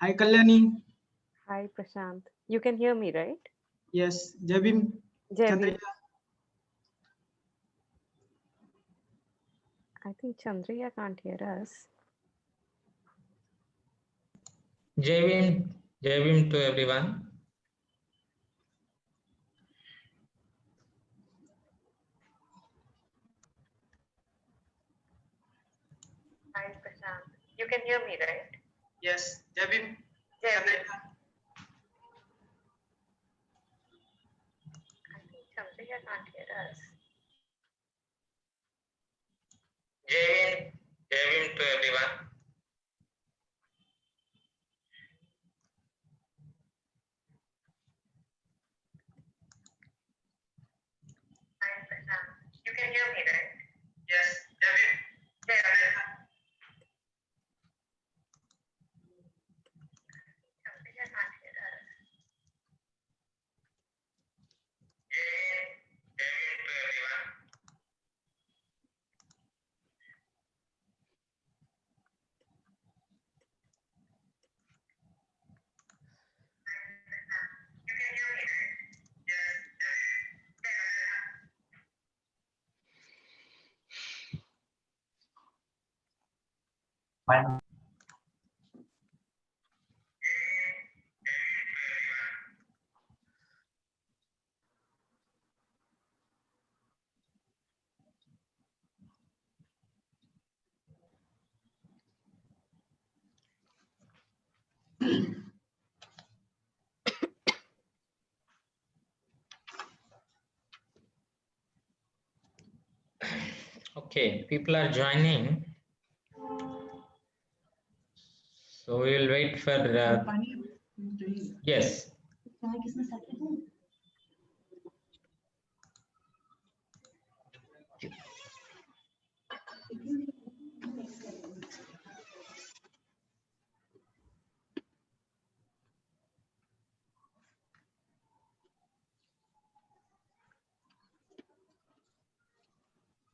Hi Kalyani. Hi Prashant. You can hear me, right? Yes, Jai Bhim. Jai Bhim. Chandraiah. I think Chandraiah can't hear us. Jai Bhim to everyone. Hi Prashant. You can hear me, right? Yes, Jai Bhim. Jai Bhim. Chandraiah. I think Chandraiah can't hear us. Jai Bhim to everyone. Hi Prashant. You can hear me, right? Yes, Jai Bhim. Jai Bhim. Chandraiah can't hear us. Jai Bhim to everyone. You can hear me, right? Yes, Jai Bhim. Okay, people are joining. So we will wait for. Yes.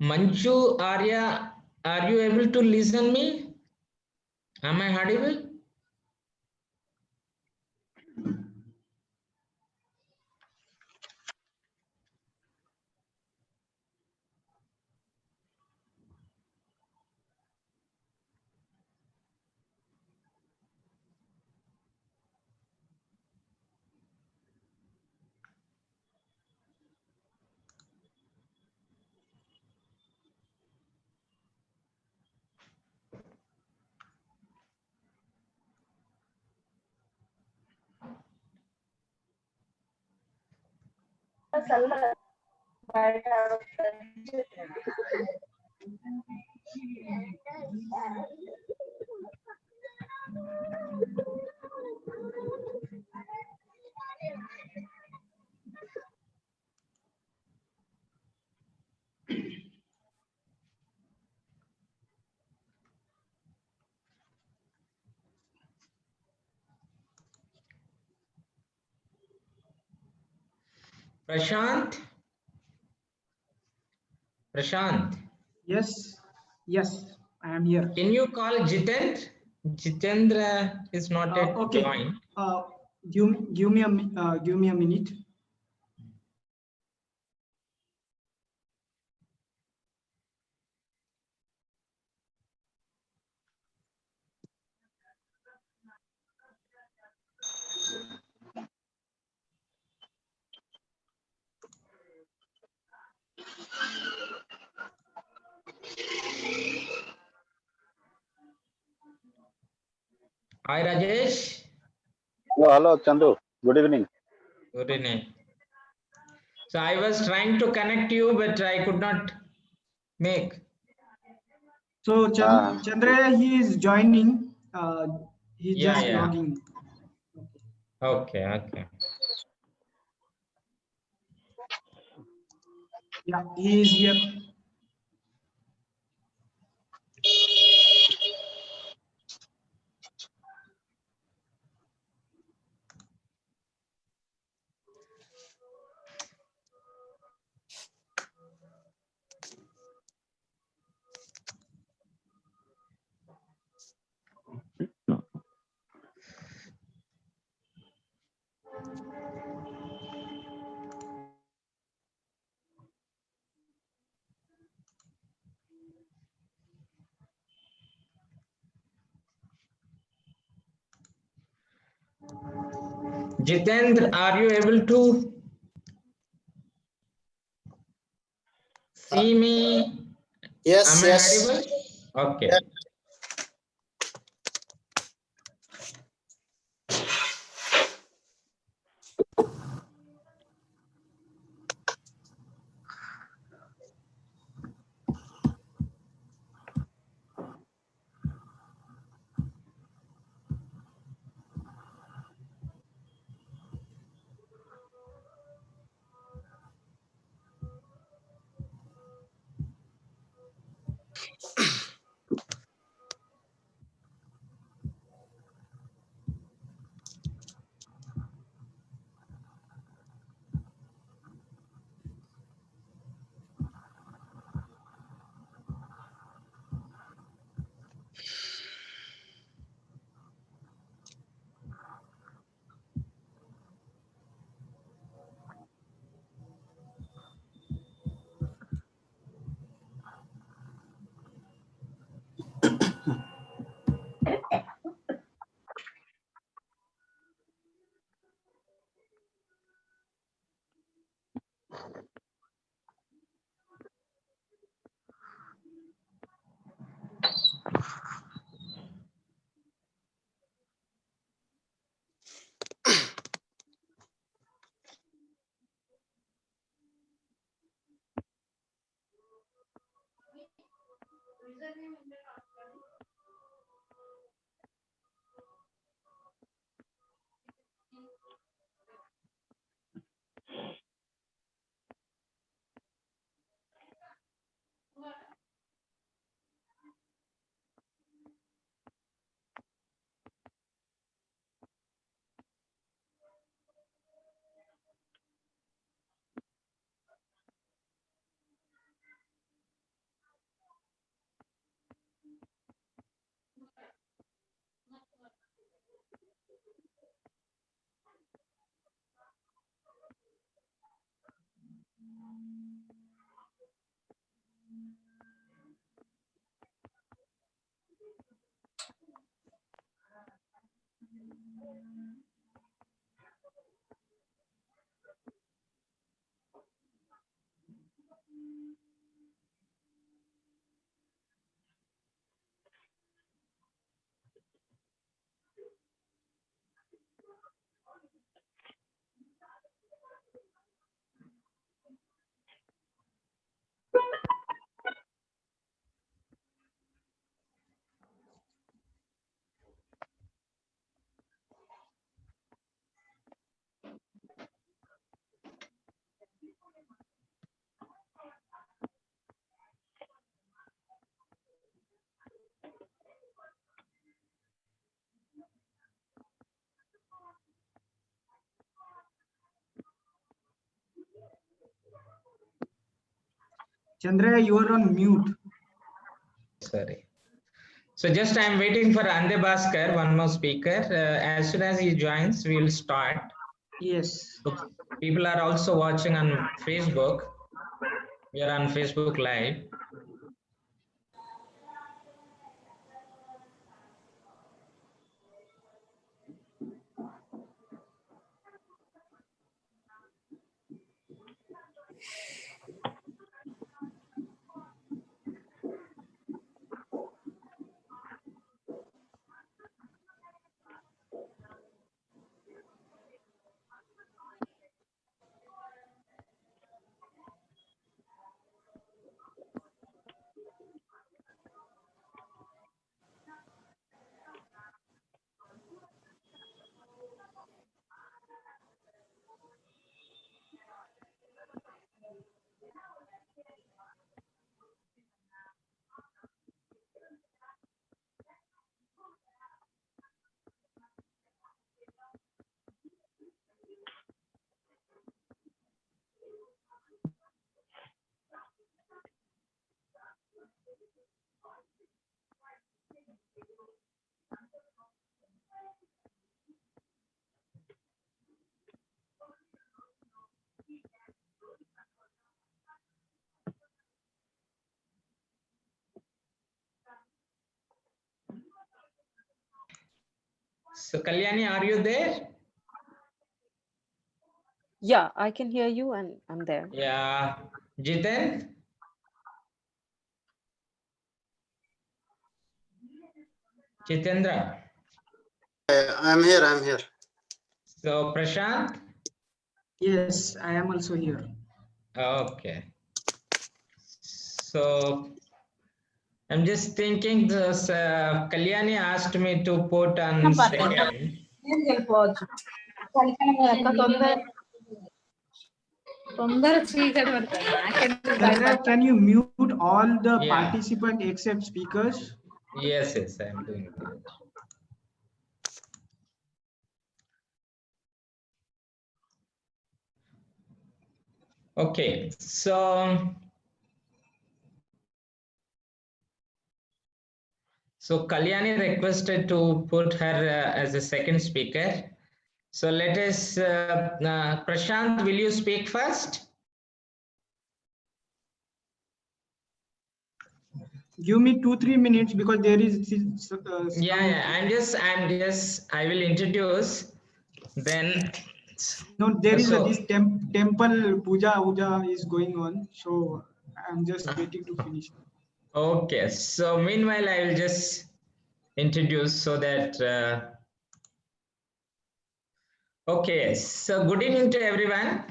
Manju, Arya, are you able to listen me? Am I audible? Prashant? Prashant? Yes, yes, I am here. Can you call Jitendra? Jitendra is not yet Okay. joined. Give me a minute. Hi, Rajesh. Hello, Chandu. Good evening. Good evening. So I was trying to connect you, but I could not make. So Chandraiah, he is joining. He's Yeah, just yeah. logging. Okay, okay. Yeah, he is here. Jitendra, are you able to see me? Yes, Am I yes. audible? Okay. Yeah. Chandraiah, you are on mute. Sorry. So just I'm waiting for Ande Bhaskar, one more speaker. As soon as he joins, we will start. Yes. People are also watching on Facebook. We are on Facebook Live. So Kalyani, are you there? Yeah, I can hear you and I'm there. Yeah. Jiten? Jitendra? I'm here. I'm here. So Prashant? Yes, I am also here. Okay. So I'm just thinking this Kalyani asked me to put on second. Chandraiah, can you mute all the Yeah. participants except speakers? Yes, yes, I'm doing that. Okay, so Kalyani requested to put her as a second speaker. So let us, Prashant, will you speak first? Give me 2-3 minutes because there is Yeah, I will introduce. Then, no, there is so this temple puja is going on, so I'm just waiting to finish. okay. So meanwhile, I will just introduce so that. Okay. So good evening to everyone.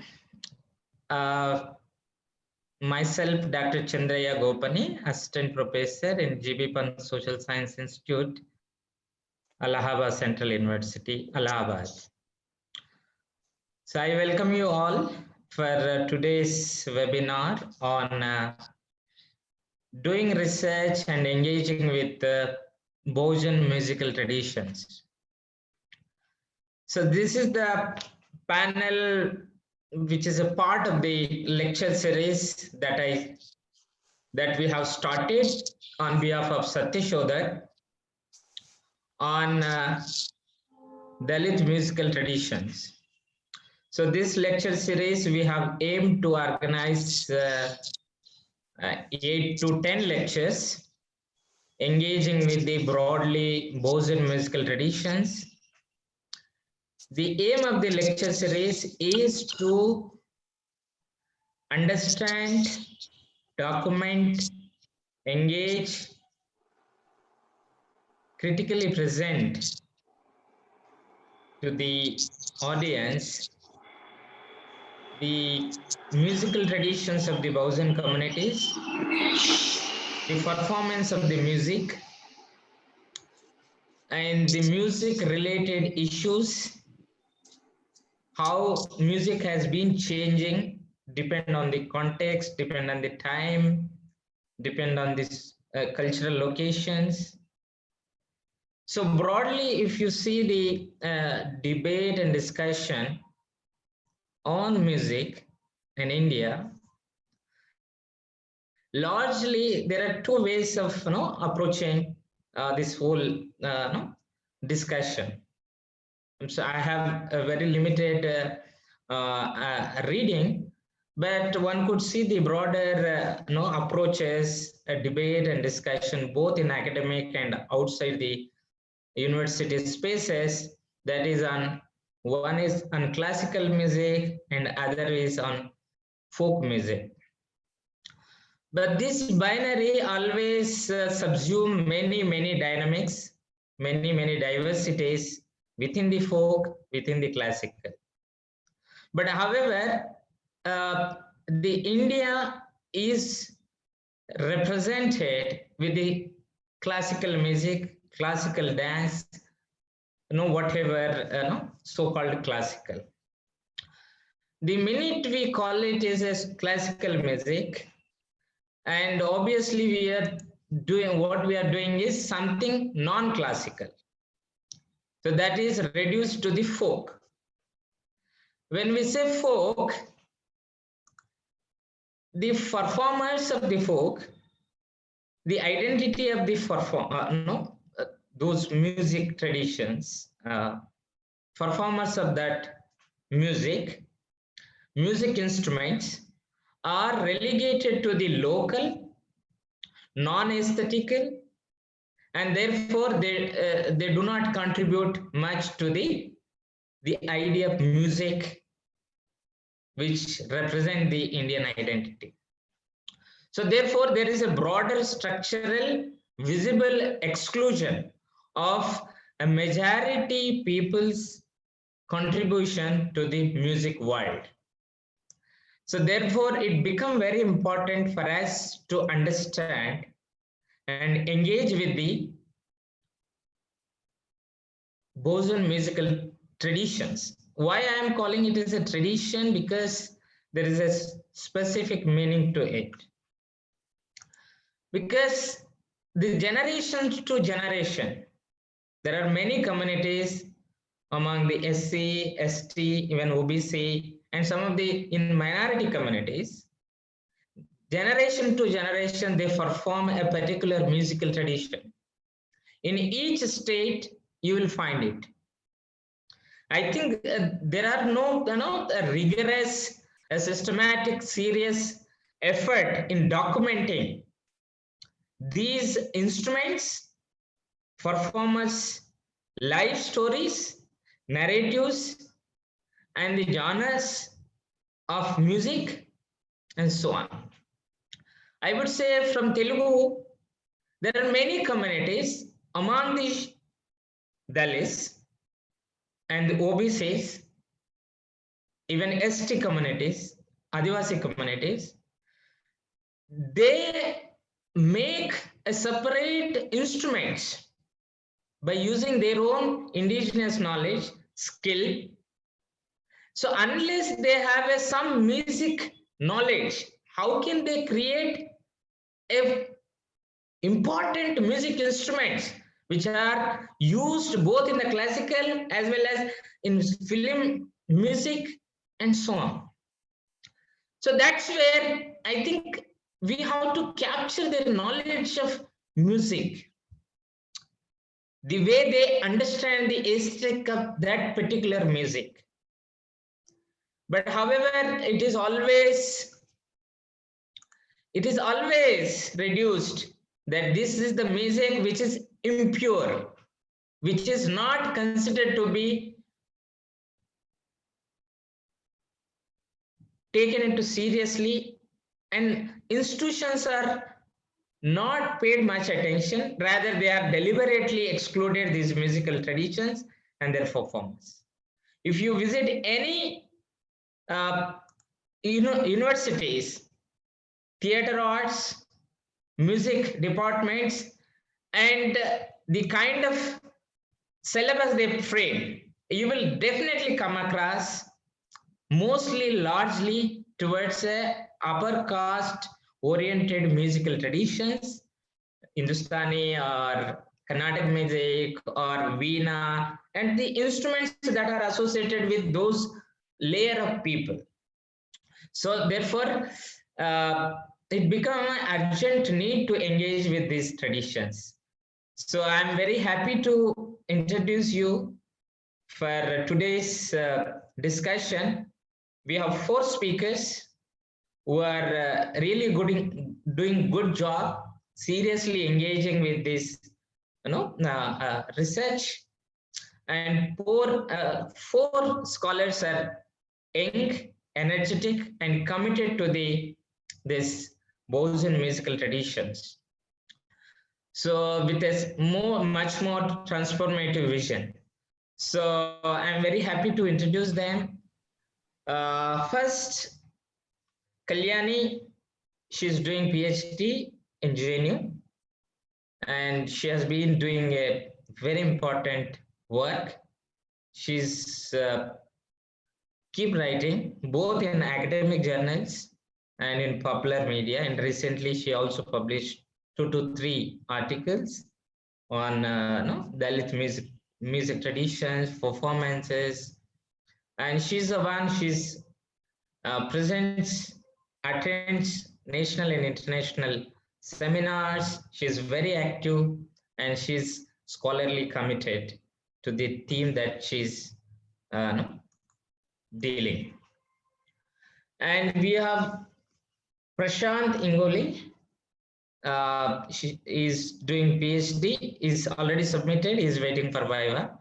Myself, Dr. Chandraiah Gopani, Assistant Professor in GB Pant Social Science Institute, Allahabad Central University, Allahabad. So I welcome you all for today's webinar on doing research and engaging with Bahujan musical traditions. So this is the panel which is a part of the lecture series that we have started on behalf of Satya Shodhak on Dalit musical traditions. So this lecture series we have aimed to organize 8 to 10 lectures engaging with the broadly Bahujan musical traditions. The aim of the lecture series is to understand, document, engage, critically present to the audience the musical traditions of the Bahujan communities, the performance of the music, and the music related issues, how music has been changing, depend on the context, depend on the time, depend on this cultural locations. So broadly, if you see the debate and discussion on music in India, largely there are two ways of approaching this whole discussion. So I have a very limited reading, but one could see the broader approaches, debate and discussion both in academic and outside the university spaces. That is on one is on classical music and other is on folk music. But this binary always subsume many dynamics, many diversities within the folk, within the classical. But however, the India is represented with the classical music, classical dance, whatever so-called classical. The minute we call it is as classical music, and obviously we are doing what we are doing is something non-classical. So that is reduced to the folk. When we say folk, the performers of the folk, the identity of the those music traditions, performers of that music instruments are relegated to the local, non-aesthetical, and therefore they do not contribute much to the idea of music which represent the Indian identity. So therefore, there is a broader structural visible exclusion of a majority people's contribution to the music world. So therefore, it become very important for us to understand and engage with the Bahujan musical traditions. Why I am calling it as a tradition? Because there is a specific meaning to it. Because the generation to generation, there are many communities among the SC, ST, even OBC, and some of the in minority communities. Generation to generation, they perform a particular musical tradition. In each state, you will find it. I think there are no, a rigorous, a systematic, serious effort in documenting these instruments, performers, life stories, narratives, and the genres of music, and so on. I would say from Telugu, there are many communities among the Dalits and the OBCs, even ST communities, Adivasi communities, they make a separate instruments by using their own indigenous knowledge, skill. So unless they have some music knowledge, how can they create a important music instruments which are used both in the classical as well as in film music and so on? So that's where I think we have to capture their knowledge of music, the way they understand the aesthetic of that particular music. But however, it is always reduced that this is the music which is impure, which is not considered to be taken into seriously, and institutions are not paid much attention. Rather, they are deliberately excluded these musical traditions and their performance. If you visit any universities, theater arts, music departments, and the kind of syllabus they frame, you will definitely come across mostly largely towards upper caste oriented musical traditions, Hindustani or Carnatic music or Veena, and the instruments that are associated with those layer of people. So therefore, it become an urgent need to engage with these traditions. So I'm very happy to introduce you for today's discussion. We have 4 speakers who are really doing good job, seriously engaging with this, research. And 4 scholars are young, energetic, and committed to this Bahujan musical traditions. So with a much more transformative vision. So I'm very happy to introduce them. First, Kalyani, she's doing PhD in JNU, and she has been doing a very important work. She's keep writing both in academic journals and in popular media, and recently she also published 2 to 3 articles on Dalit music traditions, performances, and she's the one. She's attends national and international seminars. She's very active and she's scholarly committed to the theme that she's dealing. And we have Prashant Ingoli. She is doing PhD, is already submitted, is waiting for Viva.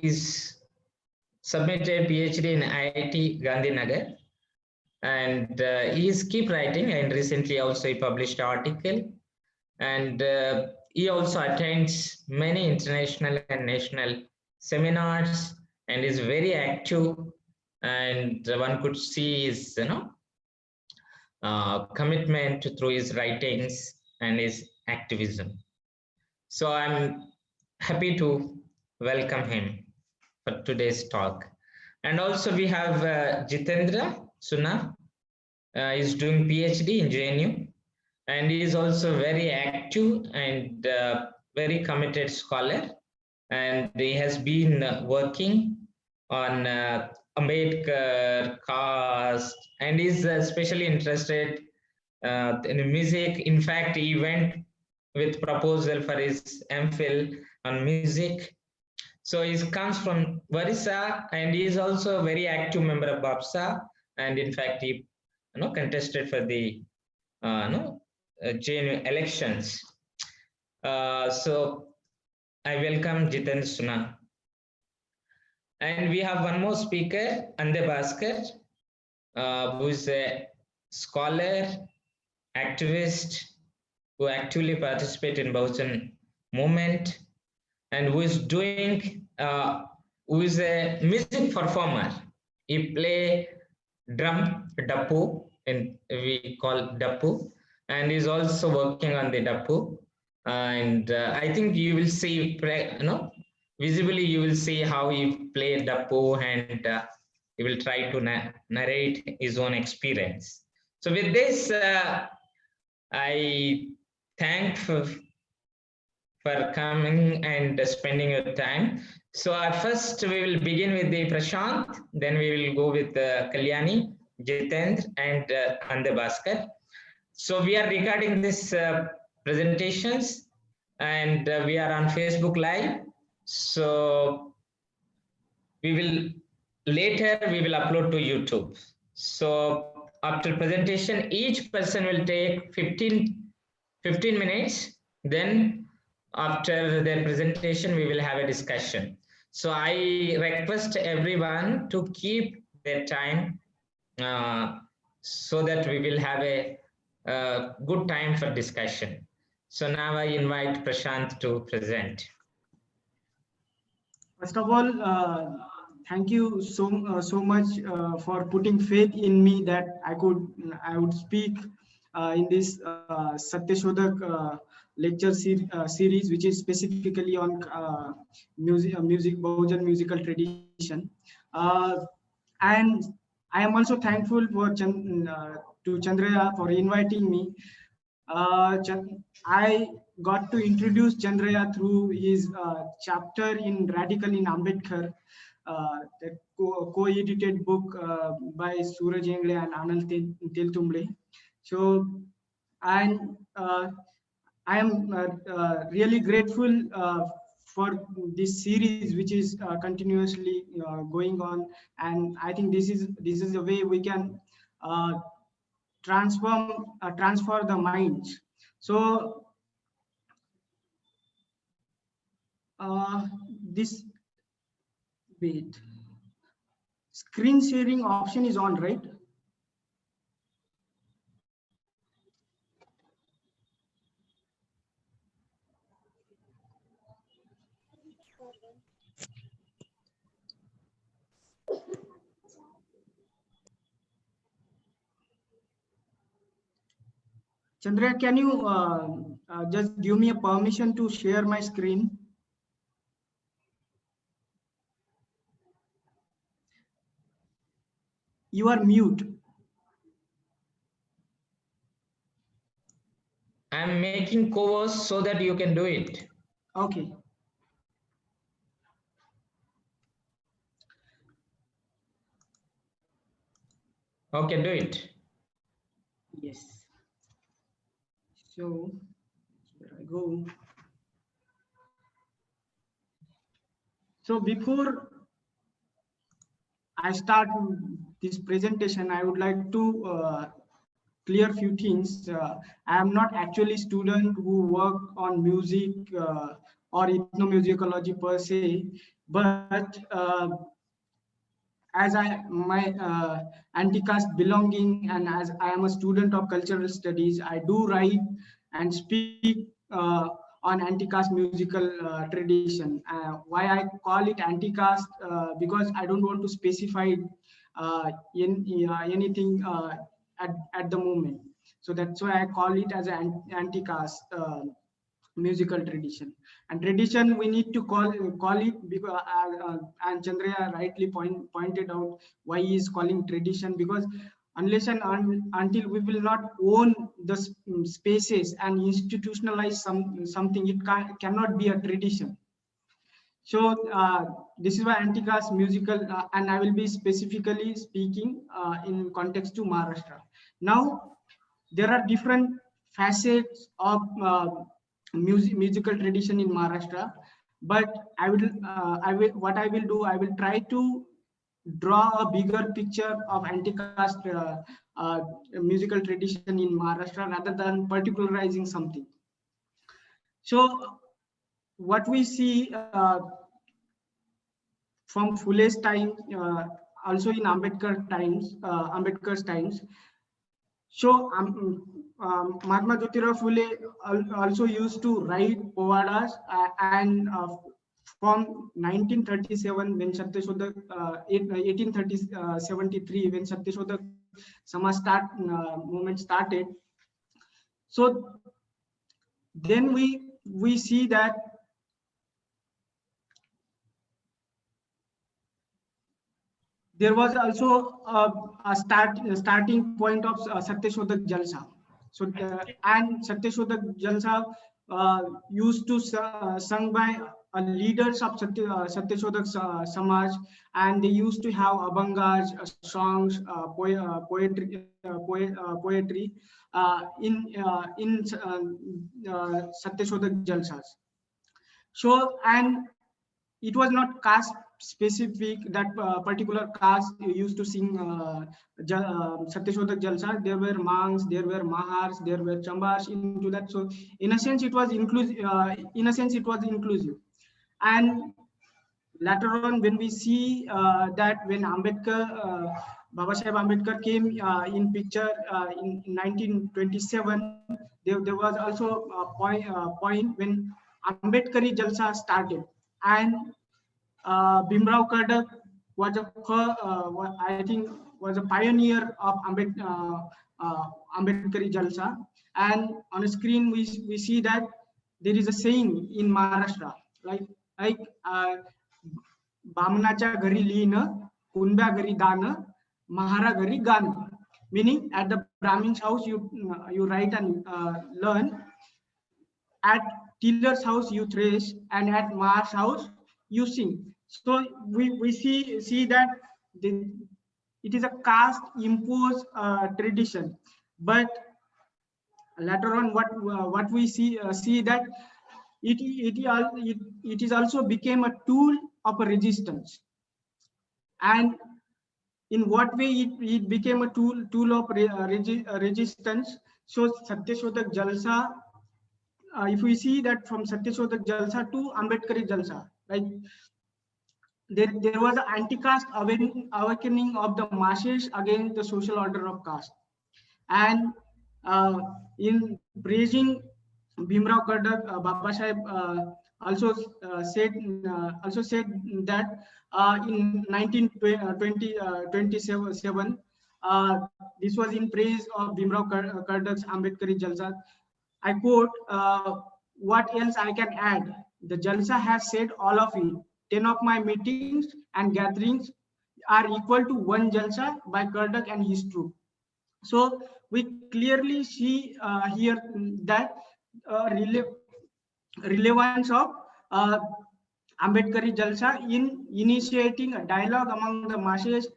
Is submitted PhD in IIT Gandhinagar, and he is keep writing, and recently also he published an article, and he also attends many international and national seminars and is very active, and one could see his commitment through his writings and his activism. So I'm happy to welcome him for today's talk. And also we have Jitendra Suna. He's doing PhD in JNU, and he is also very active and very committed scholar. And he has been working on Ambedkar, caste, and is especially interested in music. In fact, he went with proposal for his MPhil on music. So he comes from Varisa, and he is also a very active member of BAPSA. And in fact, he contested for the JNU elections. So I welcome Jiten Suna. And we have one more speaker, Ande Bhaskar, who is a scholar, activist, who actively participate in Bahujan movement, and who is doing, who is a music performer. He play drum, dapu, and we call dapu, and is also working on the dapu. And I think you will see, visibly you will see how he play dapu, and he will try to narrate his own experience. So with this, I thank for coming and spending your time. So first we will begin with the Prashant, then we will go with Kalyani, Jitendra, and Ande Bhaskar. So we are recording this presentations, and we are on Facebook Live. So we will upload to YouTube. So after presentation, each person will take 15 minutes. Then after their presentation, we will have a discussion. So I request everyone to keep their time so that we will have a good time for discussion. So now I invite Prashant to present. First of all, thank you so much for putting faith in me that I would speak in this Satya Shodhak lecture series, which is specifically on Bahujan musical tradition. And I am also thankful for to Chandraiah for inviting me. I got to introduce Chandraiah through his chapter in Radical in Ambedkar, the co-edited book by Suraj Engle and Anand Teltumble. So, and I am really grateful for this series, which is continuously going on, and I think this is the way we can transfer the minds. So this wait, screen sharing option is on, right? Chandra, can you just give me a permission to share my screen? You are mute. I'm making co-host so that you can do it. Okay. Okay, do it. Yes. So here I go. So before I start this presentation, I would like to clear few things. I am not actually student who work on music or ethnomusicology per se, but as my anti-caste belonging, and as I am a student of cultural studies, I do write and speak on anti-caste musical tradition. Why I call it anti-caste? Because I don't want to specify anything at the moment. So that's why I call it as an anti-caste musical tradition. And tradition, we need to call it because and Chandraiah rightly pointed out why he is calling tradition, because unless and until we will not own the spaces and institutionalize something, it cannot be a tradition. So this is why anti-caste musical, and I will be specifically speaking in context to Maharashtra. Now, there are different facets of musical tradition in Maharashtra, but what I will do, I will try to draw a bigger picture of anti-caste musical tradition in Maharashtra rather than particularizing something. So what we see from Phule's time, also in Ambedkar's times. So Mahatma Jyotirao Phule also used to write povadas, and from 1937 when Satya Shodhak, 1873 when Satya Shodhak Samaj movement started. So then we see that there was also a starting point of Satya Shodhak Jalsa. So and Satya Shodhak Jalsa used to sung by leaders of Satya Shodhak Samaj, and they used to have abangas, songs, poetry in Satya Shodhak Jalsas. So, and it was not caste specific that particular caste used to sing Satya Shodhak Jalsa. There were monks, there were mahars, there were chambars into that. So in a sense it was inclusive. And later on, when we see that when Baba Saheb Ambedkar came in picture in 1927, there was also a point when Ambedkari Jalsa started, and Bhimrao Kardak was I think was a pioneer of Ambedkari Jalsa. And on the screen we see that there is a saying in Maharashtra, like Bamnacha gari lihin, kunbya gari dan, mahara gari gan. Meaning at the Brahmin's house you write and learn, at Tiller's house you thresh, and at Mahar's house you sing. So we see that it is a caste imposed tradition, but later on what we see that it is also became a tool of a resistance. And in what way it became a tool of resistance? So Satya Shodhak Jalsa, if we see that from Satya Shodhak Jalsa to Ambedkari Jalsa, like there was an anti-caste awakening of the masses against the social order of caste. And in praising Bhimrao Kardak, Baba Saheb also said that in 1927, this was in praise of Bhimrao Kardak's Ambedkari Jalsa. I quote, what else I can add? The Jalsa has said all of it. 10 of my meetings and gatherings are equal to one Jalsa by Kardak and his troop. So we clearly see here that relevance of Ambedkari Jalsa in initiating a dialogue among the masses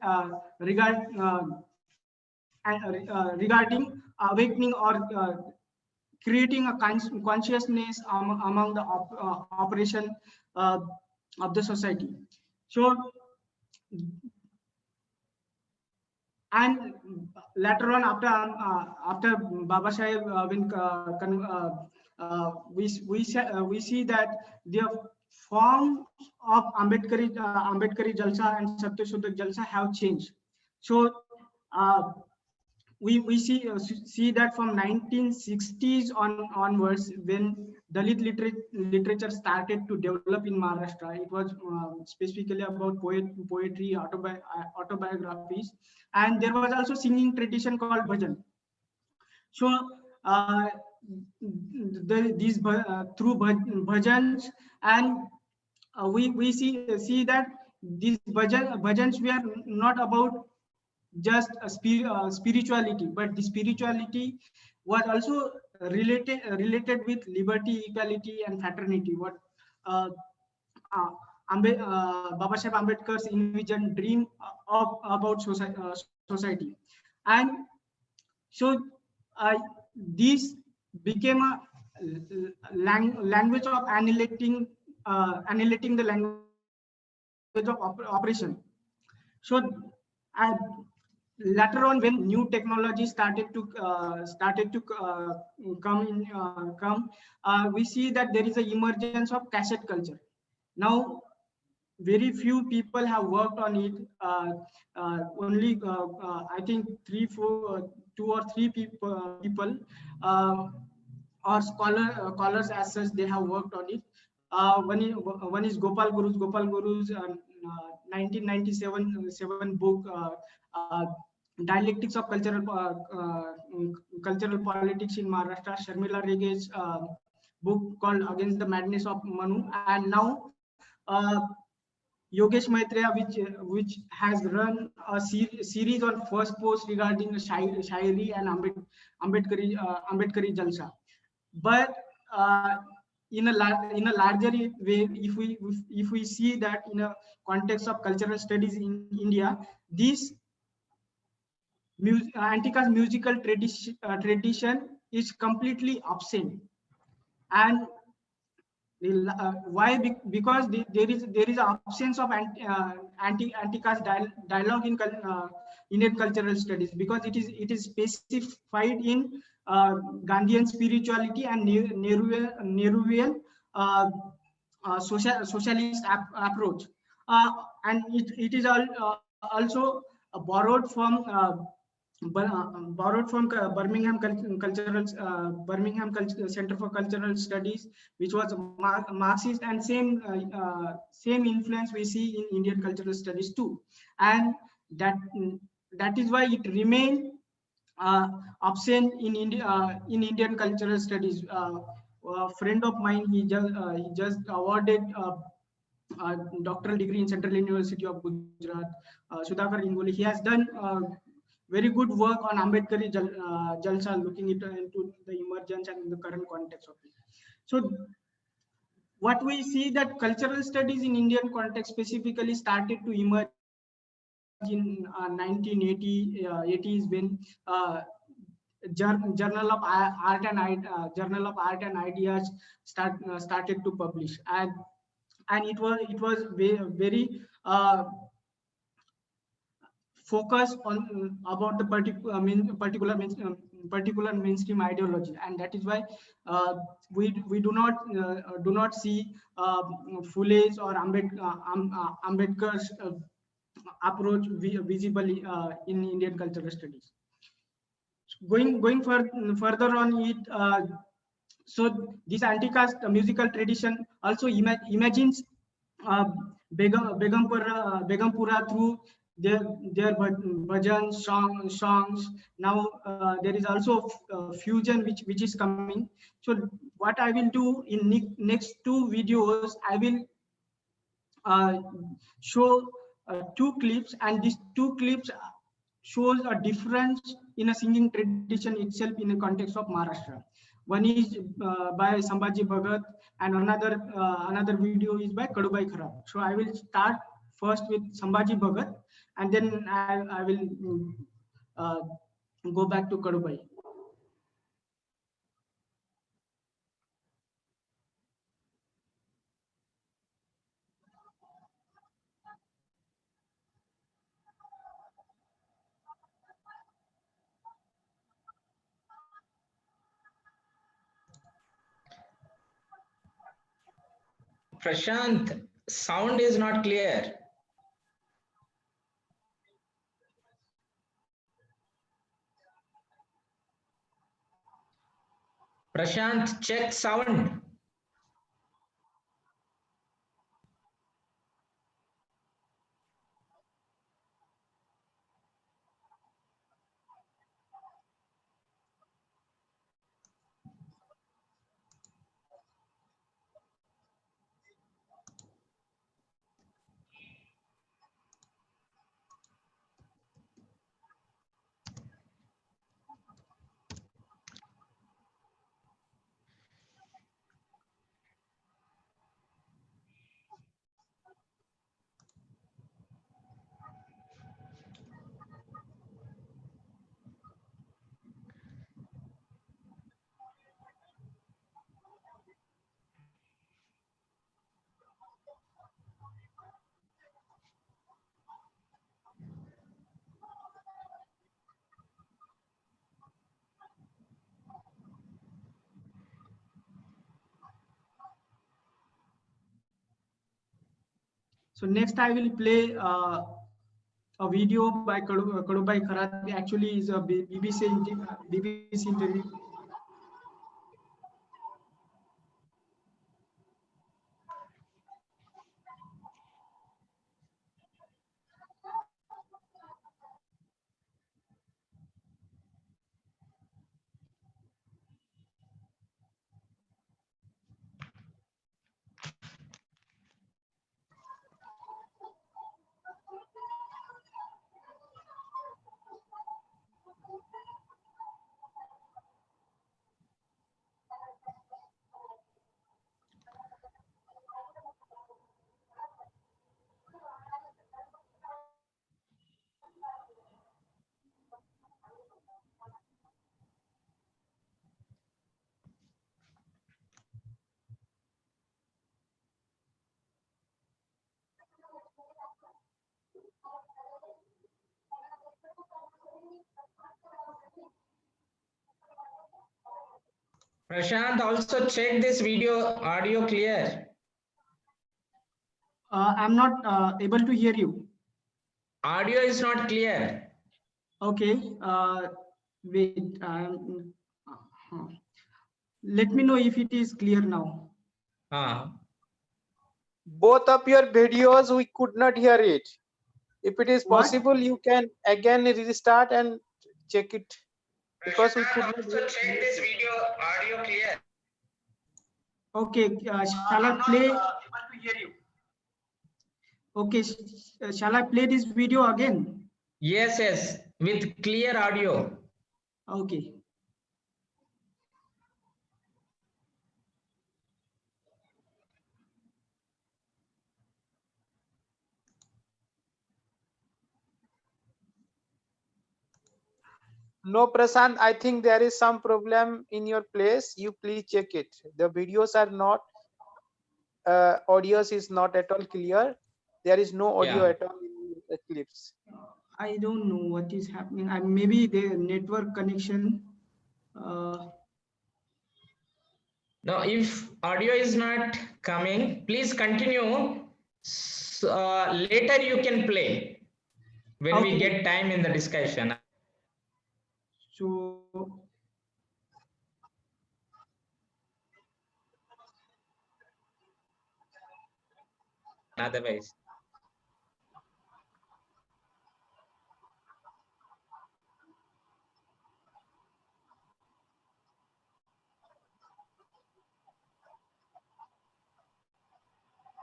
regarding awakening or creating a consciousness among the operation of the society. So, and later on, after Baba Saheb, we see that forms of Ambedkari Jalsa and Satya Shodhak Jalsa have changed. So we see that from 1960s onwards, when Dalit literature started to develop in Maharashtra, it was specifically about poetry, autobiographies, and there was also singing tradition called bhajan. So uh, through bhajans, and we see that these bhajans were not about just spirituality, but the spirituality was also related with liberty, equality, and fraternity. What uh, Baba Saheb Ambedkar's envisioned dream about society, and so this became a language of annihilating the language of operation. So later on, when new technology started to come, we see that there is a emergence of cassette culture. Now very few people have worked on it. Only I think two or three people or scholars as such, they have worked on it. One is Gopal Guru's 1997 book, uh, Dialectics of Cultural Politics in Maharashtra. Sharmila Rege's book called Against the Madness of Manu, and now Yogesh Maitreya, which has run a series on first post regarding Shairi and Ambedkari Jalsa. But in a larger way, if we see that in a context of cultural studies in India, this anti-caste musical tradition is completely absent. And why? Because there is an absence of anti-caste dialogue in Indian cultural studies, because it is specified in Gandhian spirituality and Nehruvian uh, socialist approach, and it is also borrowed from Birmingham Center for Cultural Studies, which was Marxist, and same influence we see in Indian cultural studies too, and that is why it remained absent in India, in Indian cultural studies. A friend of mine, he just awarded doctoral degree in Central University of Gujarat, Sudhakar Ingoli. He has done very good work on Ambedkari Jalsa, looking into the emergence and the current context of it. So what we see that cultural studies in Indian context specifically started to emerge in 1980s, when Journal of Art and Ideas started to publish, and it was very focus on about the particular mainstream ideology, and that is why we do not see Fule's or Ambedkar's approach visibly in Indian cultural studies. Further on it, so this anti-caste musical tradition also imagines uh, Begumpura through their bhajan songs. Now there is also fusion which is coming. So what I will do in next two videos, I will uh, show two clips, and these two clips shows a difference in a singing tradition itself in the context of Maharashtra. One is by Sambhaji Bhagat, and another video is by Kadubai Kharab. So I will start first with Sambhaji Bhagat, and then I will uh, go back to Kadubai. Prashant, sound is not clear. Prashant, check sound. So next I will play a video by Kadubai Kharat. Actually, is a BBC interview. Prashant, also check this video audio clear. I'm not able to hear you. Audio is not clear. Okay. Wait. Let me know if it is clear now. Both of your videos, we could not hear it. If it is What? possible, you can again restart and check it. Because we could not also hear check this video audio clear. Okay. Shall I play? Okay. Shall I play this video again? Yes, with clear audio. Okay. No, Prashant, I think there is some problem in your place. You please check it. The videos are not, audios is not at all clear. There is no audio Yeah. at all in the clips. I don't know what is happening. Maybe the network connection. Now, if audio is not coming, please continue. Later you can play when we Okay. get time in the discussion. So Otherwise.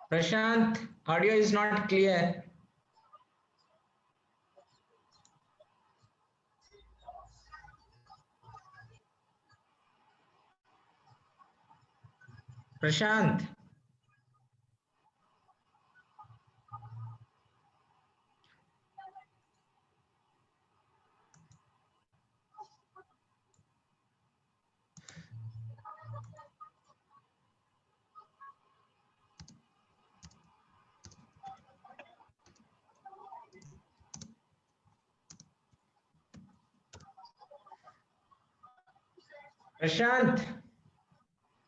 Prashant, audio is not clear. Prashant.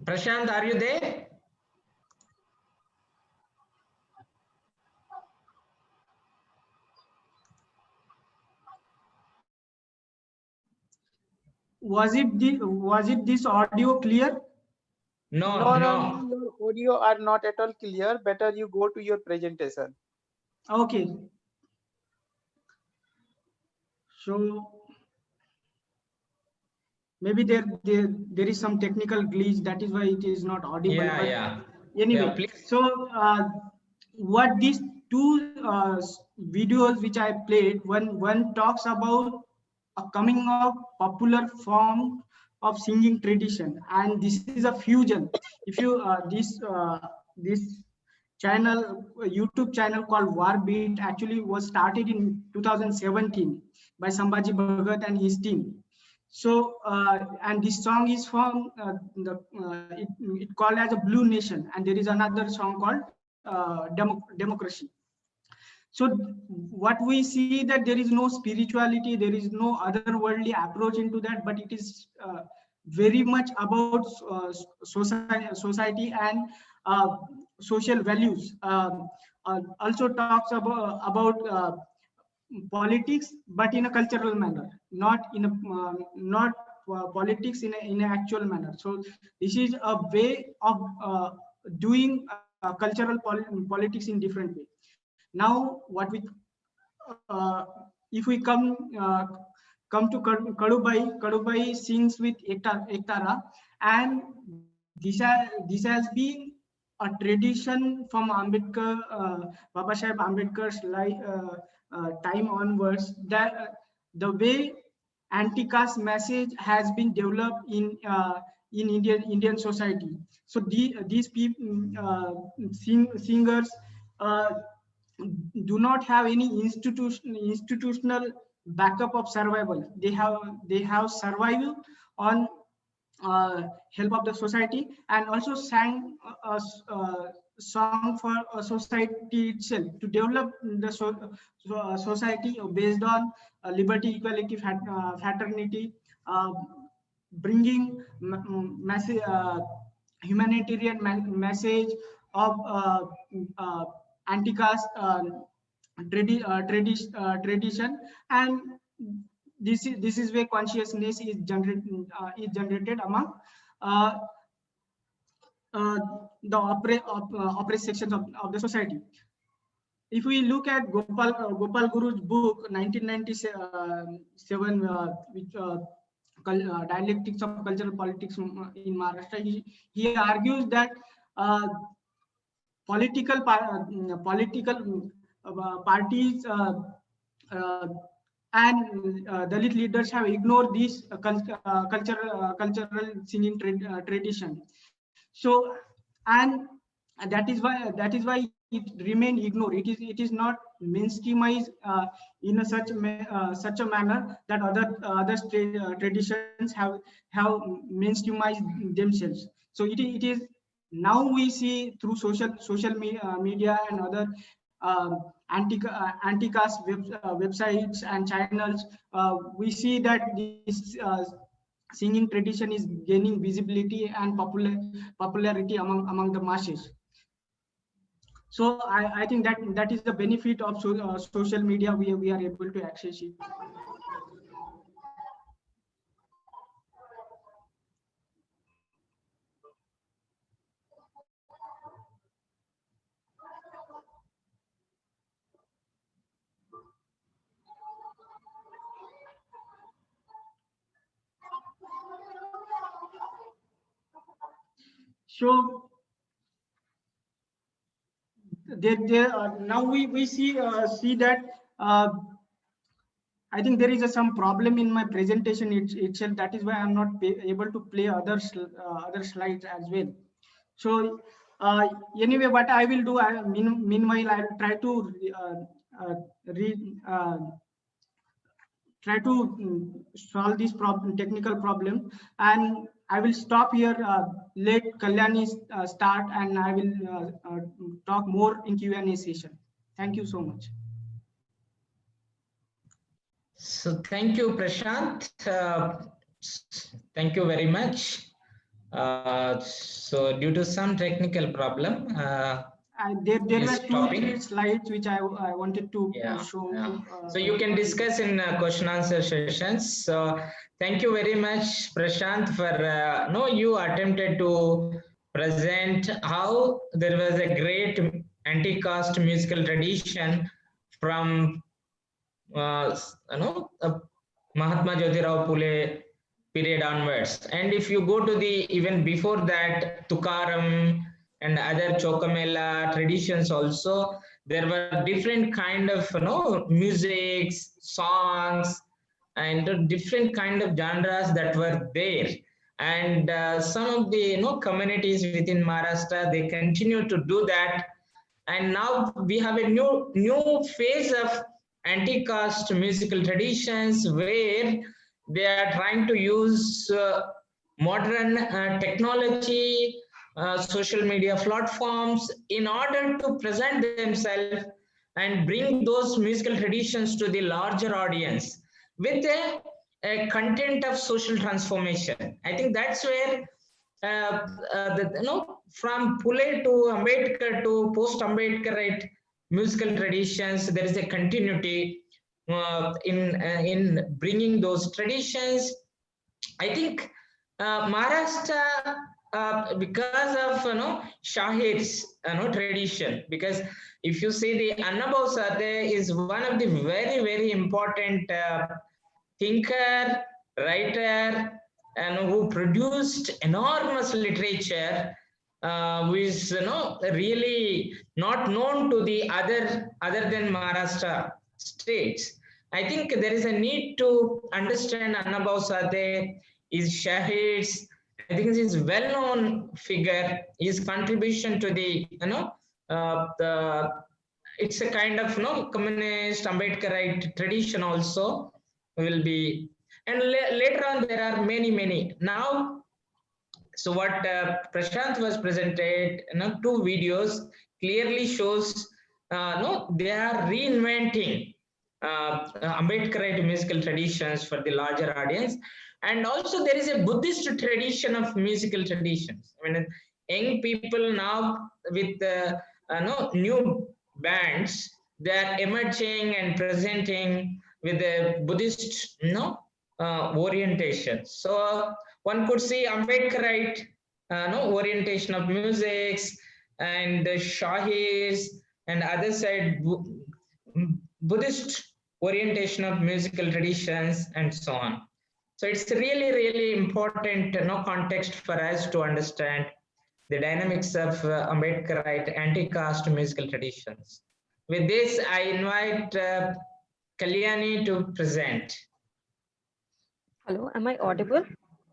Prashant, are you there? was it this audio clear? No, No, no. your audio are not at all clear. Better you go to your presentation. Okay. So maybe there is some technical glitch, that is why it is not audible. Yeah, But yeah. anyway, Yeah, please. so what these two videos which I played, one talks about a coming of popular form of singing tradition, and this is a fusion. If you this channel, YouTube channel called War Beat, actually was started in 2017 by Sambhaji Bhagat and his team. So and this song is from it called as a Blue Nation, and there is another song called Democracy. So what we see, that there is no spirituality, there is no otherworldly approach into that, but it is very much about society and uh, social values. Also talks about politics, but in a cultural manner, not in a not politics in an actual manner. So this is a way of doing cultural politics in different way. Now what we uh, if we come to Kadubai sings with Ektara, and this has been a tradition from Ambedkar, Baba Saheb Ambedkar's time onwards, that the way anti-caste message has been developed in Indian society. So these people singers uh, do not have any institutional backup of survival. They have survival on help of the society, and also sang a song for a society itself to develop the society based on liberty, equality, fraternity, uh, bringing massive humanitarian message of anti-caste tradition. And this is where consciousness is generated among uh, uh, the oppressed sections of the society. If we look at Gopal Guru's book 1997, which dialectics of cultural politics in Maharashtra, he argues that uh, political parties uh, and Dalit leaders have ignored this cultural singing tradition. So, and that is why it remain ignored. It is not mainstreamized in such a manner that other traditions have mainstreamized themselves. So it is now we see through social media and other anti-caste websites and channels. We see that this singing tradition is gaining visibility and popularity among the masses. So I think that is the benefit of social media. We are able to access it. So now we see that I think there is some problem in my presentation itself. That is why I'm not able to play other slides as well. So anyway, what I will do, meanwhile, I'll try to uh, read. Try to solve this technical problem, and I will stop here. Let Kalyani start, and I will talk more in Q&A session. Thank you so much. So thank you, Prashant. Thank you very much. So due to some technical problem, there is were two, stopping. three slides which I wanted to Yeah, show. yeah. So you can discuss in question answer sessions. So thank you very much, Prashant, for no, you attempted to present how there was a great anti-caste musical tradition from Mahatma Jyotirao Phule period onwards. And if you go to the even before that, Tukaram and other Chokamela traditions also, there were different kind of musics, songs, and different kind of genres that were there. And some of the communities within Maharashtra, they continue to do that. And now we have a new phase of anti-caste musical traditions where they are trying to use modern technology, social media platforms in order to present themselves and bring those musical traditions to the larger audience with a content of social transformation. I think that's where from Pule to Ambedkar to post Ambedkarite musical traditions, there is a continuity in bringing those traditions. I think Maharashtra, because of Shahid's tradition, because if you see the Annabhav Sathe is one of the very important thinker, writer, and who produced enormous literature, who is really not known to the other than Maharashtra states. I think there is a need to understand Annabhav Sathe is Shahid's. I think he is well-known figure. His contribution to the the it's a kind of communist Ambedkarite tradition also will be, and later on there are many now. So what Prashant was presented, two videos clearly shows no, they are reinventing Ambedkarite musical traditions for the larger audience. And also there is a Buddhist tradition of musical traditions. I mean, young people now with new bands, they are emerging and presenting with a Buddhist orientation. So one could see Ambedkarite orientation of musics and the Shahis, and other side Buddhist orientation of musical traditions and so on. So it's really important context for us to understand the dynamics of Ambedkarite anti-caste musical traditions. With this, I invite Kalyani to present. Hello, am I audible?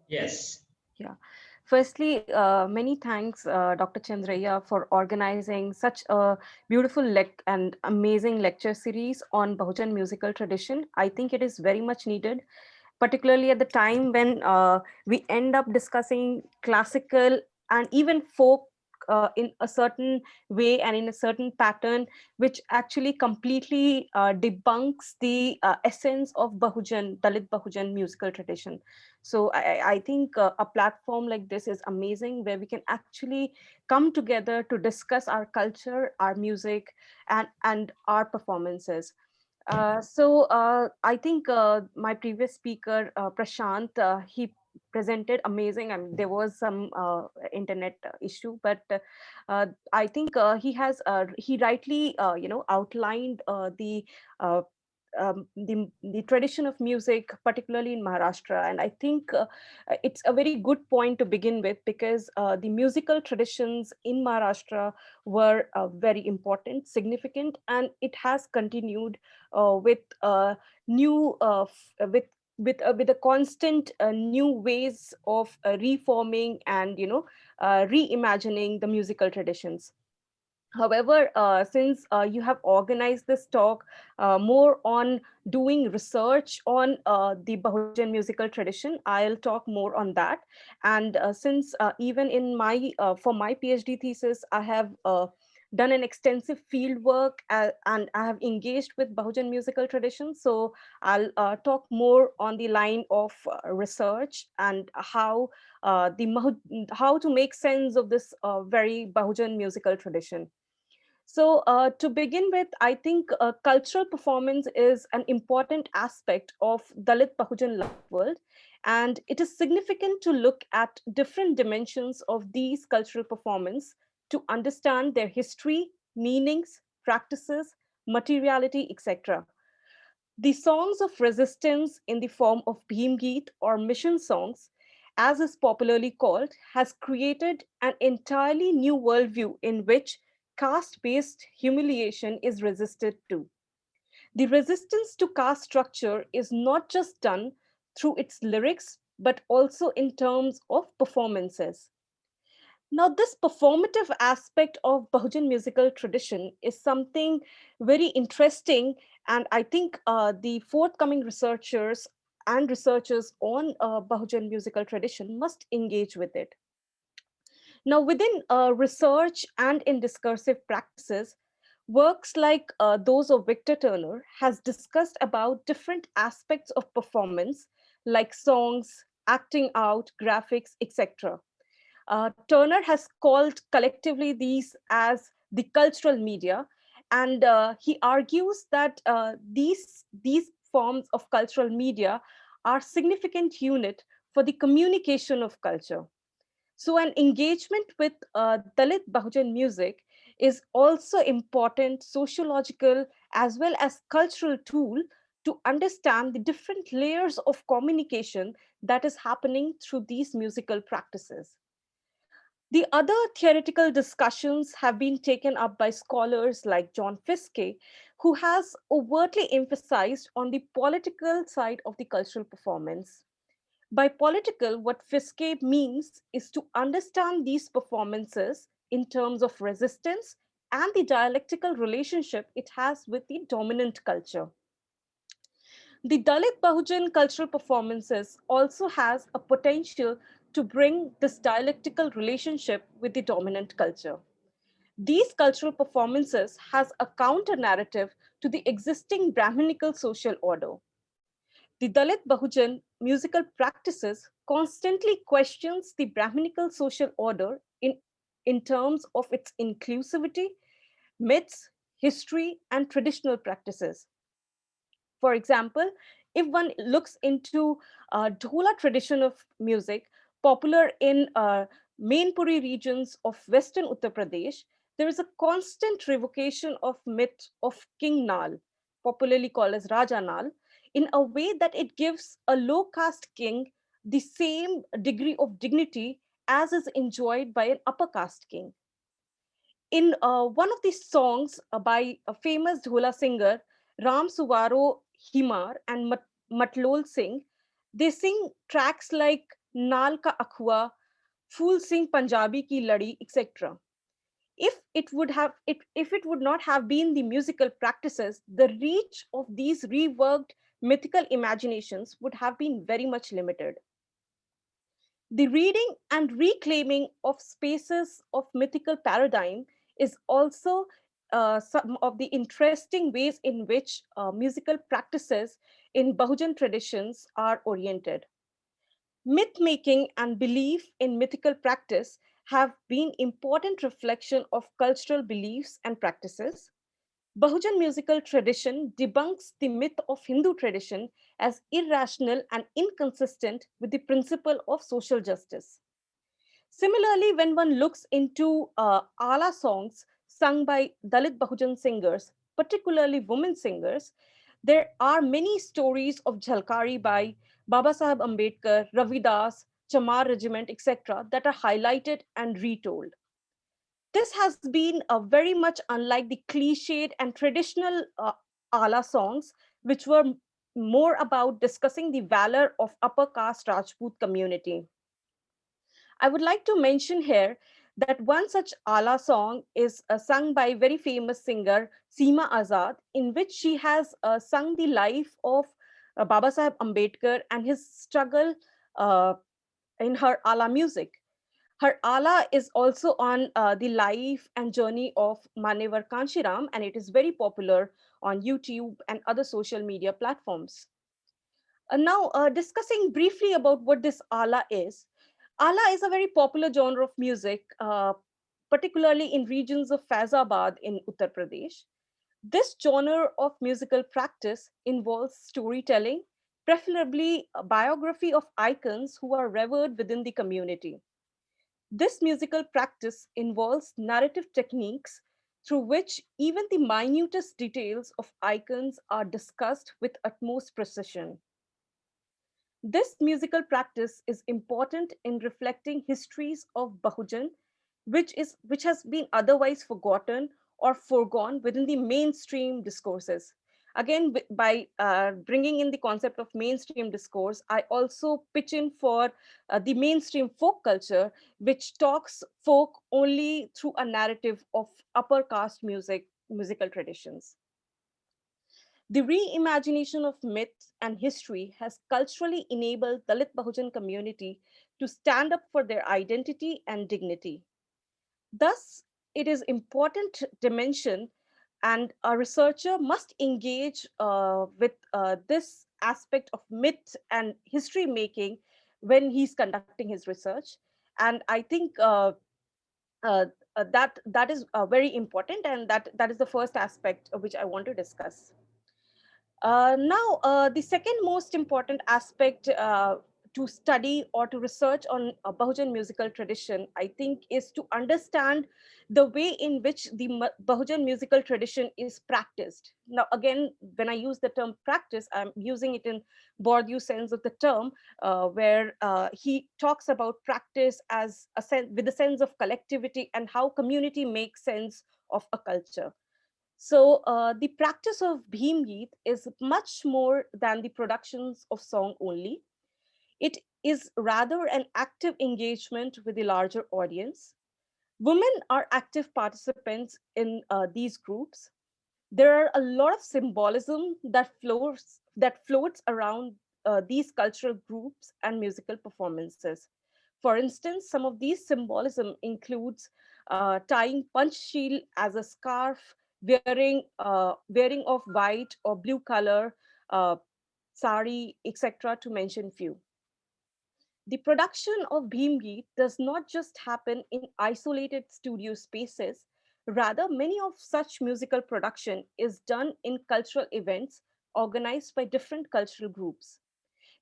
Yes. Yeah. Firstly, many thanks, Dr. Chandraiah, for organizing such a beautiful and amazing lecture series on Bahujan musical tradition. I think it is very much needed, particularly at the time when we end up discussing classical and even folk in a certain way and in a certain pattern, which actually completely debunks the essence of Dalit Bahujan musical tradition. So I think a platform like this is amazing, where we can actually come together to discuss our culture, our music, and our performances. I think my previous speaker, Prashant, he presented amazing. I mean, there was some internet issue, but I think he rightly outlined uh, the tradition of music, particularly in Maharashtra. And I think it's a very good point to begin with, because the musical traditions in Maharashtra were very important, significant, and it has continued with new with a constant new ways of reforming and reimagining the musical traditions. However, since you have organized this talk more on doing research on the Bahujan musical tradition, I'll talk more on that. And since even in for my PhD thesis, I have done an extensive field work and I have engaged with Bahujan musical tradition. So I'll talk more on the line of research and how to make sense of this very Bahujan musical tradition. So to begin with, I think cultural performance is an important aspect of Dalit Bahujan life world, and it is significant to look at different dimensions of these cultural performance to understand their history, meanings, practices, materiality, etc. The songs of resistance in the form of Bhim Geet or mission songs, as is popularly called, has created an entirely new worldview in which caste-based humiliation is resisted to. The resistance to caste structure is not just done through its lyrics, but also in terms of performances. Now, this performative aspect of Bahujan musical tradition is something very interesting, and I think the forthcoming researchers on Bahujan musical tradition must engage with it. Now, within research and in discursive practices, works like those of Victor Turner has discussed about different aspects of performance, like songs, acting out, graphics, etc. Turner has called collectively these as the cultural media, and he argues that these forms of cultural media are significant unit for the communication of culture. So an engagement with Dalit Bahujan music is also important sociological as well as cultural tool to understand the different layers of communication that is happening through these musical practices. The other theoretical discussions have been taken up by scholars like John Fiske, who has overtly emphasized on the political side of the cultural performance. By political, what Fiske means is to understand these performances in terms of resistance and the dialectical relationship it has with the dominant culture. The Dalit Bahujan cultural performances also has a potential to bring this dialectical relationship with the dominant culture. These cultural performances has a counter narrative to the existing Brahminical social order. The Dalit Bahujan musical practices constantly questions the Brahminical social order in terms of its inclusivity, myths, history, and traditional practices. For example, if one looks into Dhola tradition of music, popular in Mainpuri regions of Western Uttar Pradesh, there is a constant revocation of myth of King Nal, popularly called as Raja Nal, in a way that it gives a low caste king the same degree of dignity as is enjoyed by an upper caste king. In one of these songs by a famous Dhola singer, Ram Suvaro Himar and Matlol Singh, they sing tracks like Naal Ka Akhua, Fool Singh Punjabi Ki Ladi, etc. If it would not have been the musical practices, the reach of these reworked mythical imaginations would have been very much limited. The reading and reclaiming of spaces of mythical paradigm is also some of the interesting ways in which musical practices in Bahujan traditions are oriented. Myth making and belief in mythical practice have been important reflection of cultural beliefs and practices. Bahujan musical tradition debunks the myth of Hindu tradition as irrational and inconsistent with the principle of social justice. Similarly, when one looks into ala songs sung by Dalit Bahujan singers, particularly women singers, there are many stories of Jhalkari by Baba Sahib Ambedkar, Ravidas, Chamar Regiment, etc., that are highlighted and retold. This has been very much unlike the cliched and traditional ala songs, which were more about discussing the valor of upper caste Rajput community. I would like to mention here that one such ala song is sung by very famous singer Seema Azad, in which she has sung the life of Baba Sahib Ambedkar and his struggle uh, in her ala music. Her ala is also on the life and journey of Manevar Kanshiram, and it is very popular on YouTube and other social media platforms. Now, discussing briefly about what this ala is. Ala is a very popular genre of music, particularly in regions of Faizabad in Uttar Pradesh. This genre of musical practice involves storytelling, preferably a biography of icons who are revered within the community. This musical practice involves narrative techniques through which even the minutest details of icons are discussed with utmost precision. This musical practice is important in reflecting histories of Bahujan, which has been otherwise forgotten or foregone within the mainstream discourses. Again, by bringing in the concept of mainstream discourse, I also pitch in for the mainstream folk culture, which talks folk only through a narrative of upper caste musical traditions. The reimagination of myth and history has culturally enabled Dalit Bahujan community to stand up for their identity and dignity. Thus, it is important dimension, and a researcher must engage with this aspect of myth and history making when he's conducting his research. And I think uh, that is very important, and that is the first aspect which I want to discuss. Now, the second most important aspect to study or to research on Bahujan musical tradition, I think, is to understand the way in which the Bahujan musical tradition is practiced. Now, again, when I use the term practice, I'm using it in Bourdieu sense of the term, where he talks about practice as a sense, with a sense of collectivity and how community makes sense of a culture. So the practice of Bhim Geet is much more than the productions of song only. It is rather an active engagement with the larger audience. Women are active participants in these groups. There are a lot of symbolism that floats around these cultural groups and musical performances. For instance, some of these symbolism includes tying panchsheel as a scarf, wearing of white or blue color, uh, sari, etc., to mention few. The production of Bhimgeet does not just happen in isolated studio spaces. Rather, many of such musical production is done in cultural events organized by different cultural groups.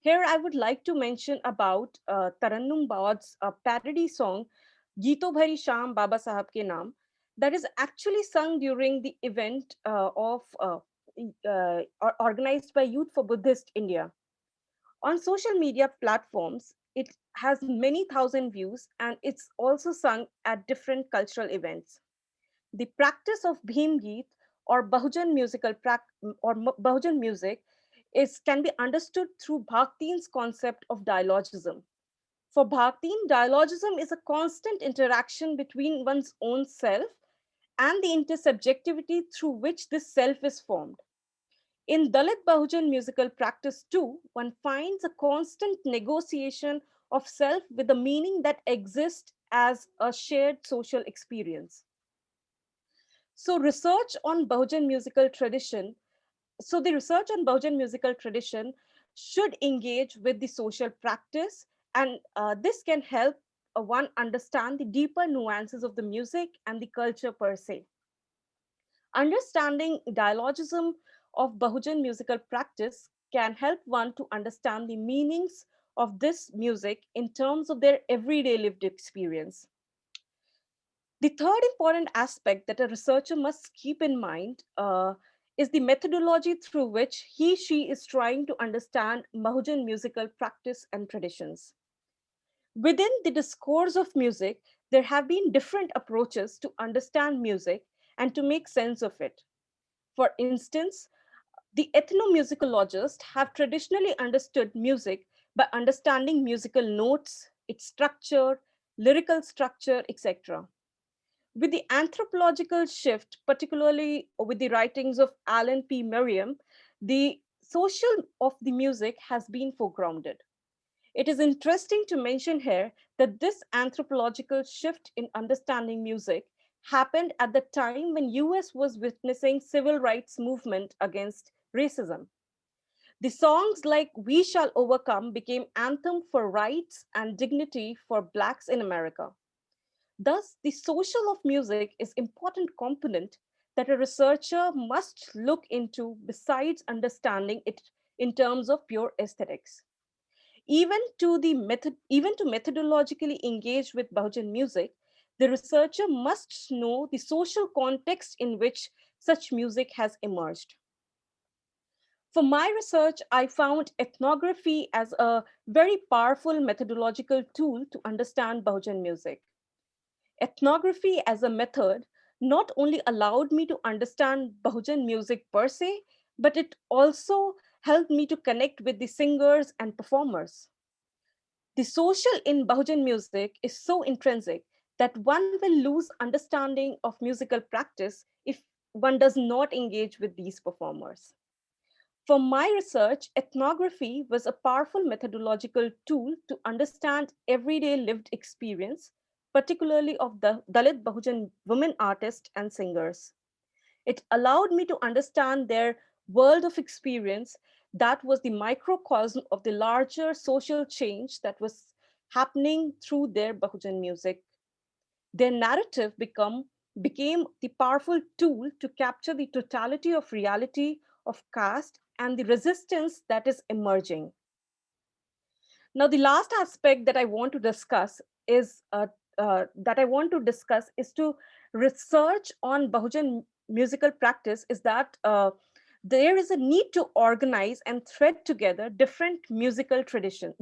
Here, I would like to mention about Tarannum Baud's parody song, Geeto Bhari Sham Baba Sahab Ke Naam, that is actually sung during the event organized by Youth for Buddhist India. On social media platforms, it has many thousand views and it's also sung at different cultural events. The practice of Bhim Geet or Bahujan music can be understood through Bhaktin's concept of dialogism. For Bhaktin, dialogism is a constant interaction between one's own self and the intersubjectivity through which this self is formed. In Dalit Bahujan musical practice too, one finds a constant negotiation of self with the meaning that exists as a shared social experience. So research on Bahujan musical tradition, so the research on Bahujan musical tradition should engage with the social practice, and this can help one understand the deeper nuances of the music and the culture per se. Understanding dialogism of Bahujan musical practice can help one to understand the meanings of this music in terms of their everyday lived experience. The third important aspect that a researcher must keep in mind is the methodology through which she is trying to understand Bahujan musical practice and traditions. Within the discourse of music, there have been different approaches to understand music and to make sense of it. For instance, the ethnomusicologists have traditionally understood music by understanding musical notes, its structure, lyrical structure, etc. With the anthropological shift, particularly with the writings of Alan P. Merriam, the social of the music has been foregrounded. It is interesting to mention here that this anthropological shift in understanding music happened at the time when US was witnessing civil rights movement against racism. The songs like We Shall Overcome became anthem for rights and dignity for Blacks in America. Thus, the social of music is important component that a researcher must look into besides understanding it in terms of pure aesthetics. Even to methodologically engage with Bahujan music, the researcher must know the social context in which such music has emerged. For my research, I found ethnography as a very powerful methodological tool to understand Bahujan music. Ethnography as a method not only allowed me to understand Bahujan music per se, but it also helped me to connect with the singers and performers. The social in Bahujan music is so intrinsic that one will lose understanding of musical practice if one does not engage with these performers. For my research, ethnography was a powerful methodological tool to understand everyday lived experience, particularly of the Dalit Bahujan women artists and singers. It allowed me to understand their world of experience that was the microcosm of the larger social change that was happening through their Bahujan music. Their narrative became the powerful tool to capture the totality of reality of caste and the resistance that is emerging. Now, the last aspect that I want to discuss is to research on Bahujan musical practice is that there is a need to organize and thread together different musical tradition,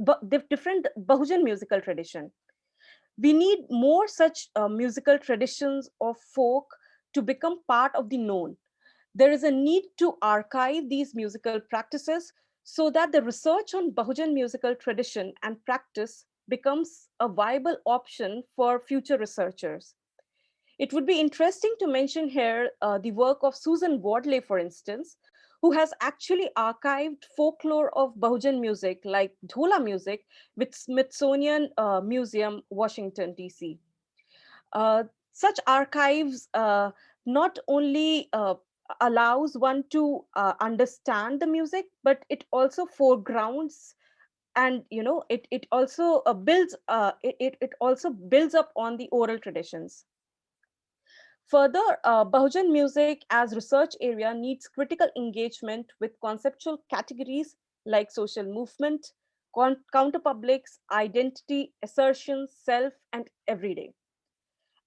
different Bahujan musical tradition. We need more such musical traditions of folk to become part of the known. There is a need to archive these musical practices so that the research on Bahujan musical tradition and practice becomes a viable option for future researchers. It would be interesting to mention here the work of Susan Wardley, for instance, who has actually archived folklore of Bahujan music like Dhola music with Smithsonian Museum, Washington, D.C. Such archives not only allows one to understand the music, but it also foregrounds and it also it also builds up on the oral traditions. Further, Bahujan music as research area needs critical engagement with conceptual categories like social movement, counterpublics, identity, assertion, self, and everyday.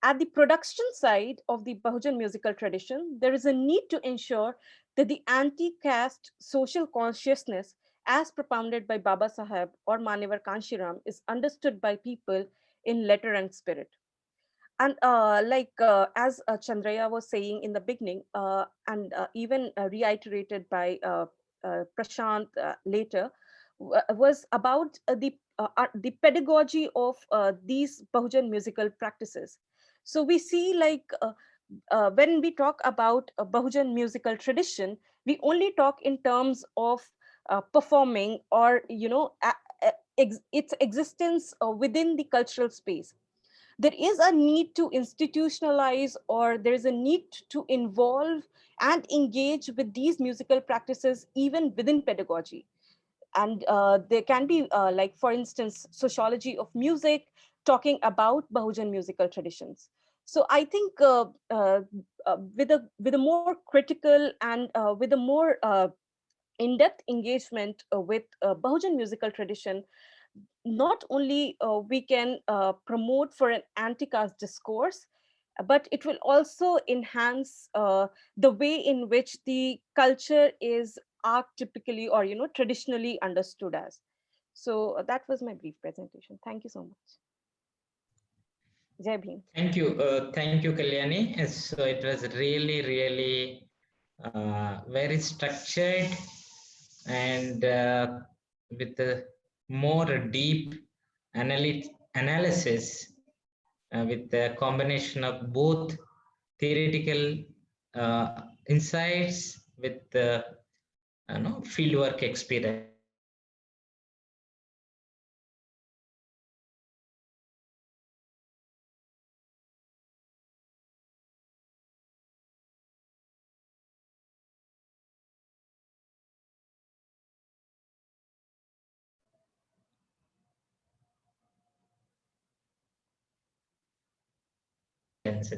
At the production side of the Bahujan musical tradition, there is a need to ensure that the anti-caste social consciousness as propounded by Baba Saheb or Manevar Kanshiram is understood by people in letter and spirit. And as Chandraiah was saying in the beginning, and even reiterated by Prashant later, was about the pedagogy of these Bahujan musical practices. So we see when we talk about a Bahujan musical tradition, we only talk in terms of performing or its existence within the cultural space. There is a need to institutionalize or there is a need to involve and engage with these musical practices even within pedagogy. And there can be for instance, sociology of music talking about Bahujan musical traditions. So I think with a more critical and with a more in-depth engagement with Bahujan musical tradition, not only we can promote for an anti-caste discourse, but it will also enhance the way in which the culture is archetypically or traditionally understood as. So that was my brief presentation. Thank you so much. Jai Bhim. Thank you, Kalyani. So it was really, really very structured and with a more deep analysis with the combination of both theoretical insights with the fieldwork experience.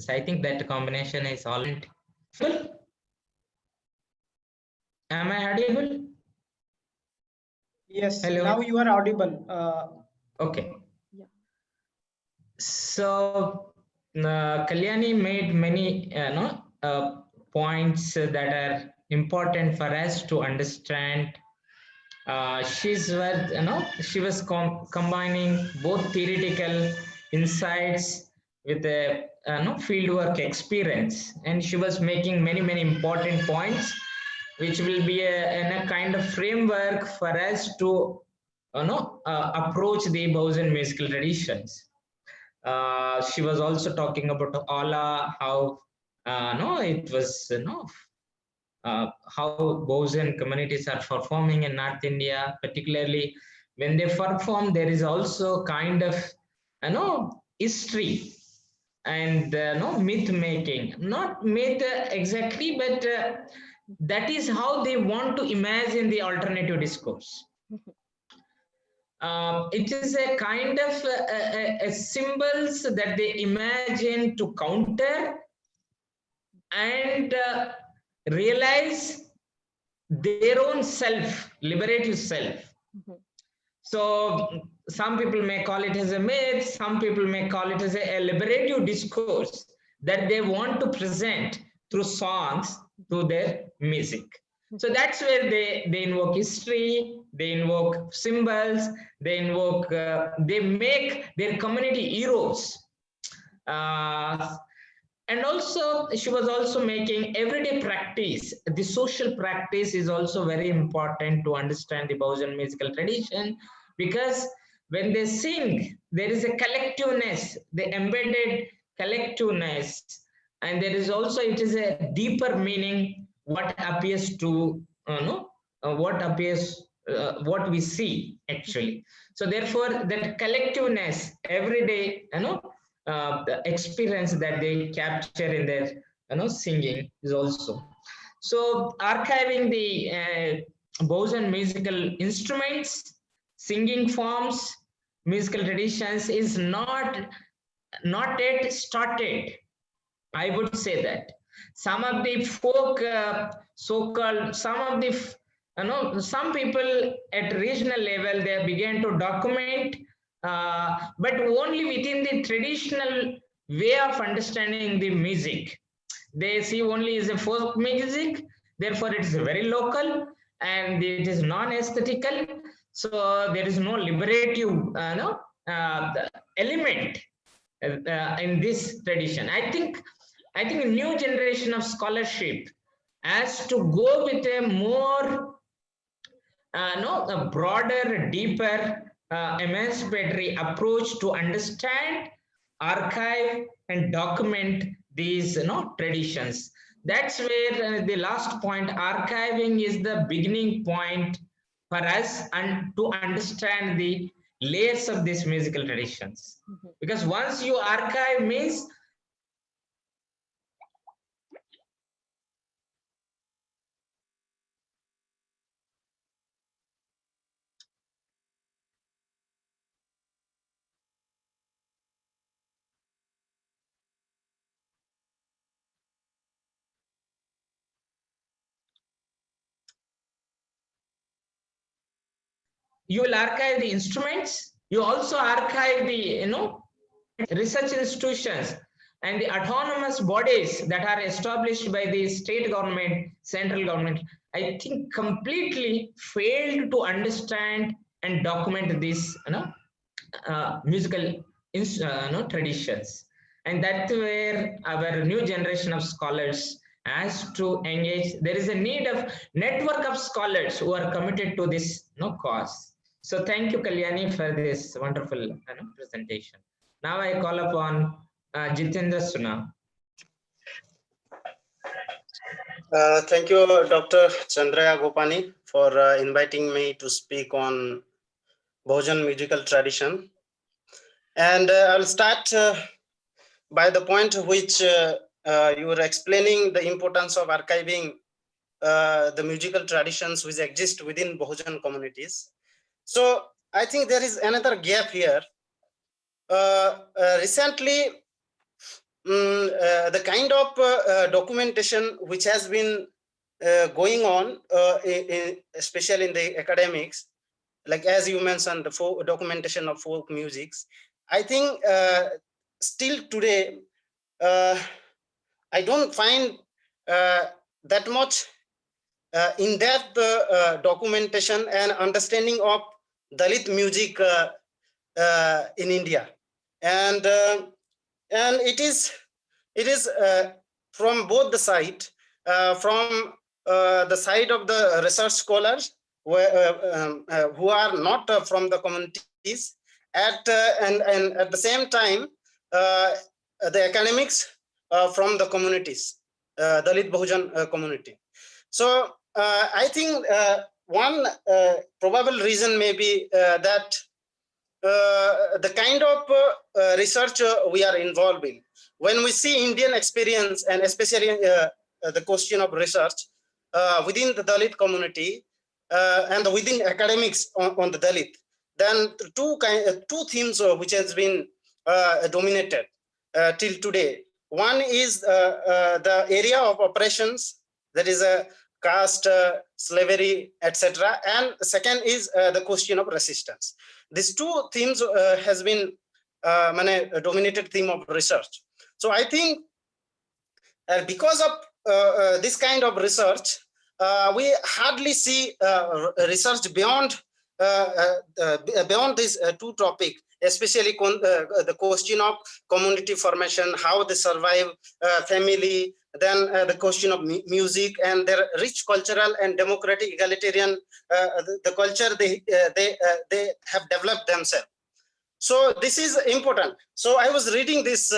I think that combination is all. Am I audible? Yes, Hello. now you are audible. Okay. Yeah. So Kalyani made many points that are important for us to understand. She was combining both theoretical insights with a fieldwork experience, and she was making many important points, which will be a kind of framework for us to approach the Bahujan musical traditions. She was also talking about Ala, how it was how Bahujan communities are performing in North India, particularly when they perform, there is also kind of history and myth making, not myth exactly, but that is how they want to imagine the alternative discourse. It is a kind of symbols that they imagine to counter and realize their own self, liberative self. So some people may call it as a myth, some people may call it as a liberative discourse that they want to present through songs, through their music. So that's where they invoke history, they invoke symbols, they invoke, they make their community heroes. And also she was also making everyday practice. The social practice is also very important to understand the Bahujan musical tradition, because when they sing, there is a collectiveness, the embedded collectiveness, and there is also, it is a deeper meaning what appears to what we see actually. So therefore that collectiveness everyday the experience that they capture in their singing is also. So archiving the Bahujan musical instruments, singing forms, musical traditions is not yet started. I would say that some of the folk, so-called, some of the, some people at regional level, they began to document, but only within the traditional way of understanding the music. They see only as a folk music, therefore it is very local and it is non-aesthetical. So there is no liberative, element in this tradition. I think a new generation of scholarship has to go with a more a broader, deeper, emancipatory approach to understand, archive, and document these traditions. That's where the last point, archiving is the beginning point for us and to understand the layers of these musical traditions. Because once you archive means you will archive the instruments, you also archive the research institutions and the autonomous bodies that are established by the state government, central government. I think completely failed to understand and document these musical traditions, and that's where our new generation of scholars has to engage. There is a need of network of scholars who are committed to this cause. So thank you, Kalyani, for this wonderful presentation. Now I call upon Jitendra Suna. Thank you, Dr. Chandraiah Gopani, for inviting me to speak on Bahujan musical tradition. And I'll start by the point which you were explaining the importance of archiving the musical traditions which exist within Bahujan communities. So I think there is another gap here. Recently, the kind of documentation which has been going on, especially in the academics, like as you mentioned, the folk documentation of folk musics. I think still today, I don't find that much in-depth documentation and understanding of Dalit music in India, and it is from both the side, from the side of the research scholars who are not from the communities, and at the same time the academics from the communities, Dalit Bahujan community. So I think one probable reason may be that the kind of research we are involved in. When we see Indian experience, and especially the question of research within the Dalit community and within academics on the Dalit, then two themes which has been dominated till today. One is the area of operations, that is a caste, slavery, etc. And second is the question of resistance. These two themes has been a dominated theme of research. So I think because of this kind of research, we hardly see research beyond these two topics, especially the question of community formation, how they survive, family, then the question of music and their rich cultural and democratic egalitarian the culture they have developed themselves. So this is important. So I was reading this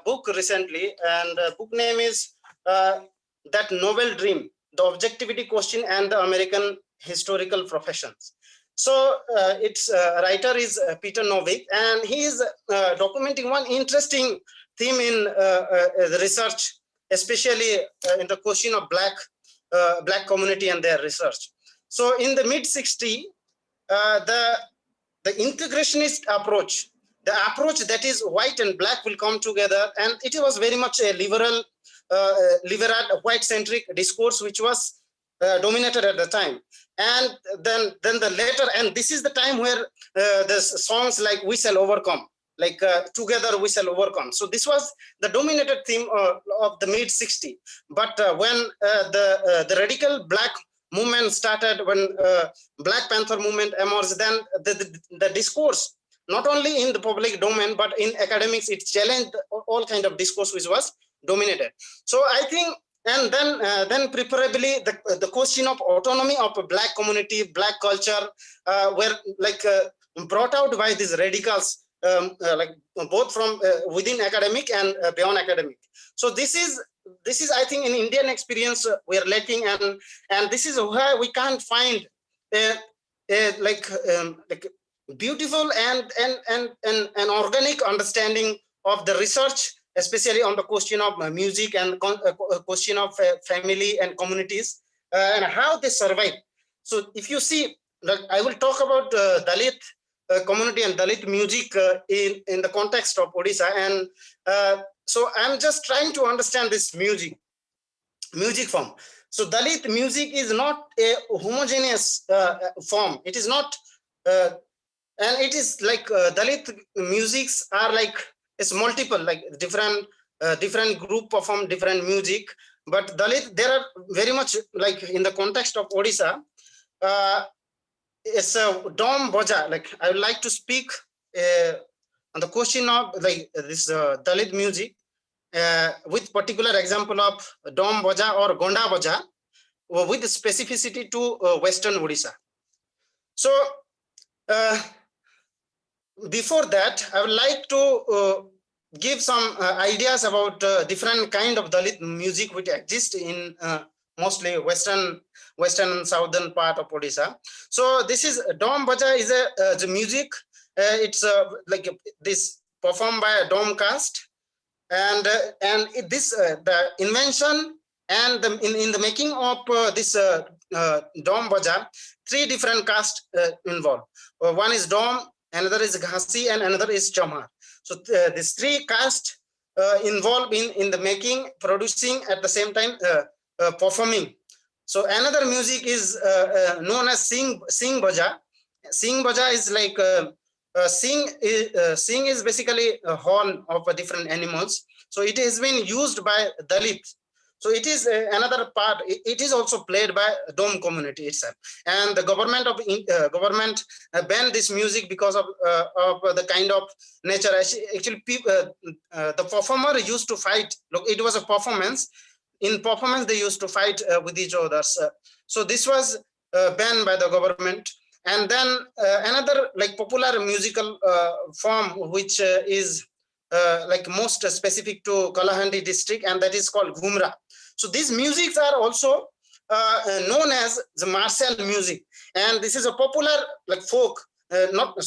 book recently, and the book name is That Novel Dream, The Objectivity Question and the American Historical Professions. So its writer is Peter Novick, and he is documenting one interesting theme in the research, especially in the question of black community and their research. So in the mid-60s, the integrationist approach, the approach that is white and black will come together, and it was very much a liberal, white-centric discourse which was dominated at the time. And then the later, and this is the time where the songs like "We Shall Overcome," like "Together We Shall Overcome." So this was the dominated theme of the mid-60s. But when the radical black movement started, when Black Panther movement emerged, then the discourse, not only in the public domain, but in academics, it challenged all kind of discourse which was dominated. So I think, and then preferably the question of autonomy of a black community, black culture, were like brought out by these radicals, like both from within academic and beyond academic. So this is I think in Indian experience we are lacking, and this is why we can't find like beautiful and an organic understanding of the research, especially on the question of music and question of family and communities and how they survive. So if you see, like, I will talk about Dalit community and Dalit music in the context of Odisha, and so I'm just trying to understand this music form. So Dalit music is not a homogeneous form. It is not, and it is like Dalit musics are like, it's multiple, like different group perform different music. But Dalit, there are very much like in the context of Odisha, it's a Dom Boja. Like I would like to speak on the question of like this Dalit music with particular example of Dom Boja or Gonda Boja with specificity to Western Odisha. So before that, I would like to give some ideas about different kind of Dalit music which exist in mostly western and southern part of Odisha. So this is Dom Baja is the music. It's like this performed by a Dom caste, and this the invention and in the making of this Dom Baja, three different castes involved. One is Dom, another is Ghasi, and another is Chamar. So these three castes involved in the making, producing, at the same time performing. So another music is known as sing baja. Sing baja is like sing is basically a horn of different animals. So it has been used by Dalits. So it is another part. It is also played by Dom community itself, and the government banned this music because of the kind of nature. Actually, the performer used to fight. Look, it was a performance. In performance, they used to fight with each other. So this was banned by the government. And then another like popular musical form, which is like most specific to Kalahandi district, and that is called Ghumra. So these musics are also known as the martial music, and this is a popular like folk, not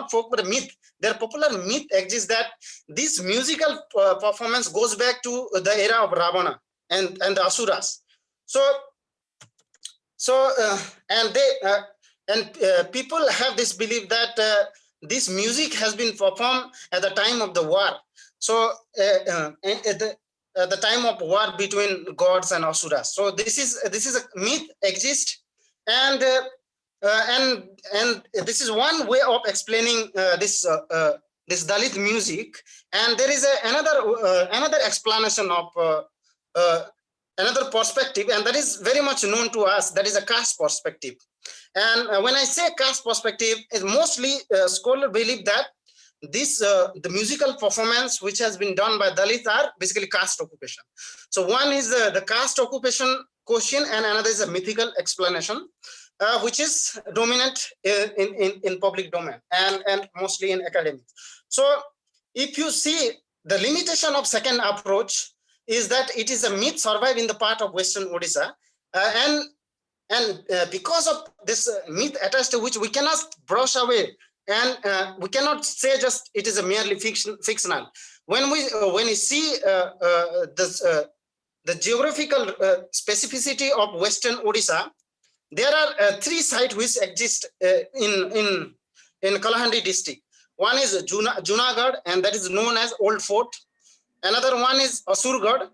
folk, but a myth. Their popular myth exists that this musical performance goes back to the era of Ravana and the Asuras. People have this belief that this music has been performed at the time of the war. So at the time of war between gods and asuras. So this is a myth exists, and this is one way of explaining this Dalit music. And there is another explanation of another perspective, and that is very much known to us. That is a caste perspective. And when I say caste perspective, is mostly scholars believe that this the musical performance which has been done by Dalits are basically caste occupation. So one is the caste occupation question, and another is a mythical explanation, which is dominant in public domain and mostly in academics. So if you see, the limitation of second approach is that it is a myth survive in the part of Western Odisha, and because of this myth attached to which we cannot brush away, and we cannot say just it is a merely fictional. When we see the geographical specificity of Western Odisha, there are three sites which exist in Kalahandi district. One is Junagadh, and that is known as Old Fort. Another one is Asurgarh,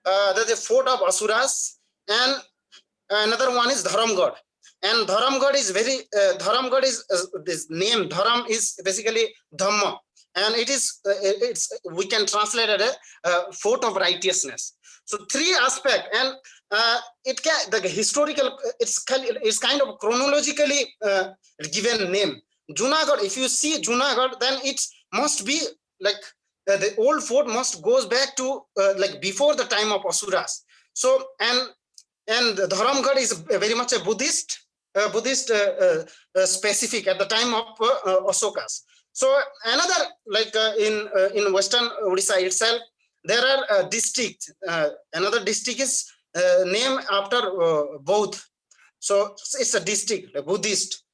that is the fort of Asuras, and another one is Dharamgarh. And Dharamgarh is Dharamgarh is this name Dharam is basically Dhamma, and it is we can translate it as a fort of righteousness. So three aspects, and it can the historical it's kind of chronologically given name. Junagadh, if you see Junagadh, then it must be like the old fort must goes back to like before the time of Asuras. So and Dharamgarh is very much a Buddhist specific at the time of Ashokas. So another like in Western Odisha itself, there are districts. Another district is named after Bodh. So it's a district, a Buddhist.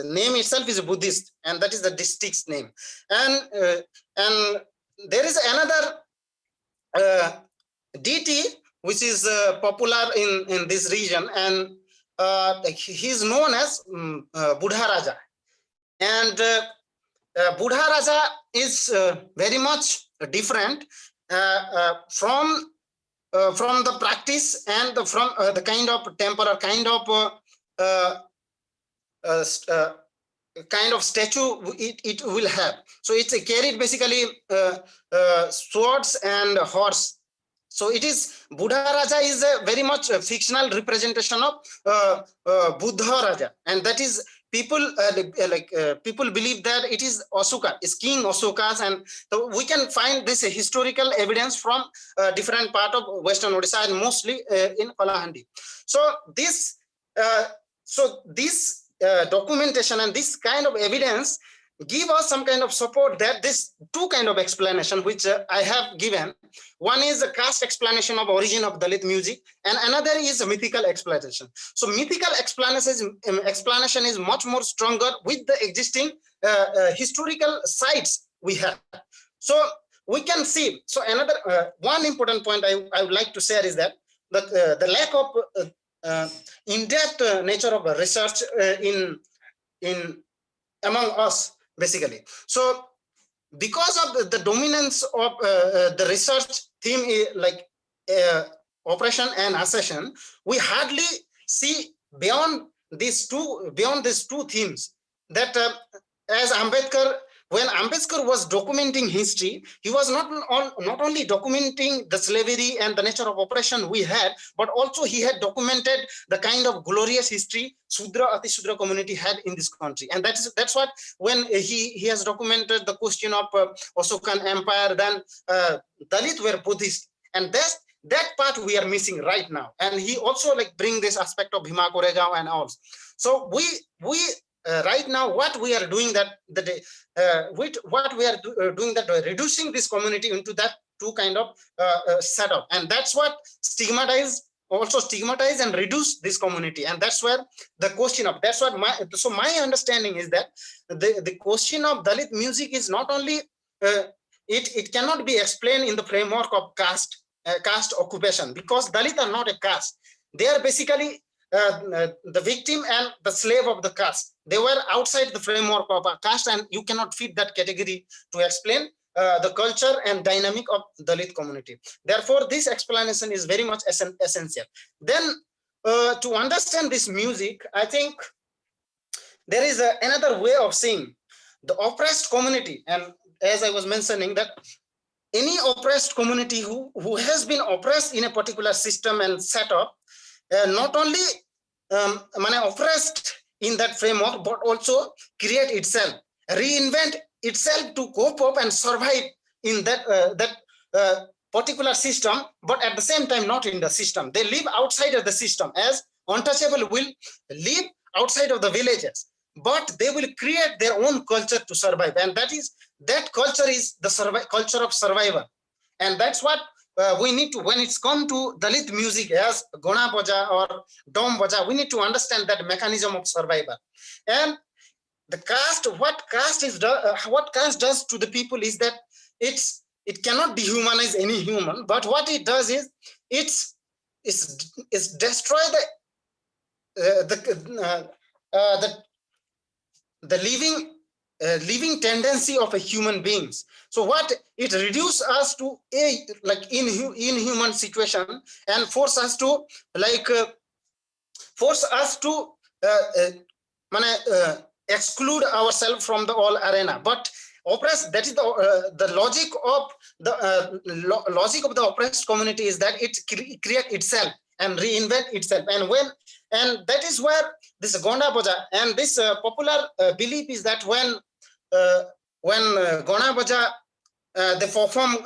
Name itself is a Buddhist, and that is the district's name. And there is another deity which is popular in this region, and he is known as Buddha Raja. And Buddha Raja is very much different from the practice and from the kind of temple or kind of statue it will have. So it's carried basically swords and horse. So it is Buddha Raja is a very much a fictional representation of Buddha Raja, and that is people people believe that it is Ashoka, is King Ashokas, and so we can find this historical evidence from different part of Western Odisha and mostly in Kalahandi. So this documentation and this kind of evidence give us some kind of support that this two kind of explanation which I have given. One is a caste explanation of origin of Dalit music, and another is a mythical explanation. So mythical explanation is much more stronger with the existing historical sites we have. So we can see. So another one important point I would like to share is that the lack of in-depth nature of research in among us basically. So because of the dominance of the research theme, oppression and accession, we hardly see beyond these two themes. That as Ambedkar, when Ambedkar was documenting history, he was not only documenting the slavery and the nature of oppression we had, but also he had documented the kind of glorious history Sudra Ati Sudra community had in this country. And that's what, when he has documented the question of Ashokan Empire, then Dalit were Buddhist, and that part we are missing right now. And he also bring this aspect of Bhima Koregaon and all. So we right now, what we are doing that reducing this community into that two kind of setup, and that's what stigmatize and reduce this community. And that's where the question of, that's what my understanding is, that the question of Dalit music is not only it cannot be explained in the framework of caste occupation, because Dalit are not a caste. They are basically the victim and the slave of the caste. They were outside the framework of a caste, and you cannot fit that category to explain the culture and dynamic of Dalit community. Therefore, this explanation is very much essential. Then to understand this music, I think there is another way of seeing the oppressed community. And as I was mentioning, that any oppressed community who has been oppressed in a particular system and setup, not only oppressed in that framework, but also create itself, reinvent itself to cope up and survive in that particular system, but at the same time not in the system. They live outside of the system, as untouchable will live outside of the villages, but they will create their own culture to survive. And that culture is the culture of survival. And that's what we need to, when it's come to Dalit music as Gona Baja or Dom Baja, we need to understand that mechanism of survival. And the caste, what caste does to the people is that it cannot dehumanize any human, but what it does is it's destroy the living tendency of a human beings. So what it reduces us to a inhuman situation, and force us to exclude ourselves from the all arena. But oppressed, that is the logic of the oppressed community, is that it create itself and reinvent itself. And that is where this Gonda Baja and this popular belief is that when Gona Baja they perform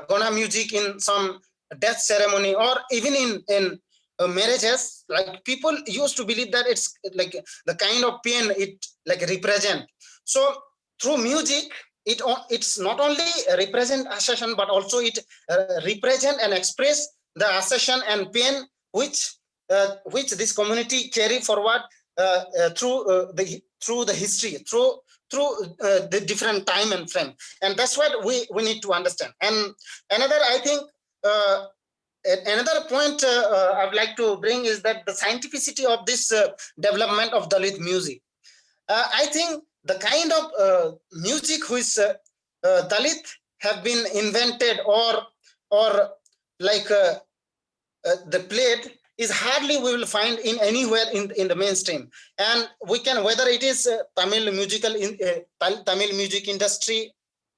Gona music in some death ceremony, or even in marriages, people used to believe that it's the kind of pain it represent. So through music, it's not only represent accession, but also it represent and express the accession and pain which this community carry forward through the history, through the different time and frame. And that's what we need to understand. And another, I think another point I would like to bring is that the scientificity of this development of Dalit music. I think the kind of music which Dalit have been invented or the played is hardly we will find in anywhere in the mainstream. And we can, whether it is Tamil music industry,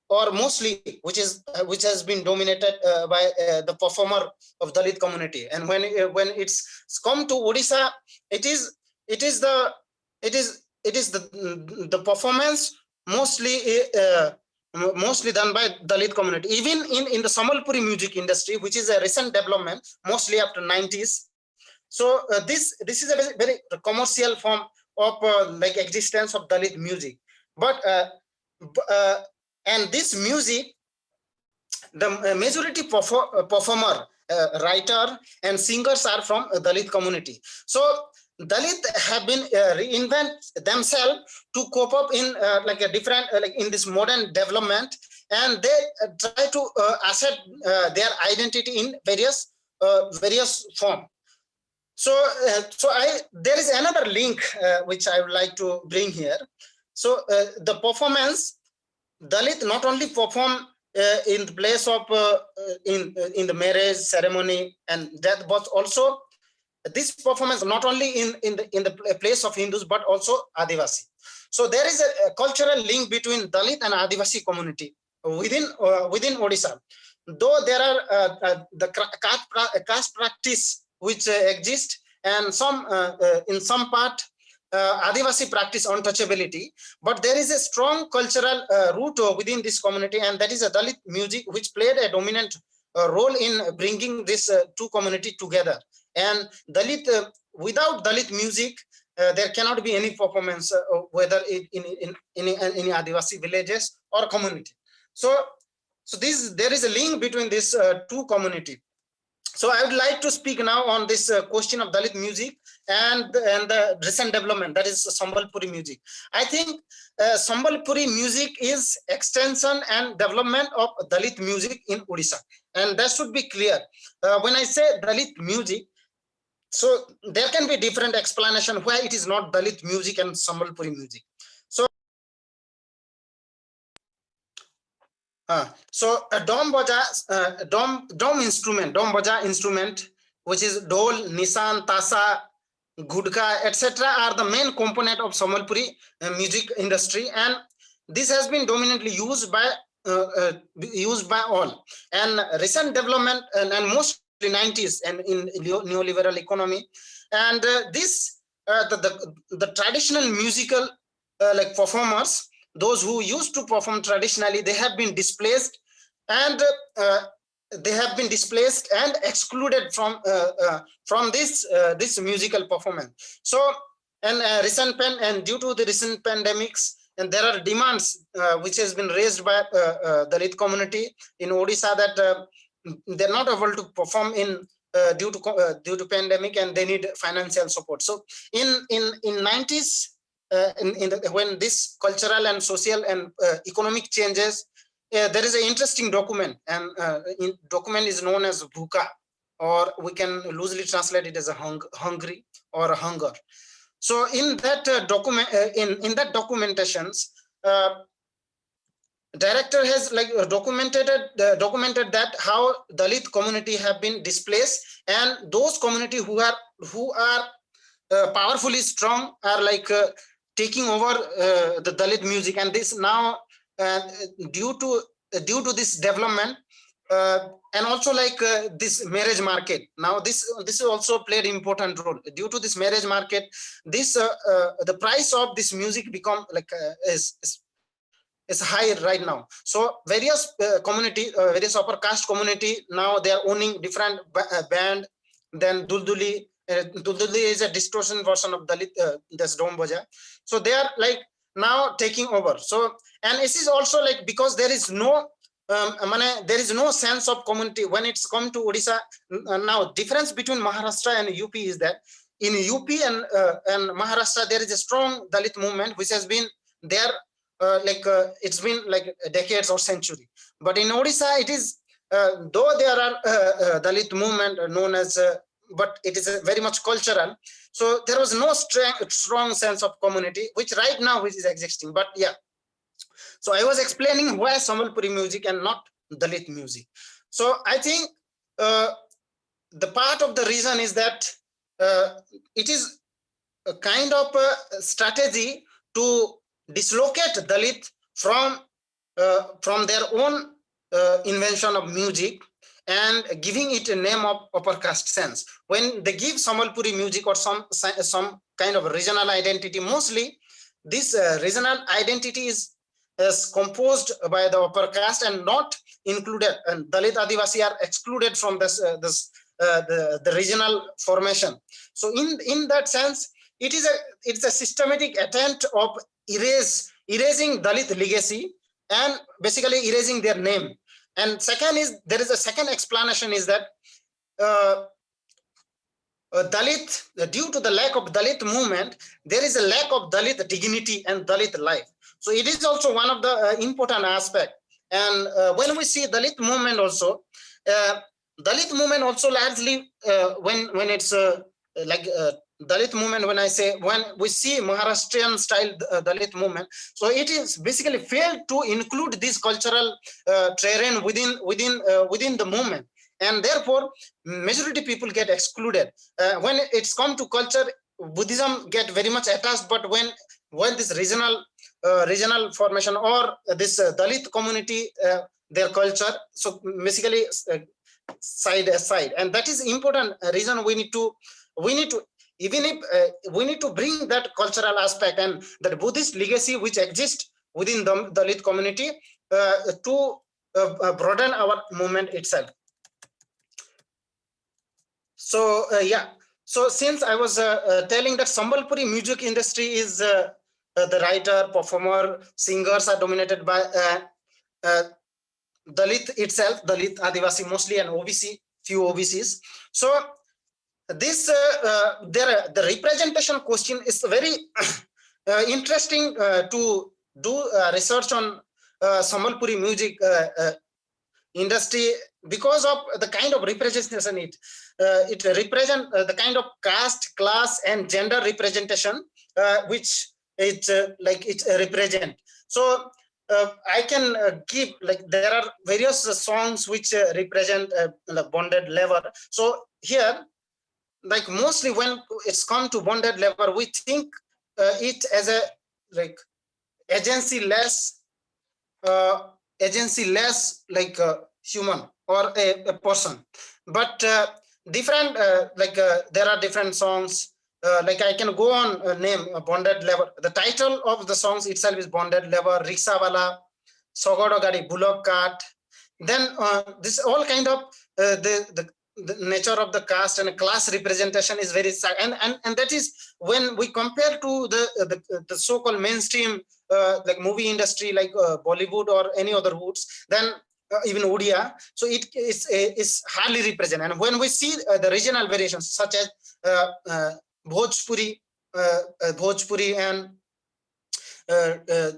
or mostly which has been dominated by the performer of Dalit community. And when it's come to Odisha, it is the performance mostly done by Dalit community. Even in the Sambalpuri music industry, which is a recent development, mostly after 90s. So this is a very commercial form of existence of Dalit music. But and this music, the majority performer, writer and singers are from Dalit community. So Dalit have been reinvent themselves to cope up in a different in this modern development, and they try to assert their identity in various form. So there is another link which I would like to bring here. So the performance Dalit not only perform in the place of in the marriage ceremony and that, but also this performance not only in the place of Hindus but also Adivasi. So there is a cultural link between Dalit and Adivasi community within Odisha. Though there are the caste practice which exist, and some in some part Adivasi practice untouchability, but there is a strong cultural root within this community, and that is a Dalit music which played a dominant role in bringing this two community together. And Dalit, without Dalit music, there cannot be any performance, whether in any Adivasi villages or community. So there is a link between these two community. So I would like to speak now on this question of Dalit music and the recent development, that is Sambalpuri music. I think Sambalpuri music is extension and development of Dalit music in Odisha, and that should be clear. When I say Dalit music, so there can be different explanation why it is not Dalit music and Sambalpuri music. So a dom baja instrument, which is dol, nisan, tasa, gudka, etc., are the main component of Sambalpuri music industry, and this has been dominantly used by all. And recent development and mostly 90s and in neoliberal economy, and the traditional musical like performers, those who used to perform traditionally, they have been displaced and excluded from this musical performance. So and due to the recent pandemics, and there are demands which has been raised by Dalit community in Odisha that they're not able to perform in due to pandemic, and they need financial support. So in 90s, when this cultural and social and economic changes, there is an interesting document, and document is known as Bhuka, or we can loosely translate it as a hungry or a hunger. So in that document, in that documentations, director has like documented that how Dalit community have been displaced, and those community who are powerfully strong are like taking over the Dalit music. And this now due to this development and also like this marriage market, now this also played important role. Due to this marriage market, this the price of this music become like is high right now. So various community, various upper caste community, now they are owning different band. Then Dulduli is a distortion version of Dalit, that's Dom Baja. So they are like now taking over. So, and this is also like because there is no there is no sense of community when it's come to Odisha. Now difference between Maharashtra and UP is that in UP and Maharashtra there is a strong Dalit movement which has been there it's been like decades or century. But in Odisha it is though there are Dalit movement known as but it is very much cultural. So there was no strong sense of community, which right now which is existing. But yeah, so I was explaining why Sambalpuri music and not Dalit music. So I think the part of the reason is that it is a kind of a strategy to dislocate Dalit from their own invention of music and giving it a name of upper caste sense. When they give Sambalpuri music or some kind of regional identity, mostly this regional identity is composed by the upper caste and not included, and Dalit Adivasi are excluded from this the regional formation. So in that sense, it's a systematic attempt of erasing Dalit legacy and basically erasing their name. And second is, there is a second explanation is that Dalit, due to the lack of Dalit movement, there is a lack of Dalit dignity and Dalit life. So it is also one of the important aspect. And when we see Dalit movement also, Dalit movement also largely when it's Dalit movement, when we see Maharashtrian style Dalit movement, so it is basically failed to include this cultural terrain within the movement, and therefore majority people get excluded. When it's come to culture, Buddhism get very much attached, but when this regional formation or this Dalit community, their culture, so basically side aside, and that is important reason we need to even if we need to bring that cultural aspect and that Buddhist legacy which exists within the Dalit community to broaden our movement itself. So yeah, so since I was telling that Sambalpuri music industry is the writer, performer, singers are dominated by Dalit itself, Dalit, Adivasi mostly, and OBC, few OBCs. So this the representation question is very interesting to do research on Sambalpuri music industry, because of the kind of representation it represent the kind of caste, class, and gender representation which it represent. So I can give, like, there are various songs which represent bonded labor. So here, like, mostly when it's come to bonded labor, we think it as a like agency less like human or a person, but different there are different songs. Like I can go on name bonded labor. The title of the songs itself is bonded labor, rickshaw-wala, sogodo gadi, bullock cart. Then this all kind of the nature of the caste and class representation is very, and that is when we compare to the so-called mainstream like movie industry, like Bollywood or any other woods, then even Odia, so it is hardly represented. And when we see the regional variations such as Bhojpuri and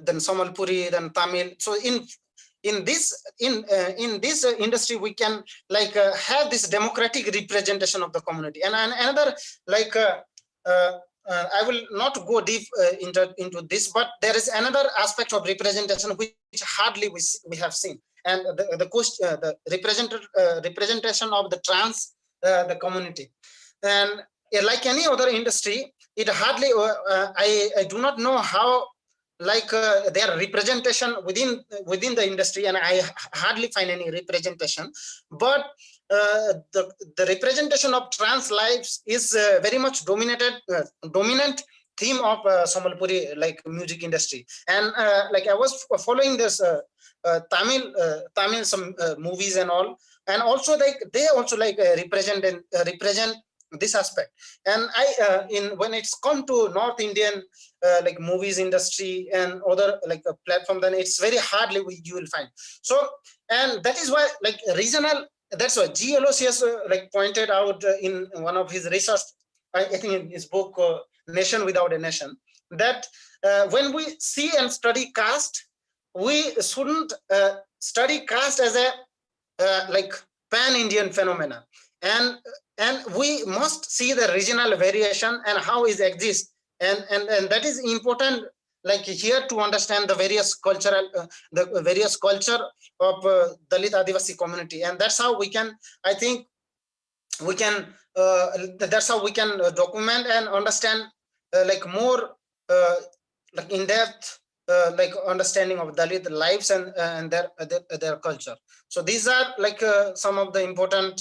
then Samalpuri, then Tamil. So in this industry, we can like have this democratic representation of the community. And another like I will not go deep into this, but there is another aspect of representation which hardly we have seen, and the representation of the trans the community. And like any other industry, it hardly I do not know how like their representation within the industry, and I hardly find any representation. But the representation of trans lives is very much dominant theme of Samalpuri like music industry. And like I was following this Tamil some movies and all, and also like they also like represent this aspect. And I when it's come to North Indian like movies industry and other like a platform, then it's very hardly you will find. So, and that is why like regional, that's why GLOC has like pointed out in one of his research, I think in his book Nation Without a Nation, that when we see and study caste, we shouldn't study caste as a like pan-Indian phenomena, and we must see the regional variation and how it exists, and that is important like here to understand the various cultural the various culture of Dalit Adivasi community. And that's how we can, I think we can that's how we can document and understand like more like in-depth like understanding of Dalit lives and their culture. So these are like some of the important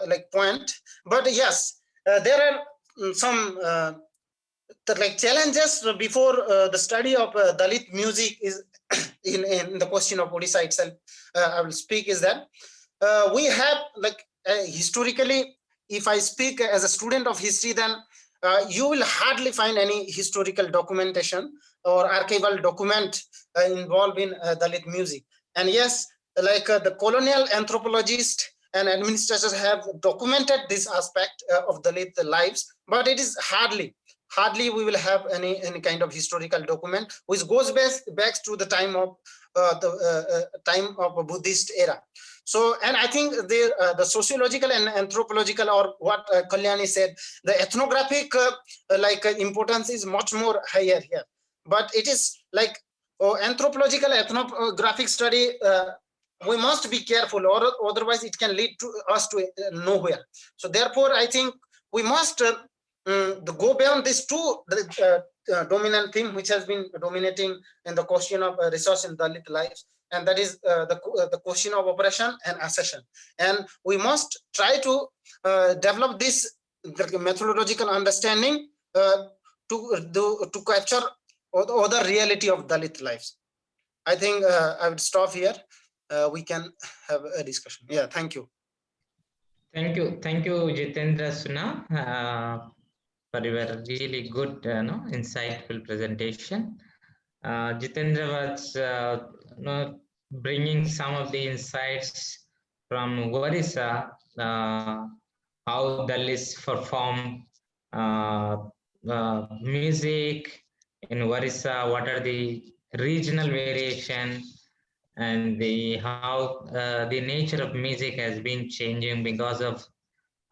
like point. But yes, there are some like challenges before the study of Dalit music is in the question of Odisha itself. I will speak is that we have like historically, if I speak as a student of history, then you will hardly find any historical documentation or archival document involved in Dalit music. And yes, like the colonial anthropologists and administrators have documented this aspect of Dalit lives, but it is hardly we will have any kind of historical document which goes back to the time of time of a Buddhist era. So, and I think the sociological and anthropological, or what Kalyani said, the ethnographic importance is much more higher here. But it is like anthropological ethnographic study, we must be careful, or otherwise it can lead to us to nowhere. So therefore, I think we must go beyond these two dominant theme which has been dominating in the question of research in Dalit lives, and that is the question of oppression and accession. And we must try to develop this methodological understanding to capture other reality of Dalit lives. I think I would stop here. We can have a discussion. Yeah, thank you. Thank you, Jitendra Suna, for your really good, insightful presentation. Jitendra was bringing some of the insights from Orissa, how Dalits perform music in Orissa, what are the regional variation, and how the nature of music has been changing because of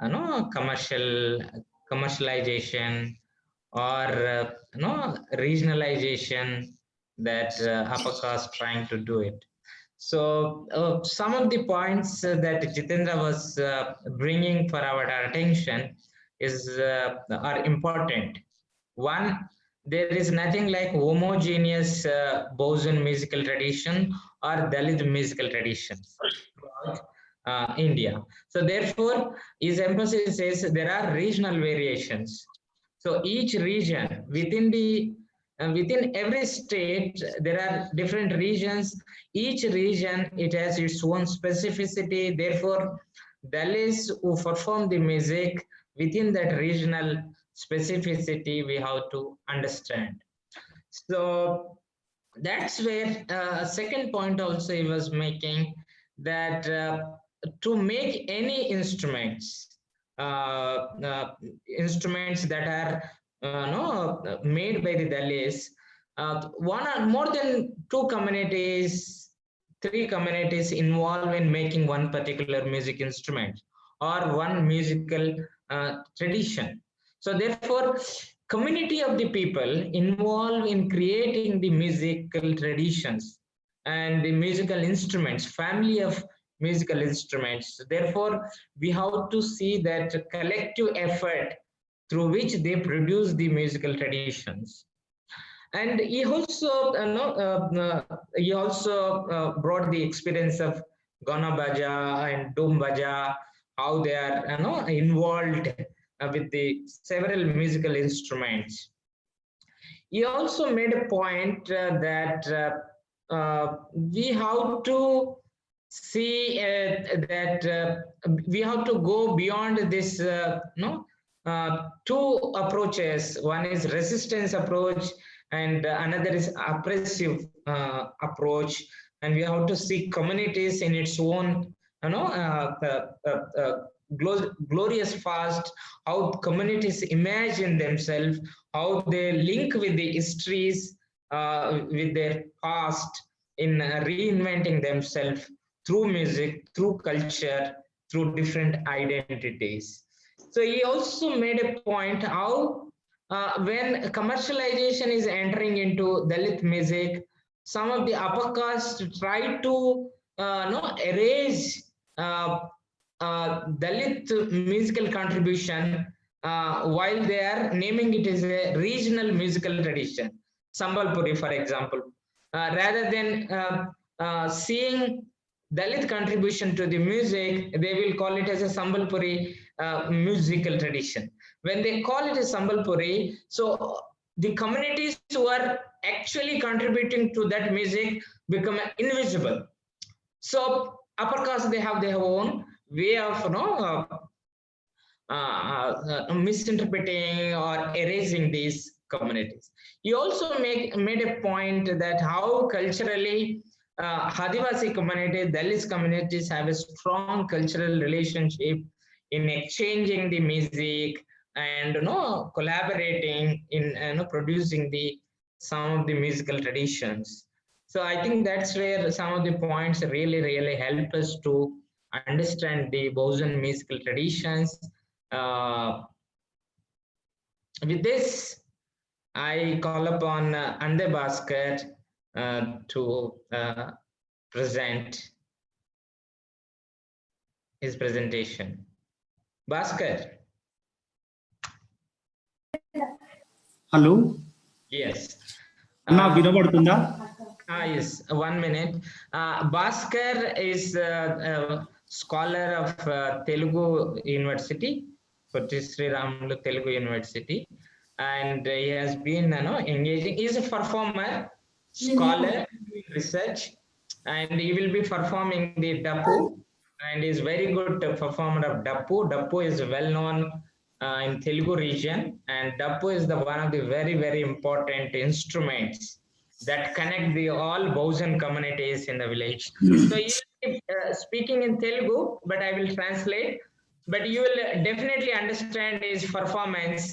commercialization or regionalization that upper caste trying to do it. So some of the points that Jitendra was bringing for our attention are important. One, there is nothing like homogeneous Bahujan musical tradition or Dalit musical traditions throughout India. So therefore, his emphasis is there are regional variations. So each region within every state, there are different regions. Each region, it has its own specificity. Therefore, Dalits who perform the music within that regional specificity, we have to understand. So that's where second point also he was making, that to make any instruments that are made by the Dalits, one or more than two communities, three communities involved in making one particular music instrument or one musical tradition. So therefore, community of the people involved in creating the musical traditions and the musical instruments, family of musical instruments. Therefore, we have to see that collective effort through which they produce the musical traditions. And he also brought the experience of Gana Baja and Dum Baja, how they are involved with the several musical instruments. He also made a point that we have to see that we have to go beyond this two approaches. One is resistance approach and another is oppressive approach, and we have to see communities in its own glorious past, how communities imagine themselves, how they link with the histories, with their past, in reinventing themselves through music, through culture, through different identities. So he also made a point how when commercialization is entering into Dalit music, some of the upper caste try to erase Dalit musical contribution while they are naming it as a regional musical tradition. Sambalpuri, for example, rather than seeing Dalit contribution to the music, they will call it as a Sambalpuri musical tradition. When they call it a Sambalpuri, so the communities who are actually contributing to that music become invisible. So upper caste, they have their own way of misinterpreting or erasing these communities. He also made a point that how culturally Adivasi community, Dalit communities have a strong cultural relationship in exchanging the music and collaborating in producing some of the musical traditions. So I think that's where some of the points really help us to understand the Bahujan musical traditions. With this, I call upon Ande Bhaskar to present his presentation. Bhaskar. Hello. Yes. Vinabadutunda? Yes, 1 minute. Bhaskar is a scholar of Telugu University, Potti Sri Ramulu Telugu University, and he has been engaging. He is a performer, scholar, research, and he will be performing the Dappu, and is very good performer of Dappu. Dappu is well known in Telugu region, and Dappu is the one of the very important instruments that connect the all Bahujan communities in the village. So he will be speaking in Telugu, but I will translate. But you will definitely understand his performance.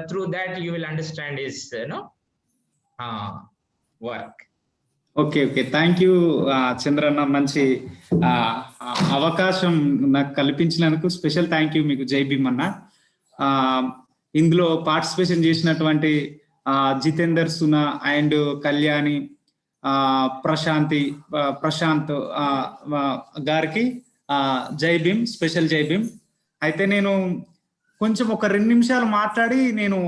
Through that, you will understand his work. Okay thank you Chandranna, మంచి అవకాశం నాకు కల్పించినందుకు special thank you మీకు. జై భీమ్ అన్న. ఇందులో participation చేసినటువంటి జితేందర్ సునా and Kalyani, Prashanth గారికి జై భీమ్, స్పెషల్ జై భీమ్. అయితే నేను కొంచెం ఒక 2 నిమిషాలు మాట్లాడి నేను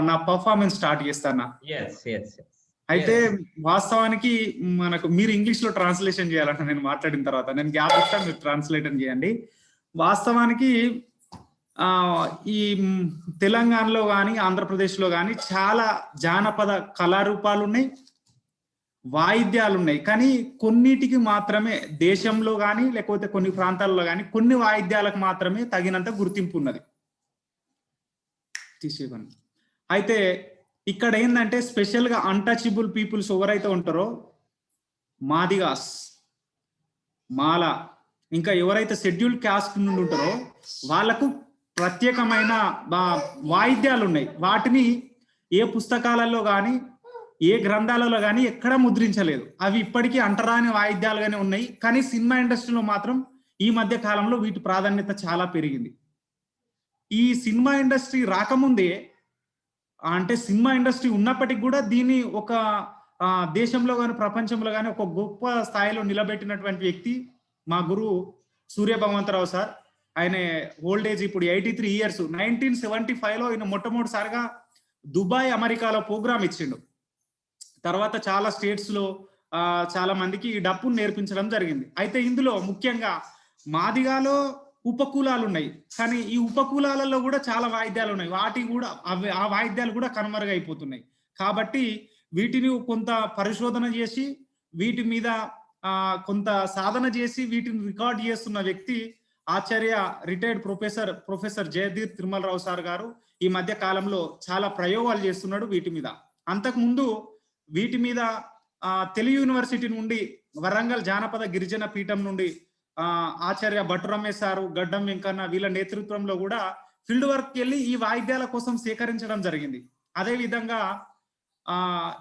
నా పర్ఫార్మెన్స్ స్టార్ట్ చేస్తాను. అయితే వాస్తవానికి మనకు మీరు ఇంగ్లీష్ లో ట్రాన్స్లేషన్ చేయాలంట నేను మాట్లాడిన తర్వాత. నేను గ్యాప్ ఇస్తాను, మీరు ట్రాన్స్లేషన్ చేయండి. వాస్తవానికి ఈ తెలంగాణలో కానీ ఆంధ్రప్రదేశ్లో కానీ చాలా జానపద కళారూపాలు ఉన్నాయి, వాయిద్యాలు ఉన్నాయి. కానీ కొన్నిటికి మాత్రమే దేశంలో కానీ లేకపోతే కొన్ని ప్రాంతాల్లో కానీ కొన్ని వాయిద్యాలకు మాత్రమే తగినంత గుర్తింపు ఉన్నది. తీసేయకండి. అయితే ఇక్కడ ఏంటంటే స్పెషల్ గా అన్టచబుల్ పీపుల్స్ ఎవరైతే ఉంటారో, మాదిగాస్, మాల, ఇంకా ఎవరైతే షెడ్యూల్డ్ క్యాస్ట్ నుండి ఉంటారో వాళ్ళకు ప్రత్యేకమైన వాయిద్యాలు ఉన్నాయి. వాటిని ఏ పుస్తకాలలో కానీ ఏ గ్రంథాలలో కానీ ఎక్కడా ముద్రించలేదు. అవి ఇప్పటికీ అంటరాని వాయిద్యాలుగానే ఉన్నాయి. కానీ సినిమా ఇండస్ట్రీలో మాత్రం ఈ మధ్య కాలంలో వీటి ప్రాధాన్యత చాలా పెరిగింది. ఈ సినిమా ఇండస్ట్రీ రాకముందే, అంటే సినిమా ఇండస్ట్రీ ఉన్నప్పటికీ కూడా దీన్ని ఒక దేశంలో కానీ ప్రపంచంలో కానీ ఒక గొప్ప స్థాయిలో నిలబెట్టినటువంటి వ్యక్తి మా గురువు సూర్య భగవంతరావు సార్. ఆయన ఓల్డ్ ఏజ్ ఇప్పుడు 83 years. 1975లో ఆయన మొట్టమొదటిసారిగా దుబాయ్, అమెరికాలో ప్రోగ్రామ్ ఇచ్చిండు. తర్వాత చాలా స్టేట్స్ లో చాలా మందికి ఈ డప్పును నేర్పించడం జరిగింది. అయితే ఇందులో ముఖ్యంగా మాదిగాలో ఉపకులాలు ఉన్నాయి, కానీ ఈ ఉపకులాలలో కూడా చాలా వాయిద్యాలు ఉన్నాయి. వాటి కూడా ఆ వాయిద్యాలు కూడా కనుమరుగైపోతున్నాయి. కాబట్టి వీటిని కొంత పరిశోధన చేసి వీటి మీద కొంత సాధన చేసి వీటిని రికార్డ్ చేస్తున్న వ్యక్తి ఆచార్య రిటైర్డ్ ప్రొఫెసర్ జయదీర్ తిరుమలరావు సార్ గారు. ఈ మధ్య కాలంలో చాలా ప్రయోగాలు చేస్తున్నాడు వీటి మీద. అంతకుముందు వీటి మీద తెలుగు యూనివర్సిటీ నుండి, వరంగల్ జానపద గిరిజన పీఠం నుండి ఆచార్య భట్టు రమేష్ సారు, గడ్డం వెంకన్న వీళ్ళ నేతృత్వంలో కూడా ఫీల్డ్ వర్క్ వెళ్ళి ఈ వాయిద్యాల కోసం సేకరించడం జరిగింది. అదే విధంగా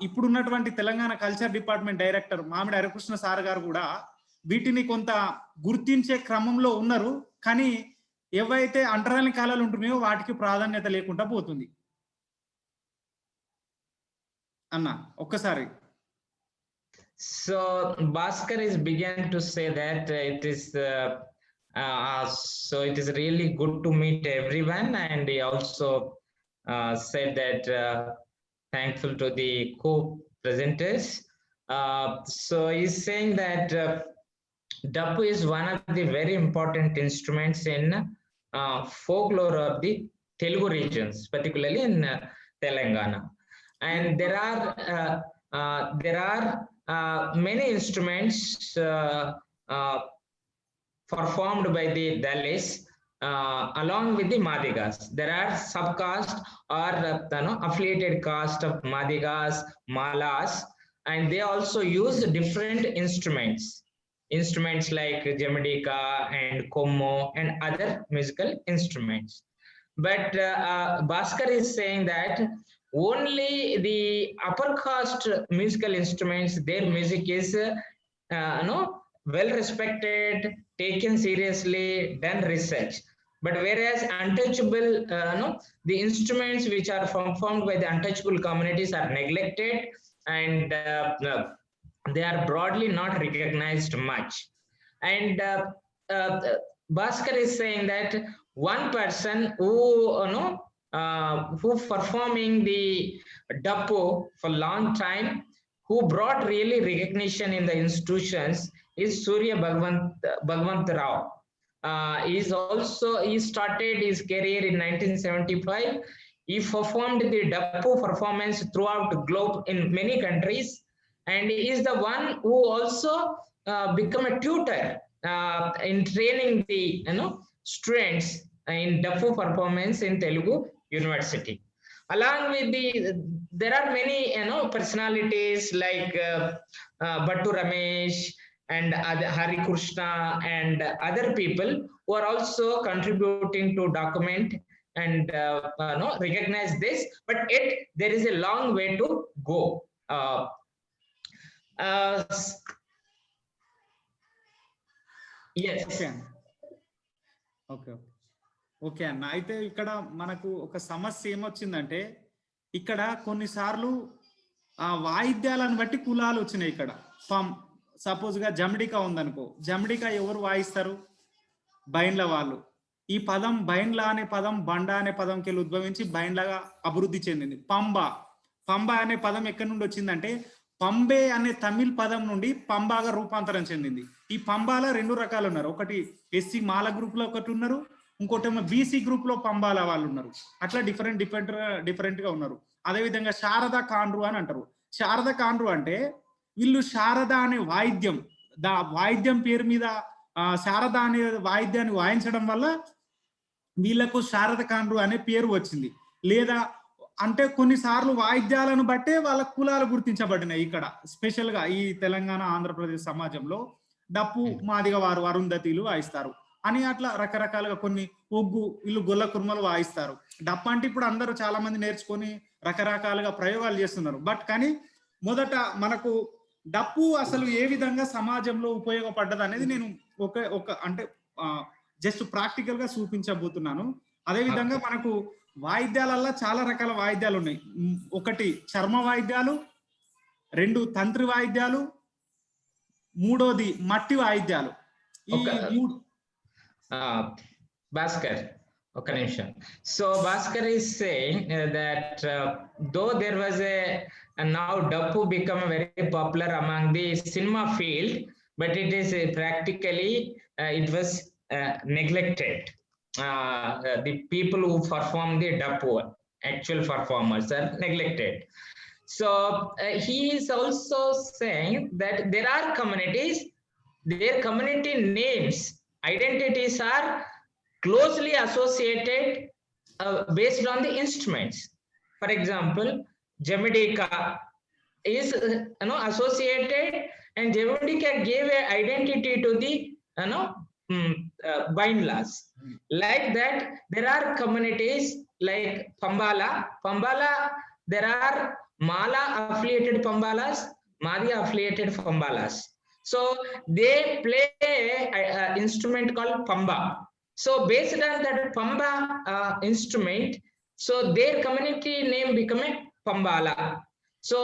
ఇప్పుడున్నటువంటి తెలంగాణ కల్చర్ డిపార్ట్మెంట్ డైరెక్టర్ మామిడి హరికృష్ణ సార్ గారు కూడా వీటిని కొంత గుర్తించే క్రమంలో ఉన్నారు. కానీ ఏవైతే అంటరాని కాలాలు ఉంటున్నాయో వాటికి ప్రాధాన్యత లేకుండా పోతుంది. అన్న ఒక్కసారి. So Bhaskar is began to say that it is so it is really good to meet everyone, and he also said that thankful to the co-presenters. So he's saying that Dappu is one of the very important instruments in folklore of the Telugu regions, particularly in Telangana, and there are many instruments performed by the Dalits along with the Madigas. There are subcaste or affiliated caste of Madigas, Malas, and they also use different instruments like Jamadika and Kommo and other musical instruments. But Bhaskar is saying that only the upper caste musical instruments, their music is well respected, taken seriously, done research. But whereas untouchable, the instruments which are performed by the untouchable communities are neglected, and they are broadly not recognized much. And uh, Bhaskar is saying that one person who performing the Dappo for long time, who brought really recognition in the institutions, is Surya Bhagwant Rao. He started his career in 1975. He performed the Dappo performance throughout the globe in many countries, and he is the one who also become a tutor in training the students in Dappo performance in Telugu University. Along with there are many personalities like Bhattu Ramesh and Hari Krishna and other people who are also contributing to document and recognize this, but yet there is a long way to go. Yes. Okay okay అన్న. అయితే ఇక్కడ మనకు ఒక సమస్య ఏమొచ్చిందంటే, ఇక్కడ కొన్నిసార్లు ఆ వాయిద్యాలను బట్టి కులాలు వచ్చినాయి. ఇక్కడ సపోజ్ గా జమడికా ఉందనుకో, జమడికా ఎవరు వాయిస్తారు? బైండ్ల వాళ్ళు. ఈ పదం బైండ్ల అనే పదం బండ అనే పదంకి వెళ్ళి ఉద్భవించి బైండ్లగా అభివృద్ధి చెందింది. పంబ అనే పదం ఎక్కడి నుండి వచ్చిందంటే, పంబే అనే తమిళ్ పదం నుండి పంబాగా రూపాంతరం చెందింది. ఈ పంబాల రెండు రకాలు ఉన్నారు. ఒకటి ఎస్సీ మాల గ్రూప్ లో ఒకటి ఉన్నారు, ఇంకోటేమో బీసీ గ్రూప్ లో పంబాల వాళ్ళు ఉన్నారు. అట్లా డిఫరెంట్ గా ఉన్నారు. అదేవిధంగా శారదా కాండ్రు అని అంటారు. శారదా కాండ్రు అంటే వీళ్ళు శారద అనే వాయిద్యం, వాయిద్యం పేరు మీద శారద అనే వాయిద్యాన్ని వాయించడం వల్ల వీళ్ళకు శారద కాండ్రు అనే పేరు వచ్చింది. లేదా అంటే కొన్నిసార్లు వాయిద్యాలను బట్టే వాళ్ళ కులాలు గుర్తించబడినాయి. ఇక్కడ స్పెషల్ గా ఈ తెలంగాణ ఆంధ్రప్రదేశ్ సమాజంలో డప్పు మాదిగ వారు అరుంధతిలు వాయిస్తారు అని అట్లా రకరకాలుగా కొన్ని ఒగ్గు వీళ్ళు గొల్ల కుర్మలు వాయిస్తారు. డప్పు అంటే ఇప్పుడు అందరూ చాలా మంది నేర్చుకొని రకరకాలుగా ప్రయోగాలు చేస్తున్నారు. బట్ కానీ మొదట మనకు డప్పు అసలు ఏ విధంగా సమాజంలో ఉపయోగపడ్డది అనేది నేను ఒక అంటే జస్ట్ ప్రాక్టికల్ గా చూపించబోతున్నాను. అదేవిధంగా మనకు వాయిద్యాలల్లో చాలా రకాల వాయిద్యాలు ఉన్నాయి. ఒకటి చర్మ వాయిద్యాలు, రెండు తంత్రి వాయిద్యాలు, మూడోది మట్టి వాయిద్యాలు. Bhaskar, okay, nimsham. So Bhaskar is saying that though there was now Dappu become very popular among the cinema field, but it is practically it was neglected. The people who perform the Dappu, actual performers, are neglected. So he is also saying that there are communities, their community names, identities are closely associated based on the instruments. For example, Jamaica is associated, and Jamaica gave an identity to the Bainlas. Like that, there are communities like Pambala. There are Mala affiliated Pambalas, Madhya affiliated Pambalas. So they play an instrument called Pamba. So based on that Pamba instrument, so their community name become a Pambala. So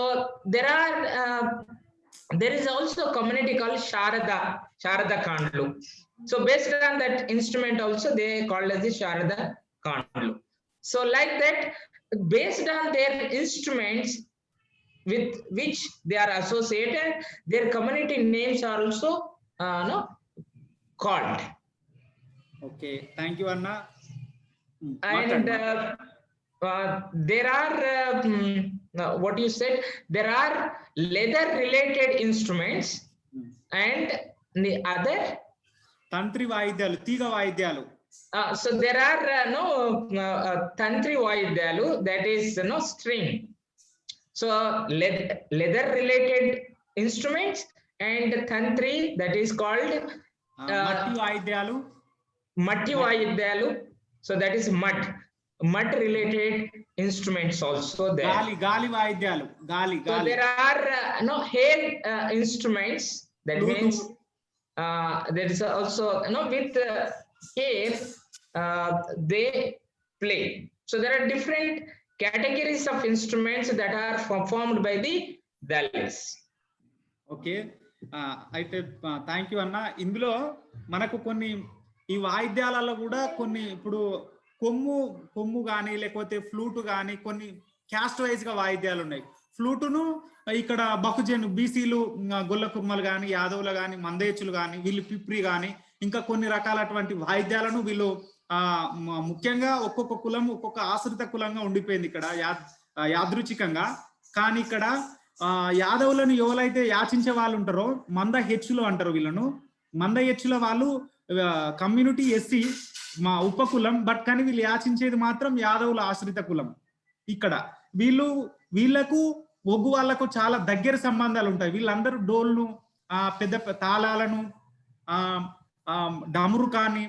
there is also a community called Sharada Kandlu. So based on that instrument also they called as the Sharada Kandlu. So like that, based on their instruments with which they are associated, their community names are also called. Okay, thank you, Anna. And there are what you said, there are leather related instruments and the other తంత్రి వాయిద్యాలు, తీగ వాయిద్యాలు. So there are tantri vaidyalu, that is string. So leather related instruments and tantri, that is called మట్టి వాయిద్యాలు. So that is mud. mud related instruments also there. గాలి వాయిద్యాలు So there are no hair instruments, that Flute. means there is also with hair they play. So there are different categories of instruments that are performed by the Dalits. Okay అయితే thank you అన్న. ఇందులో మనకు కొన్ని ఈ వాయిద్యాలలో కూడా కొన్ని ఇప్పుడు కొమ్ము కానీ లేకపోతే ఫ్లూటు కానీ కొన్ని క్యాస్ట్ వైజ్ గా వాయిద్యాలు ఉన్నాయి. ఫ్లూటును ఇక్కడ బహుజన్ బీసీలు గొల్ల కుర్మలు కానీ యాదవులు కానీ మందేచులు కానీ వీళ్ళు పిప్రి కానీ ఇంకా కొన్ని రకాలటువంటి వాయిద్యాలను వీళ్ళు ముఖ్యంగా ఒక్కొక్క కులం ఒక్కొక్క ఆశ్రిత కులంగా ఉండిపోయింది ఇక్కడ యాదృచ్ఛికంగా. కానీ ఇక్కడ యాదవులను ఎవరైతే యాచించే వాళ్ళు ఉంటారో మంద హెచ్చులు అంటారు వీళ్ళను. మంద హెచ్చుల వాళ్ళు కమ్యూనిటీ ఎస్సీ మా ఉపకులం, బట్ కానీ వీళ్ళు యాచించేది మాత్రం యాదవుల ఆశ్రిత కులం. ఇక్కడ వీళ్ళకు ఒగ్గు వాళ్ళకు చాలా దగ్గర సంబంధాలు ఉంటాయి. వీళ్ళందరూ డోల్ను పెద్ద తాళాలను డమరుకాన్ని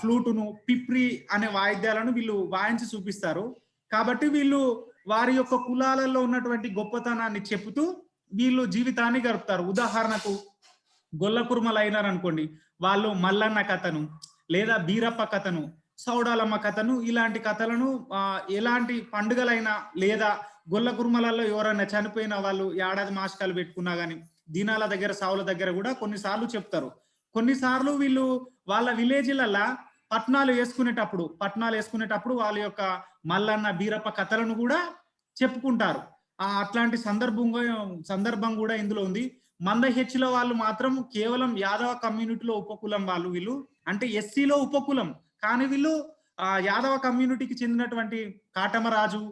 ఫ్లూటును పిప్రి అనే వాయిద్యాలను వీళ్ళు వాయించి చూపిస్తారు. కాబట్టి వీళ్ళు వారి యొక్క కులాలలో ఉన్నటువంటి గొప్పతనాన్ని చెబుతూ వీళ్ళు జీవితాన్ని గడుపుతారు. ఉదాహరణకు గొల్ల కుర్మలు అయినారు అనుకోండి, వాళ్ళు మల్లన్న కథను లేదా బీరప్ప కథను సౌడాలమ్మ కథను ఇలాంటి కథలను ఎలాంటి పండుగలైనా లేదా గొల్ల కుర్మలలో ఎవరైనా చనిపోయిన వాళ్ళు ఏడాది మాసకాలు పెట్టుకున్నా కానీ దీనాల దగ్గర సావుల దగ్గర కూడా కొన్నిసార్లు చెప్తారు. కొన్నిసార్లు వీళ్ళు వాళ్ళ విలేజ్లల్లా పట్నాలు వేసుకునేటప్పుడు వాళ్ళ యొక్క మల్లన్న బీరప్ప కథలను కూడా చెప్పుకుంటారు. అట్లాంటి సందర్భం కూడా ఇందులో ఉంది. మంద హెచ్చుల వాళ్ళు మాత్రం కేవలం యాదవ కమ్యూనిటీలో ఉపకులం వాళ్ళు. వీళ్ళు అంటే ఎస్సీలో ఉపకులం, కానీ వీళ్ళు యాదవ కమ్యూనిటీకి చెందినటువంటి కాటమరాజు,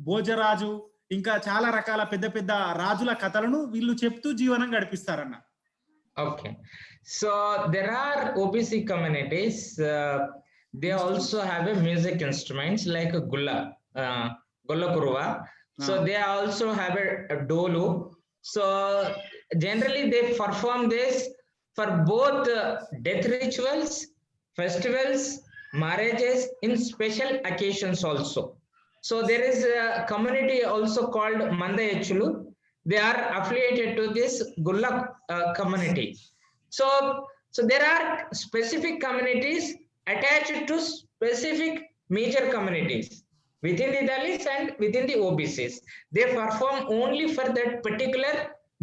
భోజరాజు ఇంకా చాలా రకాల పెద్ద పెద్ద రాజుల కథలను వీళ్ళు చెప్తూ జీవనం గడిపిస్తారన్న. Okay, so there are OBC communities, they also have a music instruments like gulla kurva. So they also have a dolu. So generally they perform this for both death rituals, festivals, marriages, in special occasions also. So there is a community also called Manda Echulu. They are affiliated to this Gulla community. So there are specific communities attached to specific major communities within the Dalits and within the OBCs. They perform only for that particular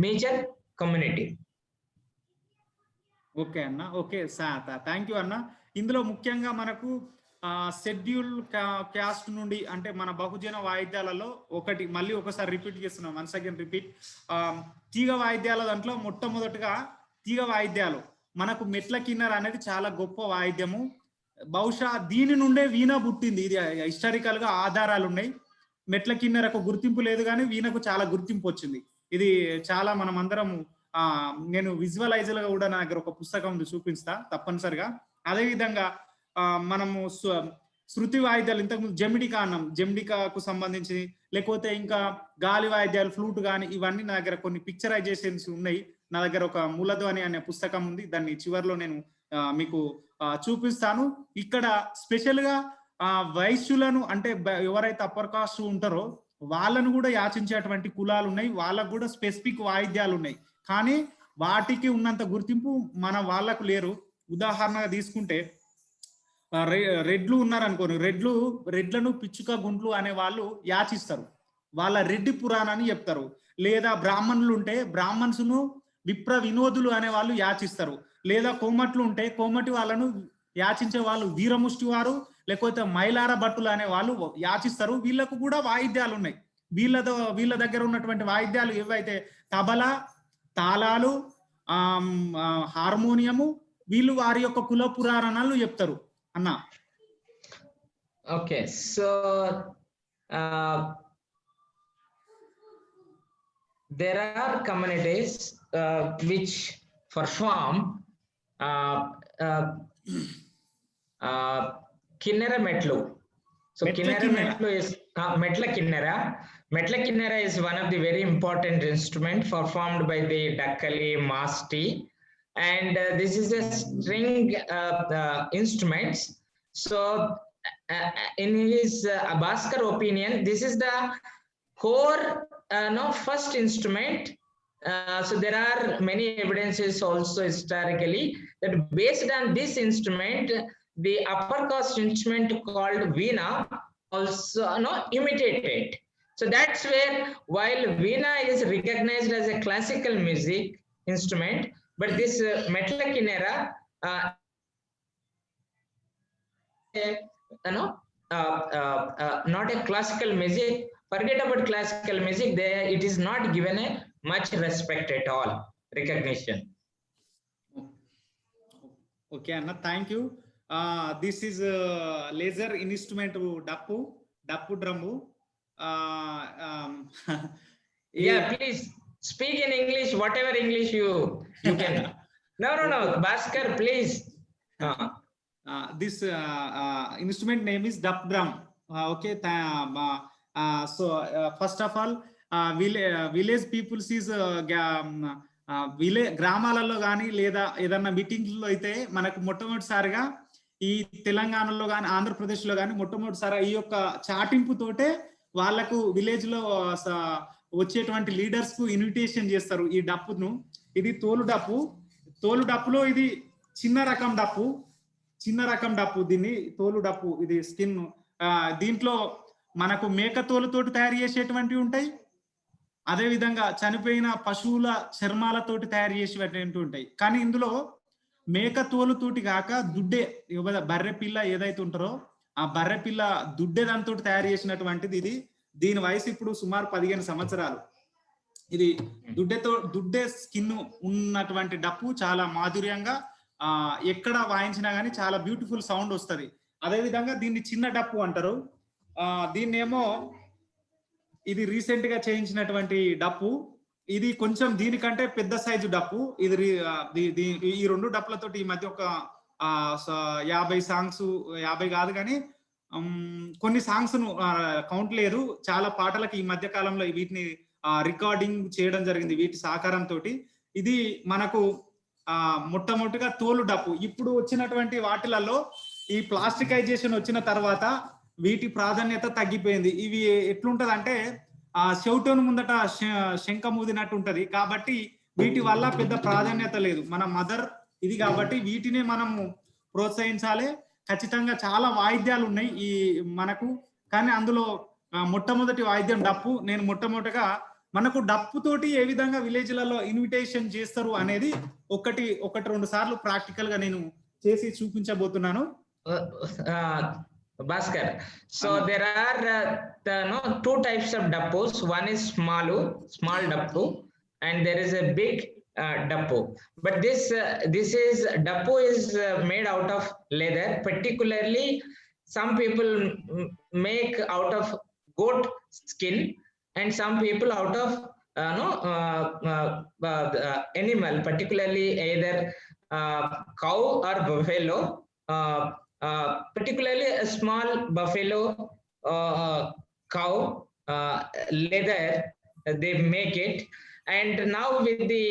major community. Okay అన్న, okay sir, thank you అన్న. ఇందులో ముఖ్యంగా మనకు schedule caste నుండి అంటే మన బహుజన వాయిద్యాలలో మళ్ళీ ఒకసారి రిపీట్ చేస్తున్నాం, వన్స్ అగైన్ రిపీట్. తీగ వాయిద్యాల దాంట్లో మొట్టమొదటిగా తీగ వాయిద్యాలు మనకు మెట్ల కిన్నెర అనేది చాలా గొప్ప వాయిద్యము. బహుశా దీని నుండే వీణ పుట్టింది. ఇది హిస్టారికల్ గా ఆధారాలు ఉన్నాయి. మెట్ల కిన్నెరకు గుర్తింపు లేదు కానీ వీణకు చాలా గుర్తింపు వచ్చింది. ఇది చాలా మనం అందరం నేను విజువలైజ్ గా కూడా నా దగ్గర ఒక పుస్తకం ఉంది, చూపిస్తా తప్పనిసరిగా. అదేవిధంగా మనము శృతి వాయిద్యాలు ఇంతకుముందు జమిడికాకు సంబంధించి లేకపోతే ఇంకా గాలి వాయిద్యాలు ఫ్లూట్ కానీ ఇవన్నీ నా దగ్గర కొన్ని పిక్చరైజేషన్స్ ఉన్నాయి. నా దగ్గర ఒక మూలధ్వని అనే పుస్తకం ఉంది, దాన్ని చివరిలో నేను మీకు చూపిస్తాను. ఇక్కడ స్పెషల్ గా వైశ్యులను అంటే ఎవరైతే అప్పర్ కాస్ట్ ఉంటారో వాళ్ళను కూడా యాచించేటువంటి కులాలు ఉన్నాయి. వాళ్ళకు కూడా స్పెసిఫిక్ వాయిద్యాలు ఉన్నాయి, కానీ వాటికి ఉన్నంత గుర్తింపు మన వాళ్ళకు లేరు. ఉదాహరణగా తీసుకుంటే రెడ్లు ఉన్నారనుకోని, రెడ్లను పిచ్చుక గుంట్లు అనే వాళ్ళు యాచిస్తారు, వాళ్ళ రెడ్డి పురాణాన్ని చెప్తారు. లేదా బ్రాహ్మణులు ఉంటే బ్రాహ్మణ్స్ను విప్ర వినోదులు అనే వాళ్ళు యాచిస్తారు. లేదా కోమట్లు ఉంటే కోమటి వాళ్ళను యాచించే వాళ్ళు వీరముష్టి వారు లేకపోతే మైలార భట్టులు అనే వాళ్ళు యాచిస్తారు. వీళ్ళకు కూడా వాయిద్యాలు ఉన్నాయి. వీళ్ళ దగ్గర ఉన్నటువంటి వాయిద్యాలు ఏవైతే తబలా, తాళాలు, హార్మోనియము, వీళ్ళు వారి యొక్క కుల పురాణాలు చెప్తారు అన్న. Okay, so there are communities which perform kinnera metlu. So kinnera metlu is metla kinnera. Metla kinnera is one of the very important instrument performed by the Dakkali, Masti, and this is a string instruments. So in his Bhaskar opinion, this is the core first instrument. So there are many evidences also historically that based on this instrument, the upper caste instrument called veena also imitated. So that's where, while veena is recognized as a classical music instrument, but this Metla Kinera not a classical music. Forget about classical music. There, it is not given a much respect at all, recognition. Okay, Anna, thank you. This is laser instrument dappu drummu. Yeah, please speak in English, whatever English you can. No, Bhaskar, please. This instrument name is dup drum. Okay, so first of all, village people is గ్రామాలలో కానీ లేదా ఏదన్నా మీటింగ్లో అయితే మనకు మొట్టమొదటిసారిగా ఈ తెలంగాణలో కానీ ఆంధ్రప్రదేశ్లో కానీ మొట్టమొదటిసారిగా ఈ యొక్క చాటింపుతోటే వాళ్ళకు విలేజ్ లో వచ్చేటువంటి లీడర్స్ కు ఇన్విటేషన్ చేస్తారు ఈ డప్పును. ఇది తోలు డప్పులో ఇది చిన్న రకం డప్పు, దీన్ని తోలు డప్పు. ఇది స్కిన్, దీంట్లో మనకు మేక తోలుతోటి తయారు చేసేటువంటివి ఉంటాయి, అదే విధంగా చనిపోయిన పశువుల చర్మాలతోటి తయారు చేసేటువంటి ఉంటాయి. కానీ ఇందులో మేక తోలుతోటి కాక దుడ్డే, బర్రె పిల్ల ఏదైతే ఉంటారో ఆ బర్రె పిల్ల దుడ్డే దాంతో తయారు చేసినటువంటిది ఇది. దీని వయసు ఇప్పుడు సుమారు 15 సంవత్సరాలు. ఇది దుడ్డే స్కిన్ ఉన్నటువంటి డప్పు చాలా మాధుర్యంగా ఎక్కడ వాయించినా గానీ చాలా బ్యూటిఫుల్ సౌండ్ వస్తుంది. అదే విధంగా దీన్ని చిన్న డప్పు అంటారు. దీన్నేమో ఇది రీసెంట్ గా చేయించినటువంటి డప్పు. ఇది కొంచెం దీనికంటే పెద్ద సైజు డప్పు. ఇది ఈ 2 డప్పులతోటి ఈ మధ్య ఒక 50 సాంగ్స్, 50 కాదు కానీ కొన్ని సాంగ్స్ ను కౌంట్ లేదు, చాలా పాటలకి ఈ మధ్య కాలంలో వీటిని రికార్డింగ్ చేయడం జరిగింది వీటి సహకారంతో. ఇది మనకు మొట్టమొదటిగా తోలు డప్పు. ఇప్పుడు వచ్చినటువంటి వాటిలలో ఈ ప్లాస్టికైజేషన్ వచ్చిన తర్వాత వీటి ప్రాధాన్యత తగ్గిపోయింది. ఇవి ఎట్లుంటది అంటే చెవిటోను ముందట శంఖ మూదినట్టు ఉంటది, కాబట్టి వీటి వల్ల పెద్ద ప్రాధాన్యత లేదు. మన మదర్ ఇది కాబట్టి వీటినే మనము ప్రోత్సహించాలి. ఖచ్చితంగా చాలా వాయిద్యాలు ఉన్నాయి ఈ మనకు, కానీ అందులో మొట్టమొదటి వాయిద్యం డప్పు. నేను మొట్టమొదటిగా మనకు డప్పు తోటి ఏ విధంగా విలేజ్లలో ఇన్విటేషన్ చేస్తారు అనేది ఒకటి 2 సార్లు ప్రాక్టికల్ గా నేను చేసి చూపించబోతున్నాను. Bhaskar, so there are 2 types of dappus. One is small dappu, and there is a big dappu. But this dappu is made out of leather. Particularly, some people make out of goat skin, and some people out of animal, particularly either cow or buffalo. Particularly a small buffalo cow leather, they make it. And now with the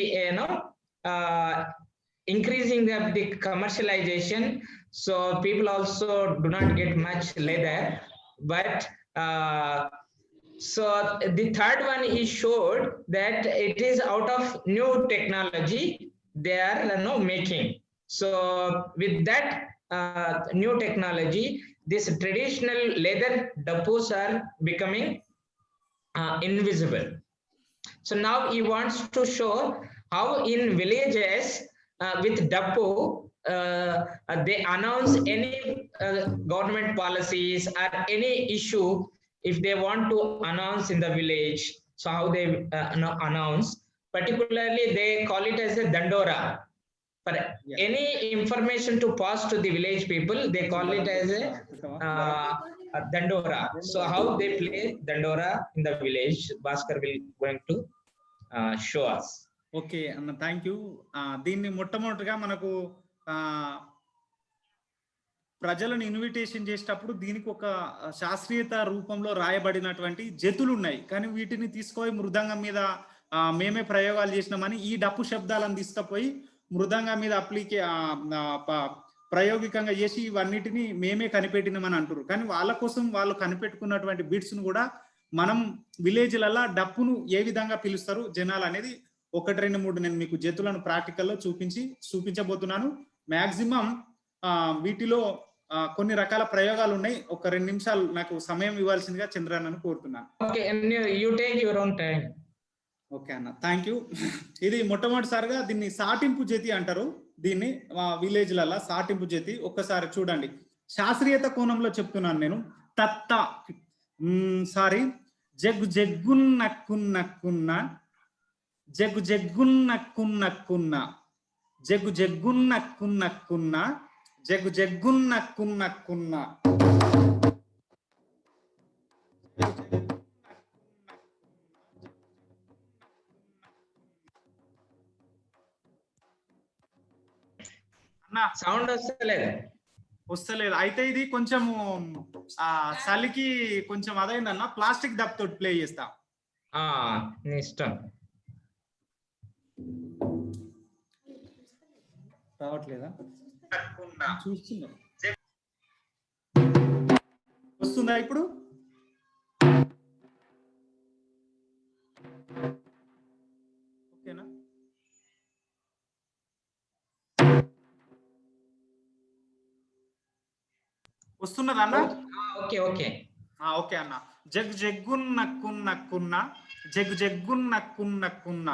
increasing of the commercialization, so people also do not get much leather. But so the third one he showed that it is out of new technology they are making. So with that new technology, this traditional leather dappus are becoming invisible. So now he wants to show how in villages with dappu they announce any government policies or any issue. If they want to announce in the village, so how they announce, particularly they call it as a dandora. For any information to pass to the village people, they call it as a dandora. So how they play dandora in the village, Bhaskar will going to show us. Okay, Anna, thank you. దీన్ని మొట్టమొదటిగా మనకు ప్రజలను invitation చేసేటప్పుడు దీనికి ఒక శాస్త్రీయత రూపంలో రాయబడినటువంటి జతులు ఉన్నాయి, కానీ వీటిని తీసుకొని మృదంగం మీద మేమే ప్రయోగాలు చేసినామని ఈ డప్పు శబ్దాలను తీసుకుపోయి మృదంగం మీద ప్రయోగికంగా చేసి ఇవన్నిటిని మేమే కనిపెట్టినామని అంటారు. కానీ వాళ్ళ కోసం వాళ్ళు కనిపెట్టుకున్నటువంటి బిట్స్ ను కూడా మనం విలేజ్లలో డప్పును ఏ విధంగా పిలుస్తారు జనాలు అనేది 1, 2, 3 నేను మీకు జతులను ప్రాక్టికల్లో చూపించబోతున్నాను. మాక్సిమం వీటిలో కొన్ని రకాల ప్రయోగాలు ఉన్నాయి. ఒక 2 నిమిషాలు నాకు సమయం ఇవ్వాల్సిందిగా చంద్రన్నను కోరుతున్నాను. Okay, you take your own time. Okay అన్న, థ్యాంక్ యూ. ఇది మొట్టమొదటిసారిగా దీన్ని సాటింపు జతి అంటారు. దీన్ని విలేజ్లలో సాటింపు జతి. ఒక్కసారి చూడండి, శాస్త్రీయత కోణంలో చెప్తున్నాను నేను. తత్త సారీ జగ్గు జగ్గున్నక్కున్నక్కున్న జగ్గు జగ్గున్నక్కున్నక్కున్న జగ్గు జగ్గున్నక్కున్నక్కున్న జగ్గు జగ్గున్నక్కున్నక్కున్న అన్న సౌండ్ వస్తలేదు. అయితే ఇది కొంచెము చలికి కొంచెం అదైందన్న. ప్లాస్టిక్ దప్తో ప్లే చేస్తా. నీ ఇష్టం. రావట్లేదా? చూస్తున్నా. వస్తుందా ఇప్పుడు? ఓకేనా? వస్తున్నదా అన్న? ఓకే ఓకే ఓకే అన్న. జగ్ జగ్గున్నక్కున్నక్కున్న జగ్ జగ్గున్నక్కున్నక్కున్న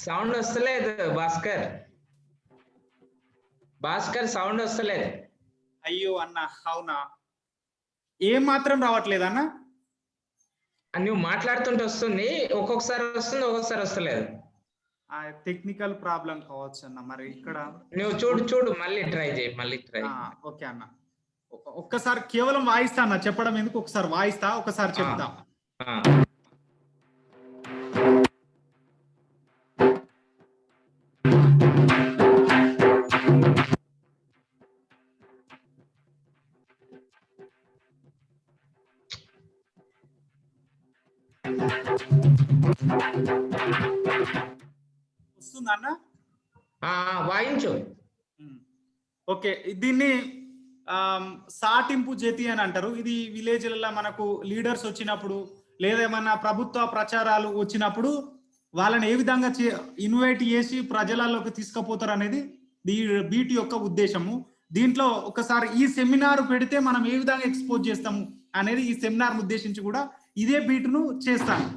సౌండ్ వస్తలేదు భాస్కర్. సౌండ్ వస్తలేదు. అయ్యో అన్న, అవునా? ఏం మాత్రం రావట్లేదు అన్న. నువ్వు మాట్లాడుతుంటే వస్తుంది, ఒక్కొక్కసారి వస్తుంది, ఒక్కొక్కసారి వస్తలేదు. టెక్నికల్ ప్రాబ్లం కావచ్చు అన్న. మరి ఇక్కడ నువ్వు చూడు మళ్ళీ ట్రై చేయి. ఓకే అన్న, ఒక్కసారి కేవలం వాయిస్తా అన్న. చెప్పడం ఎందుకు, ఒకసారి వాయిస్తా, ఒకసారి చెప్తా. వస్తుందా అన్న? వాయించు. ఓకే, దీన్ని సాటింపు జతి అని అంటారు. ఇది విలేజ్లలో మనకు లీడర్స్ వచ్చినప్పుడు లేదా ఏమన్నా ప్రభుత్వ ప్రచారాలు వచ్చినప్పుడు వాళ్ళని ఏ విధంగా ఇన్వైట్ చేసి ప్రజలలోకి తీసుకుపోతారు అనేది బీట్ యొక్క ఉద్దేశము. దీంట్లో ఒకసారి ఈ సెమినార్ పెడితే మనం ఏ విధంగా ఎక్స్పోజ్ చేస్తాము అనేది ఈ సెమినార్ ఉద్దేశించి కూడా ఇదే బీట్ను చేస్తాను.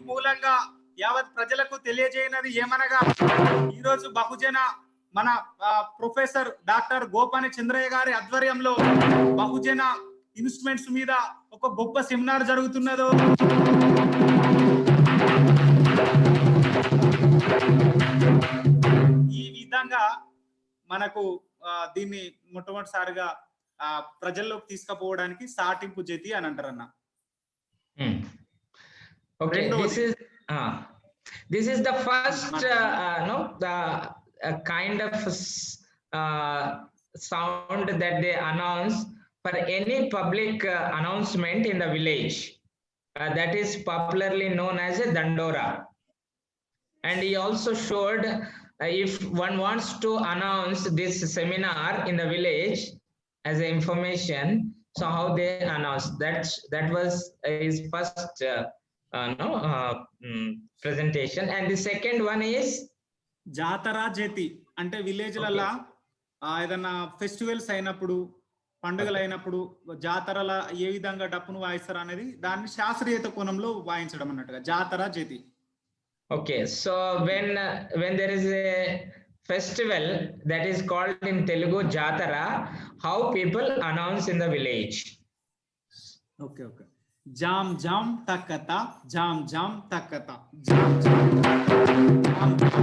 మూలంగా యావత్ ప్రజలకు తెలియజేయనది ఏమనగా, ఈరోజు బహుజన మన ప్రొఫెసర్ డాక్టర్ గోపాని చంద్రయ్య గారి ఆధ్వర్యంలో బహుజన ఇన్స్ట్రుమెంట్స్ మీద ఒక గొప్ప సెమినార్ జరుగుతున్నదో. ఈ విధంగా మనకు దీన్ని మొట్టమొదటిసారిగా ప్రజల్లోకి తీసుకుపోవడానికి సాటింపు జతి అని అంటారన్న. Okay, this is the first kind of sound that they announce for any public announcement in the village. That is popularly known as a dandora. And he also showed if one wants to announce this seminar in the village as a information, so how they announce. That was his first presentation. And the second one is జాతర జతి. అంటే విలేజ్లలో ఏదైనా festivals అయినప్పుడు, పండుగలు అయినప్పుడు జాతరల ఏ విధంగా డప్పును వాయిస్తారు అనేది దాన్ని శాస్త్రీయత కోణంలో వాయించడం అన్నట్టుగా జాతర జతి. Okay, so when there is a festival that is called in Telugu jatara, how people announce in the village. Okay. Jam jam takata, jam jam takata, jam jam jam jam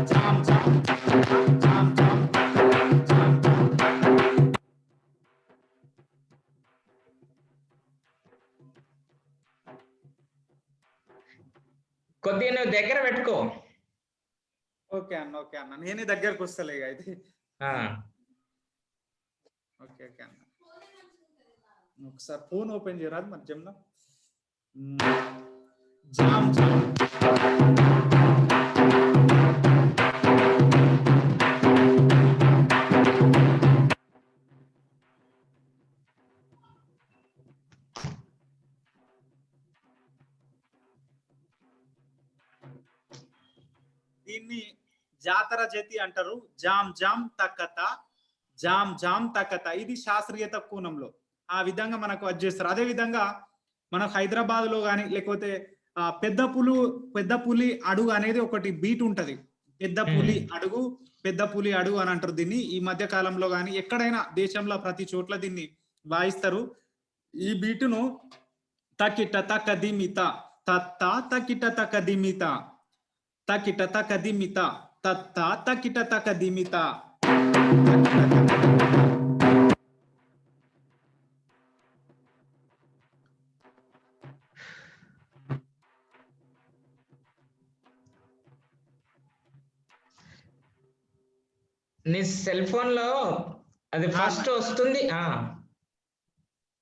jam jam jam. కొద్దిగా నువ్వు దగ్గర పెట్టుకో. Okay అన్న నేనే దగ్గరకు వస్తలే అయితే. Okay అన్న ఒకసారి ఫోన్ ఓపెన్ చేయరాదు మరి జమ్న. జామ్ జామ్ దీన్ని జాతర జతి అంటారు. జామ్ జామ్ తక్కత, జామ్ జామ్ తక్కత, ఇది శాస్త్రీయత కోణంలో ఆ విధంగా మనకు చేస్తారు. అదే విధంగా మనకు హైదరాబాద్ లో కానీ లేకపోతే పెద్ద పులి అడుగు అనేది ఒకటి బీట్ ఉంటది. పెద్ద పులి అడుగు అని అంటారు దీన్ని. ఈ మధ్య కాలంలో కానీ ఎక్కడైనా దేశంలో ప్రతి చోట్ల దీన్ని వాయిస్తారు. ఈ బీటును తకిట తక దిమిత తత్త తకిట తక దిమిత, తకిట తక దిమిత తత్త తకిట తక దిమిత. నీ సెల్ ఫోన్ లో అది ఫస్ట్ వస్తుంది.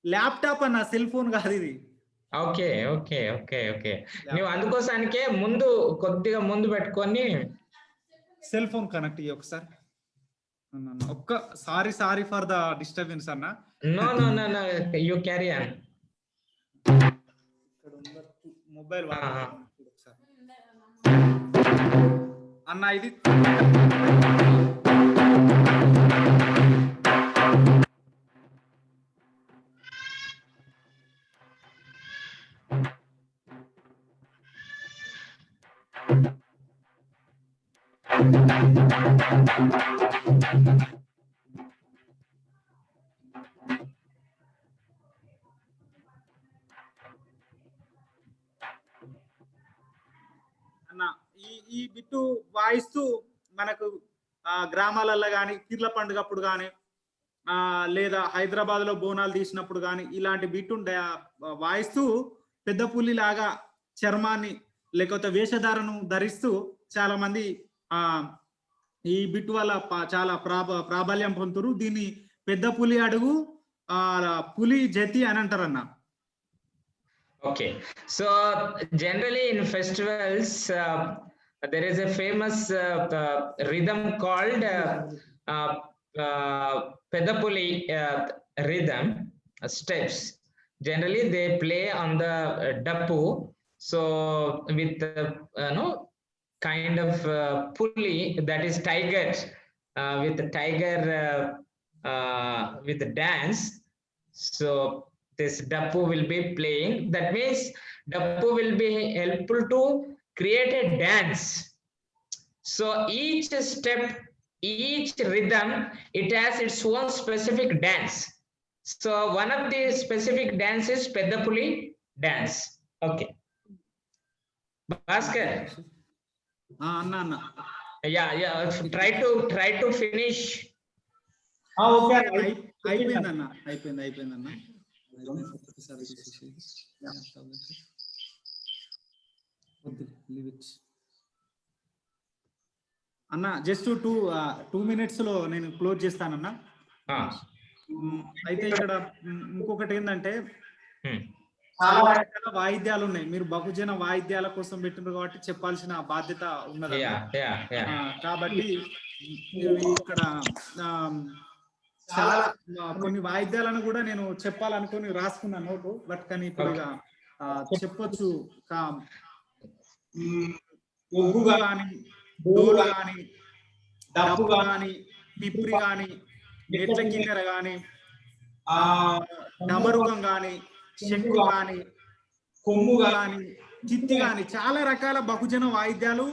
ల్యాప్టాప్ అన్న, సెల్ ఫోన్ కాదు ఇది. ఓకే ఓకే ఓకే ఓకే నువ్వు అందుకోసానికే కొద్దిగా ముందు పెట్టుకొని సెల్ ఫోన్ కనెక్ట్ అయ్యి ఒకసారి. సారీ ఫర్ ద డిస్టర్బెన్స్ అన్న. No no no no you carry on. Mobile అన్న ఇది అన్న ఈ బిట్టు వాయిస్తూ మనకు గ్రామాలలో కానీ పీర్ల పండుగప్పుడు కానీ లేదా హైదరాబాద్ లో బోనాలు తీసినప్పుడు కానీ ఇలాంటి బిట్టు వాయిస్తూ పెద్ద పులి లాగా చర్మాన్ని లేకపోతే వేషధారను ధరిస్తూ చాలా మంది ఈ బిట్టు వల్ల చాలా ప్రాబల్యం పొందుతారు. దీన్ని పెద్ద పులి అడుగు, పులి జతి అని అంటారు అన్న. Okay, so generally in festivals there is a famous rhythm called Pedapuli rhythm steps. Generally they play on the dappu, so with kind of pulley that is tiger, with the tiger with the dance. So this dappu will be playing. That means dappu will be helpful to create a dance. So each step, each rhythm, it has its own specific dance. So one of the specific dance is Pedapuli dance. Okay. Bhaskar. Anna. Yeah. Try to finish. Okay. అయిపోయిందన్న. అన్న just 2 minutes లో నేను close చేస్తానన్న. అయితే ఇక్కడ ఇంకొకటి ఏంటంటే చాలా రకాల వాయిద్యాలు ఉన్నాయి. మీరు బహుజన వాయిద్యాల కోసం పెట్టినారు కాబట్టి చెప్పాల్సిన బాధ్యత ఉన్నది. కాబట్టి ఇక్కడ చాలా కొన్ని వాయిద్యాలను కూడా నేను చెప్పాలనుకుని రాసుకున్న నోటు, బట్ కానీ ఇప్పుడు ఇక చెప్పొచ్చు. ఒగ్గు గాని, డోలు గాని, డప్పు గాని, పిప్రి గాని, మెట్ల కిన్నెర గాని, డమరుకం గాని, శంకు గాని, కొమ్ము గాని, చిత్తి గాని, చాలా రకాల బహుజన వాయిద్యాలు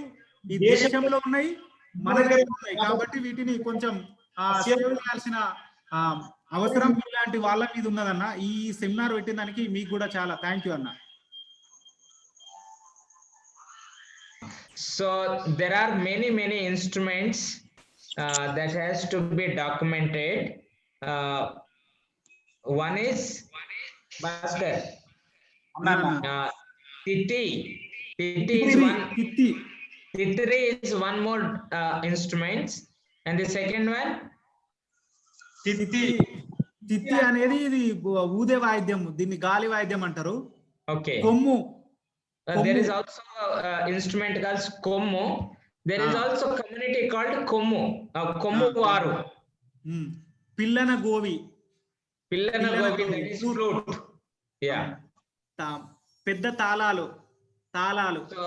ఈ దేశంలో ఉన్నాయి, మన దగ్గర ఉన్నాయి. కాబట్టి వీటిని కొంచెం సేవ్ చేయాల్సిన అవసరం ఇలాంటి వాళ్ళ మీద ఉన్నదన్న. ఈ సెమినార్ పెట్టిన దానికి మీకు కూడా చాలా థ్యాంక్ యూ అన్న. So there are many instruments that has to be documented. One is Bhaskar, titi, Titi is one. తిత్తి Titri is one more instruments, and the second one. తిత్తి తిత్తి అనేది ఇది ఊదే వాయిద్యం, దీన్ని గాలి వాయిద్యం అంటారు. Okay. Kommu There is also instrument called Kommu. There is also community called Kommu. Kommu Varu. పిల్లన గోవి. Pillana Govi, that is flute. Yeah. పెద్ద తాళాలు. So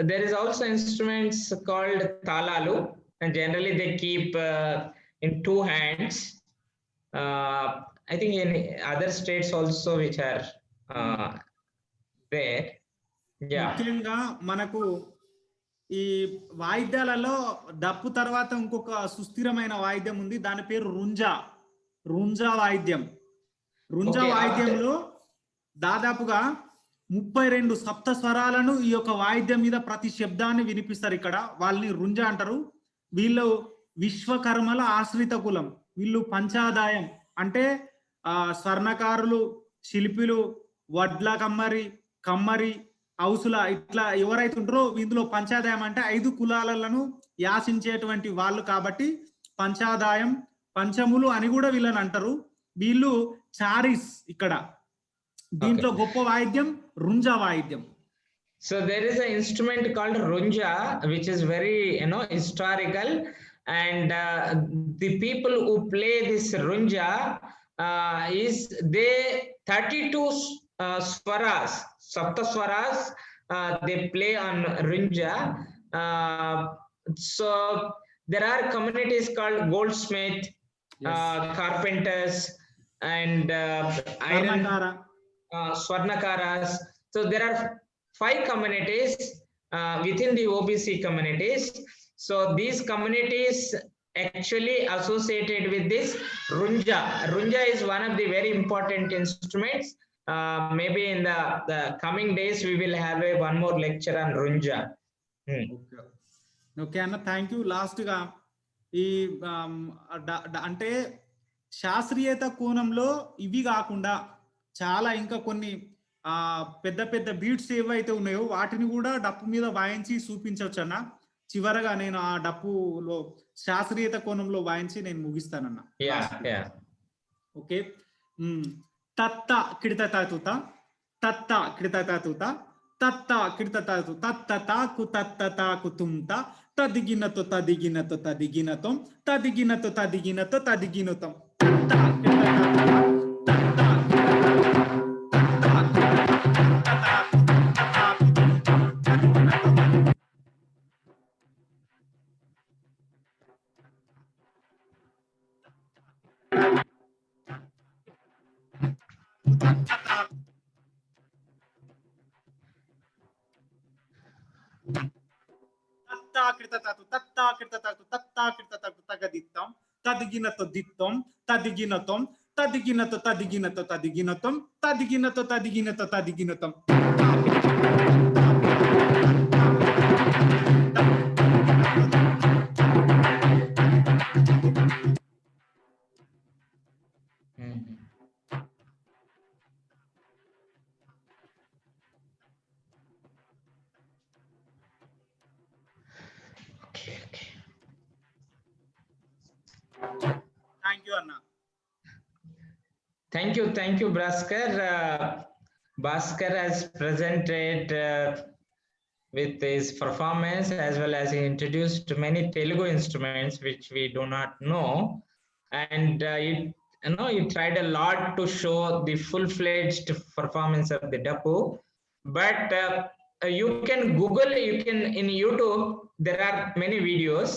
there is also instruments called talalu, and generally they keep in two hands. I think in other states also which are there. Yeah. ముఖ్యంగా మనకు ఈ వాయిద్యాలలో డప్పు తర్వాత ఇంకొక సుస్థిరమైన వాయిద్యం ఉంది, దాని పేరు రుంజా వాయిద్యం. రుంజా వాయిద్యంలో దాదాపుగా 32 సప్త స్వరాలను ఈ యొక్క వాయిద్యం మీద ప్రతి శబ్దాన్ని వినిపిస్తారు. ఇక్కడ వాళ్ళని రుంజ అంటారు. వీళ్ళు విశ్వకర్మల ఆశ్రిత కులం. వీళ్ళు పంచాదాయం అంటే స్వర్ణకారులు, శిల్పులు, వడ్ల కమ్మరి, ఔసుల ఇట్లా ఎవరైతే ఉంటారో ఇందులో పంచాదాయం అంటే 5 కులాలను యాసించేటువంటి వాళ్ళు కాబట్టి పంచాదాయం, పంచములు అని కూడా వీళ్ళని అంటారు. వీళ్ళు చారిస్ ఇక్కడ. దీంట్లో గొప్ప వాయిద్యం రుంజా వాయిద్యం. So there is an instrument called runja, which is very historical, and the people who play this runja is they 32 swaras, sapta swaras they play on runja. So there are communities called goldsmith, carpenters, and iron Swarnakaras. So there are 5 communities within the OBC communities. So these communities actually associated with this runja. Runja is one of the very important instruments. Maybe in the coming days we will have one more lecture on runja. Okay Anna, thank you. Last గా ఈ అంటే శాస్త్రీయత కోణంలో ఇవి కాకుండా చాలా ఇంకా కొన్ని పెద్ద పెద్ద బీట్స్ ఏవైతే ఉన్నాయో వాటిని కూడా డప్పు మీద వాయించి చూపించవచ్చు అన్న. చివరగా నేను ఆ డప్పులో శాస్త్రీయత కోణంలో వాయించి నేను ముగిస్తానన్న. Okay. తత్త కిడతతాతుత తత్త కిడతతాతుత తత్త కిడతతాతు తత్తతాకు తత్తతాకు తుంత తదిగినతో తదిగినతో తదిగినతం తదిగినతో తదిగినతో తదిగినతం తత్త కిడతతాతుత తగదిత్తం తదిగినతో దిత్తం తదిగినతం తదిగినతో తదిగినతో తదిగినతం తదిగినతో తదిగినతో తదిగినతం. Thank you, Anna. Thank you, Bhaskar. Bhaskar has presented with his performance, as well as he introduced many Telugu instruments which we do not know, and he tried a lot to show the full-fledged performance of the Dappu. But you can Google, in YouTube there are many videos.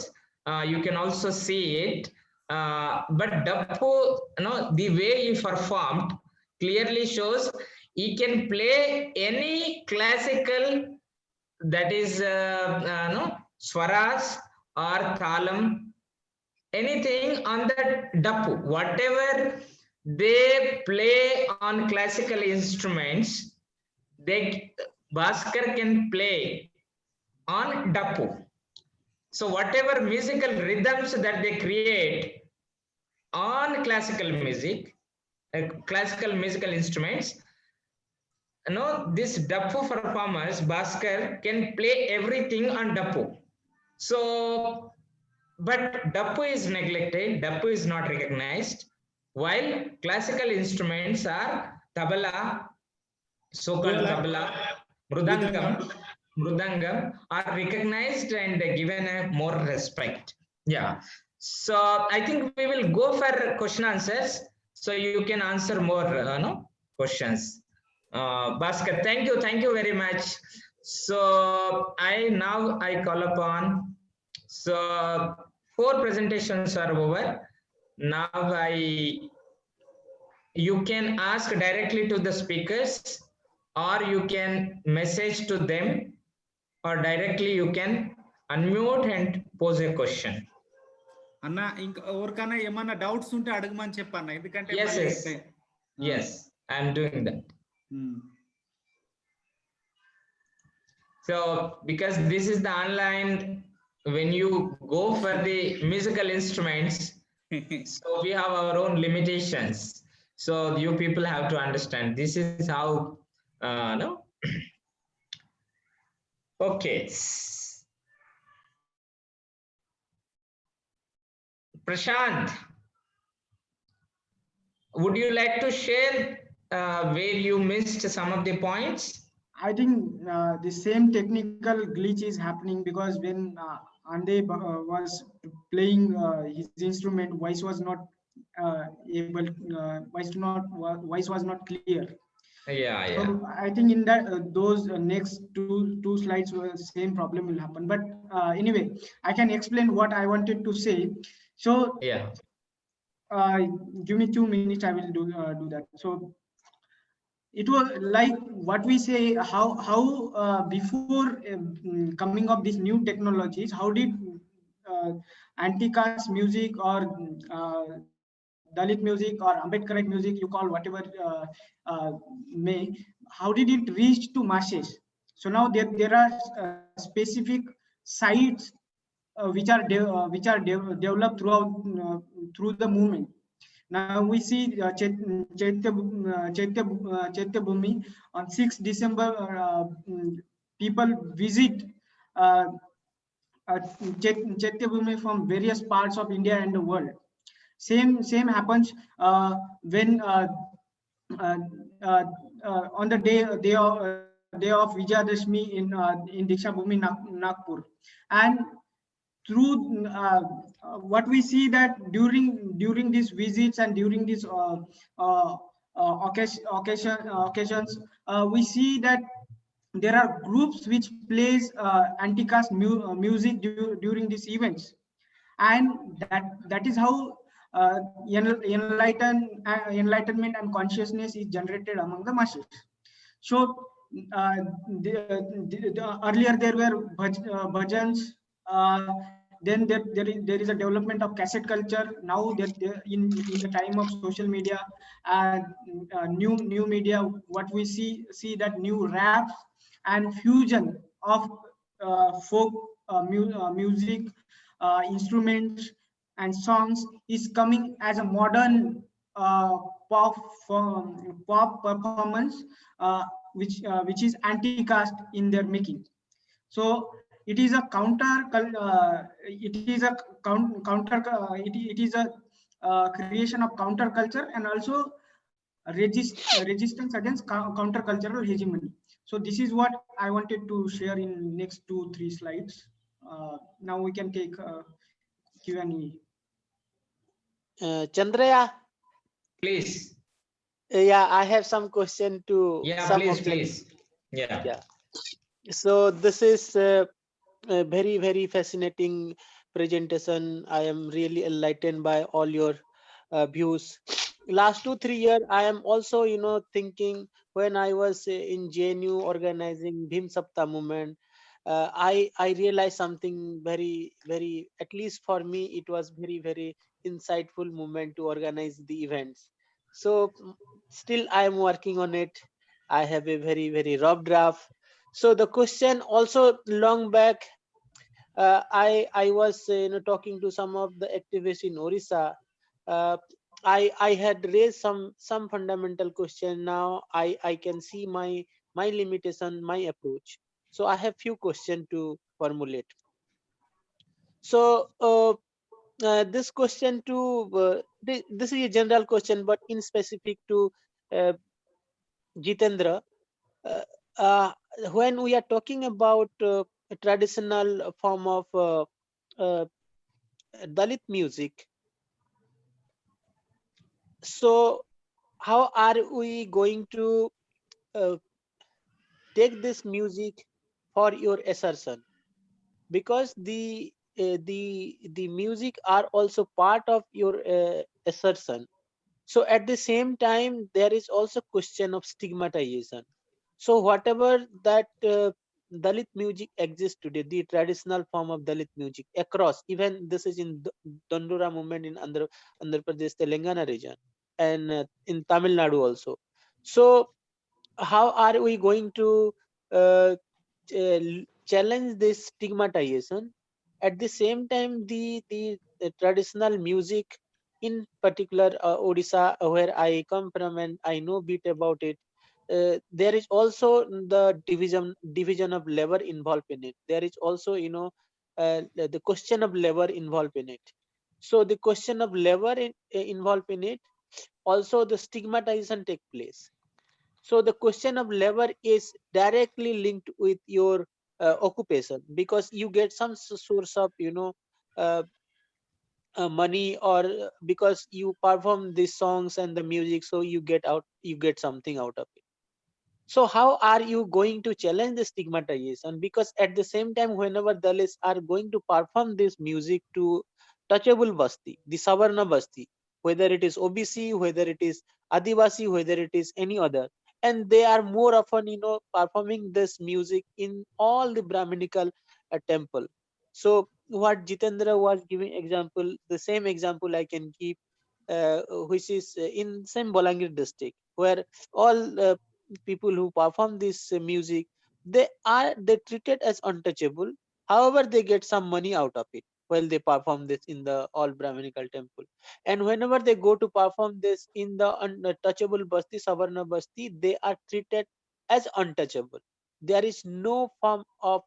You can also see it. But Dappu, the way he performed clearly shows he can play any classical, that is swaras or thalam, anything on that Dappu. Whatever they play on classical instruments, Bhaskar can play on Dappu. So whatever musical rhythms that they create on classical music, classical musical instruments, this Dappu performers, Bhaskar can play everything on Dappu. So, but Dappu is neglected, Dappu is not recognized, while classical instruments are tabla, so-called tabla, mrudangam are recognized and given a more respect. Yeah. So I think we will go for question answers. So you can answer more questions. Bhaskar, thank you very much. So I call upon. So 4 presentations are over. Now you can ask directly to the speakers, or you can message to them, or directly you can unmute and pose a question. అన్న ఇంకా ఎవరికైనా ఏమన్నా doubts ఉంటే అడగమని చెప్పన్న, ఎందుకంటే Yes, I am doing that. So because this is the online, when you go for the musical instruments, so we have our own limitations. So you people have to understand. This is how no. Okay. Prashant, would you like to share where you missed some of the points? I think the same technical glitch is happening, because when Ande was playing his instrument, voice was not voice was not clear. So I think in that those next two slides were same problem will happen. But anyway, I can explain what I wanted to say. So give me 2 minutes. I will do that. So it was like what we say, how before coming of these new technologies, how did anti-caste music or Dalit music or Ambedkarite music, you call whatever may, how did it reach to masses? So now there are specific sites developed throughout through the movement. Now we see Chaitya Bhumi on 6th December. People visit Chaitya Bhumi from various parts of India and the world. Same happens when on the day of Vijayadashmi in Diksha Bhumi Nagpur. And through what we see that during these visits and during these occasions, we see that there are groups which plays anti-caste music during these events, and that is how enlightenment and consciousness is generated among the masses. So earlier there were bhajans, then there is a development of cassette culture. Now in the time of social media, new media, what we see that new raps and fusion of folk music, instruments and songs is coming as a modern pop performance, which is anti-caste in their making. So it is a creation of counterculture, and also resistance against countercultural hegemony. So this is what I wanted to share in next 2-3 slides. Now we can take Q&A. Chandraiah, please. Yeah, I have some question to some please. Yeah. So this is a very fascinating presentation. I am really enlightened by all your views. Last 2-3 years, I am also thinking, when I was in JNU organizing Bhim Saptah movement, I realized something very, at least for me, it was very insightful movement to organize the events. So still I am working on it. I have a very rough draft. So the question also, long back, I was talking to some of the activists in Orissa. I had raised some fundamental question. Now I can see my limitation, my approach. So I have few questions to formulate. So this question to this is a general question, but in specific to uh, Jitendra. Uh, uh, when we are talking about a traditional form of uh, Dalit music, so how are we going to uh, take this music for your assertion? Because the music are also part of your assertion. So at the same time, there is also question of stigmatization. So whatever that Dalit music exists today, the traditional form of Dalit music across, even this is in Dandura movement in Andhra Pradesh, Telangana region, and in Tamil Nadu also. So how are we going to uh, challenge this stigmatization? At the same time, the traditional music, in particular Odisha, where I come from and I know bit about it, there is also the division of labor involved in it. There is also, the question of labor involved in it. So the question of labor involved in it, also the stigmatization take place. So the question of labor is directly linked with your occupation, because you get some source of uh, money, or because you perform these songs and the music, so you get something out of it. So how are you going to challenge the stigmatization? Because at the same time, whenever Dalits are going to perform this music to touchable basti, the Savarna basti, whether it is OBC, whether it is Adivasi, whether it is any other, and they are more often, performing this music in all the Brahminical temple. So what Jitendra was giving example, the same example I can give, which is in same Bolangir district, where all people who perform this music, they treated as untouchable. However, they get some money out of it while they perform this in the all Brahminical temple. And whenever they go to perform this in the untouchable basti, Savarna basti, they are treated as untouchable. There is no form of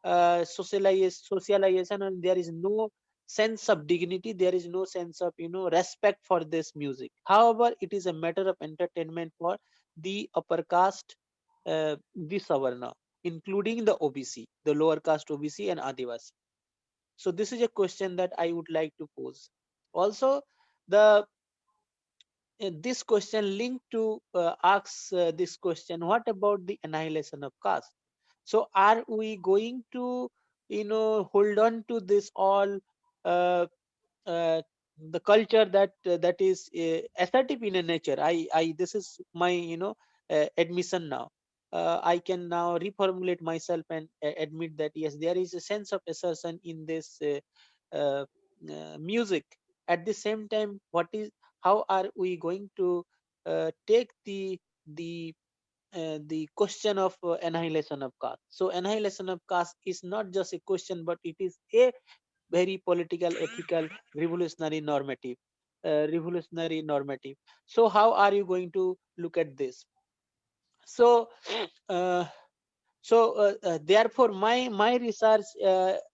socialization, and there is no sense of dignity, there is no sense of respect for this music. However, it is a matter of entertainment for the upper caste, the Savarna, including the OBC, the lower caste OBC and Adivasi. So this is a question that I would like to pose. Also, the this question linked to asks this question: what about the annihilation of caste? So are we going to hold on to this all uh, uh, the culture that is assertive in a nature? I This is my admission now. I can now reformulate myself and admit that yes, there is a sense of assertion in this uh, music. At the same time, how are we going to take the question of annihilation of caste? So annihilation of caste is not just a question, but it is a very political, ethical, revolutionary normative. So how are you going to look at this? So uh, therefore, my research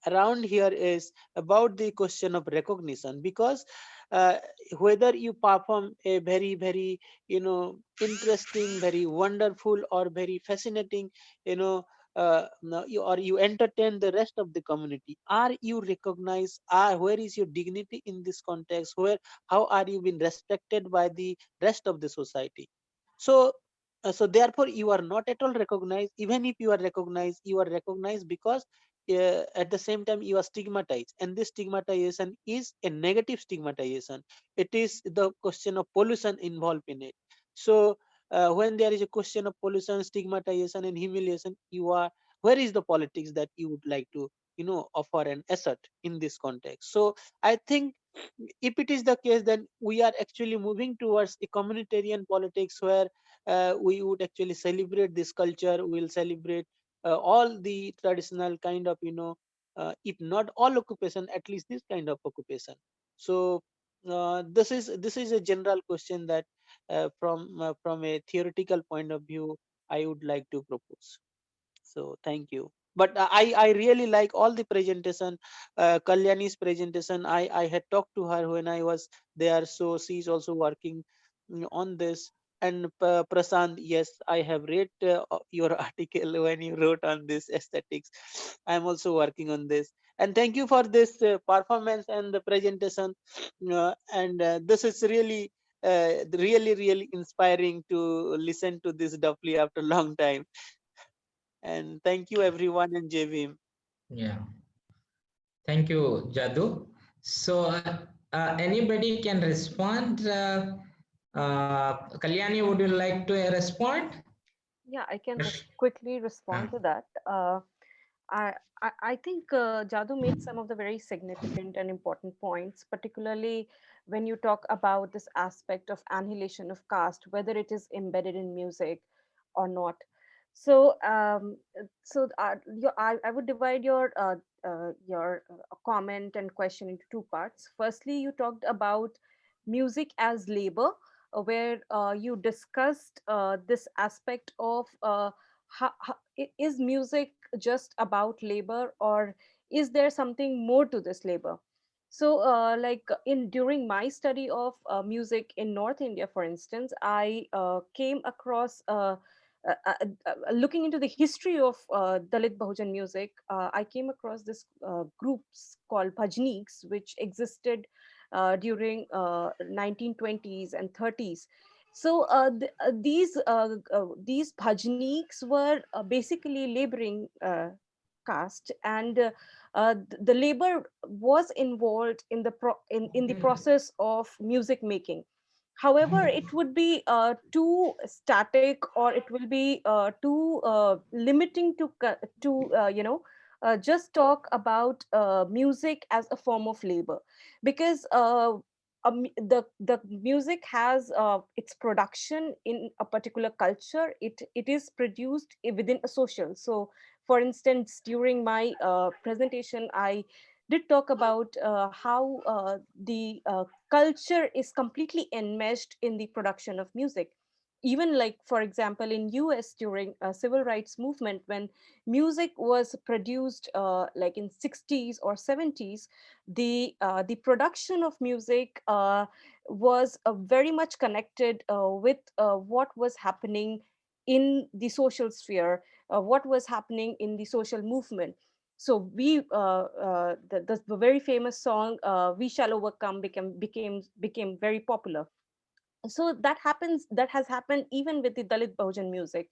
around here is about the question of recognition, because uh, whether you perform a very interesting, very wonderful, or very fascinating, no, or you entertain the rest of the community, are you recognized? Where is your dignity in this context? How are you being respected by the rest of the society? So therefore you are not at all recognized. Even if you are recognized because at the same time you are stigmatized, and this stigmatization is a negative stigmatization. It is the question of pollution involved in it. So when there is a question of pollution, stigmatization, and humiliation, you are where is the politics that you would like to offer an asset in this context? So I think if it is the case, then we are actually moving towards a communitarian politics, where we would actually celebrate this culture. We'll celebrate all the traditional kind of if not all occupation, at least this kind of occupation. So This is a general question that from a theoretical point of view I would like to propose. So thank you. But I really like all the presentation. Kalyani's presentation. I had talked to her when I was there, so she's also working on this. And Prasant, yes, I have read your article when you wrote on this aesthetics. I'm also working on this. And thank you for this performance and the presentation. And this is really inspiring to listen to this doubly after a long time. And thank you everyone and JVM. Yeah. Thank you, Jadu. So, anybody can respond. Kalyani, would you like to respond? Yeah, I can Yes. quickly respond Uh, to that. I think Jadu made some of the very significant and important points, particularly when you talk about this aspect of annihilation of caste, whether it is embedded in music or not. So, I would divide your comment and question into two parts. Firstly, you talked about music as labor, where you discussed this aspect of is music just about labor, or is there something more to this labor? So like in during my study of music in North India, for instance, I came across looking into the history of Dalit Bahujan music. I came across this groups called bhajniks, which existed during 1920s and 30s. So these bhajniks were basically laboring caste, and the labor was involved in in the process of music making. However, it would be too static, or it will be too limiting to just talk about music as a form of labor, because the music has its production in a particular culture. It is produced within a social. So for instance, during my presentation, I did talk about how the culture is completely enmeshed in the production of music. Even like, for example, in US during civil rights movement, when music was produced like in 60s or 70s, the production of music was very much connected with what was happening in the social sphere, what was happening in the social movement. So the very famous song "We Shall Overcome" became very popular. So that has happened even with the Dalit Bahujan music,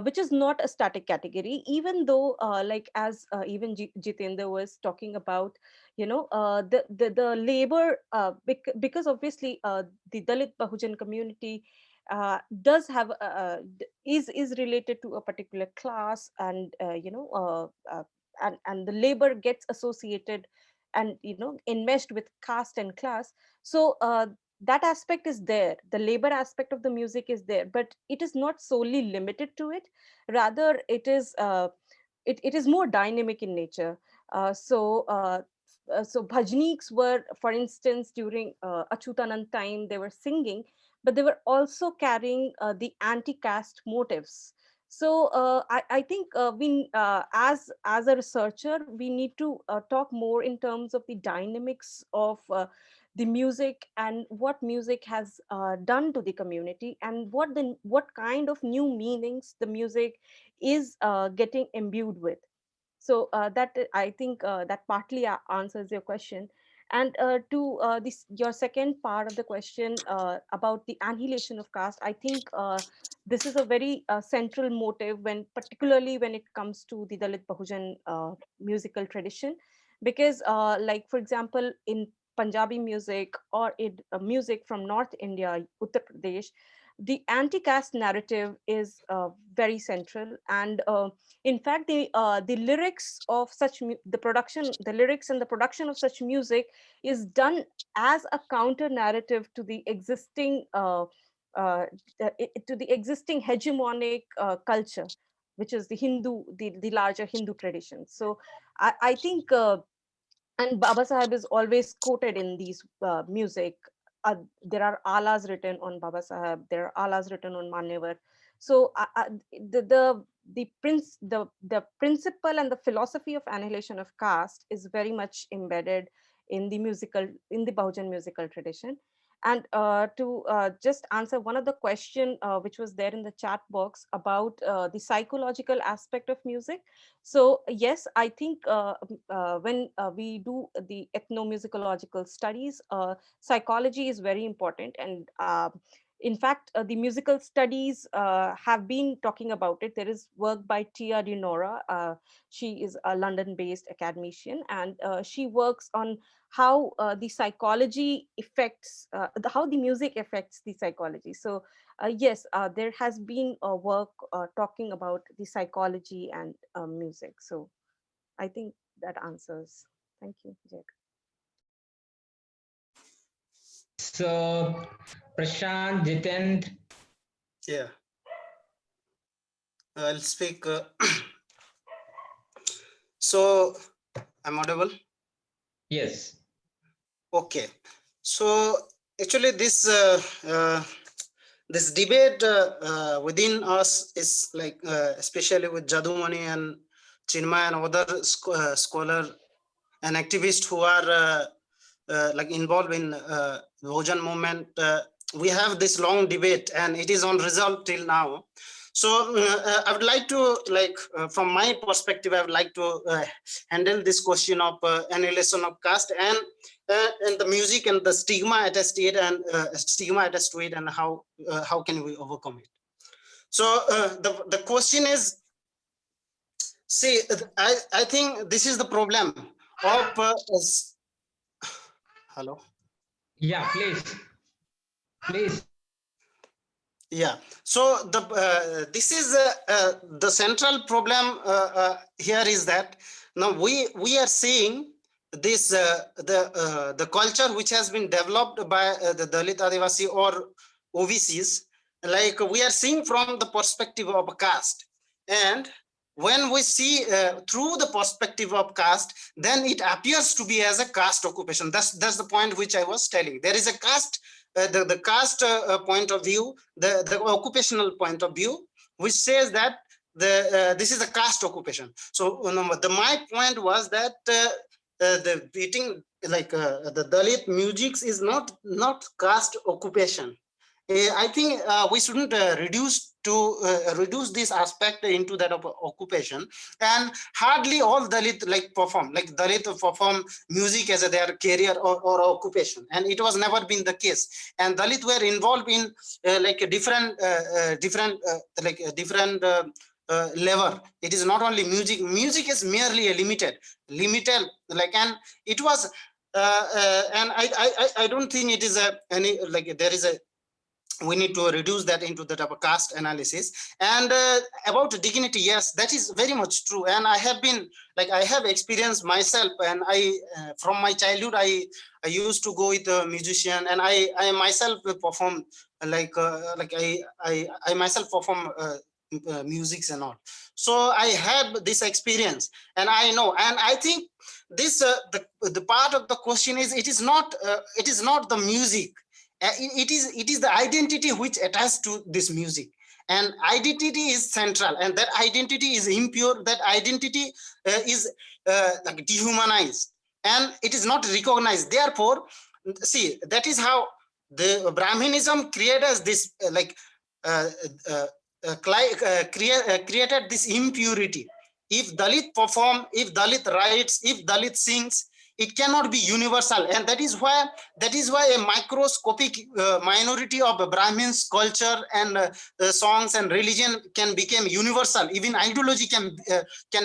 which is not a static category, even though like as even Jitendra was talking about, the labor, because obviously the Dalit Bahujan community does have is related to a particular class, and and the labor gets associated and enmeshed with caste and class. So that aspect is there, the labor aspect of the music is there, but it is not solely limited to it. Rather, it is more dynamic in nature. So bhajniks were, for instance, during Achyutanand time, they were singing, but they were also carrying the anti-caste motives. So I think as a researcher, we need to talk more in terms of the dynamics of the music, and what music has done to the community, and what kind of new meanings the music is getting imbued with. So that I think that partly answers your question. And to this your second part of the question about the annihilation of caste, I think this is a very central motive, when particularly when it comes to the Dalit Bahujan musical tradition. Because like for example, in Punjabi music, or in music from North India, Uttar Pradesh, the anti-caste narrative is very central. And in fact, the lyrics of the lyrics and the production of such music is done as a counter narrative to the existing uh, to the existing hegemonic culture, which is the larger Hindu tradition. So I think And Baba Saheb is always quoted in these music. There are alas written on Baba Saheb. There are alas written on Manyavar. So the principle and the philosophy of annihilation of caste is very much embedded in the Bahujan musical tradition. And to just answer one of the question which was there in the chat box about the psychological aspect of music. So yes, I think when we do the ethnomusicological studies, psychology is very important. And in fact, the musical studies have been talking about it. There is work by Tia Dinora. She is a London-based academician, and she works on how the psychology affects, how the music affects the psychology. So yes, there has been a work talking about the psychology and music. So I think that answers. Thank you, Jake. So, Prashant, Jitendra. Yeah, I'll speak. So, I'm audible? Yes. Okay. So, actually, this this debate within us is like, especially with Jadumani and Chinmay and other scholar and activists who are like involved in Bahujan movement. We have this long debate and it is unresolved till now. So I would like to, like, from my perspective, I would like to handle this question of annihilation of caste and the music and the stigma attached to it, and how can we overcome it. So the question is, see, I think this is the problem of hello. Yeah, please. Yeah, so this is the central problem here is that now we are seeing this the culture which has been developed by the Dalit, Adivasi or OBCs, like we are seeing from the perspective of a caste, and when we see through the perspective of caste, then it appears to be as a caste occupation. That's the point which I was telling. There is a caste, the caste point of view, the occupational point of view, which says that this is a caste occupation. So my point was that the beating, like the Dalit music is not caste occupation. I think we shouldn't reduce this aspect into that of occupation. And hardly all Dalit Dalit perform music as their career or occupation, and it was never been the case. And Dalit were involved in like a different level. It is not only music. Music is merely a limited, like, and it was. And I don't think it is any, like, there is a, we need to reduce that into the type of caste analysis. And about dignity, yes, that is very much true. And I have been, like, I have experienced myself, and I from my childhood I used to go with a musician, and I myself perform, like I myself perform musics and all. So I have this experience, and I know, and I think this the part of the question is, it is not the music. It is the identity which attached to this music, and identity is central, and that identity is impure. That identity is like dehumanized, and it is not recognized. Therefore, see, that is how the Brahminism created this created this impurity. If Dalit perform, if Dalit writes, if Dalit sings, it cannot be universal. And that is why a microscopic minority of Brahmins culture and songs and religion can become universal. Even ideology can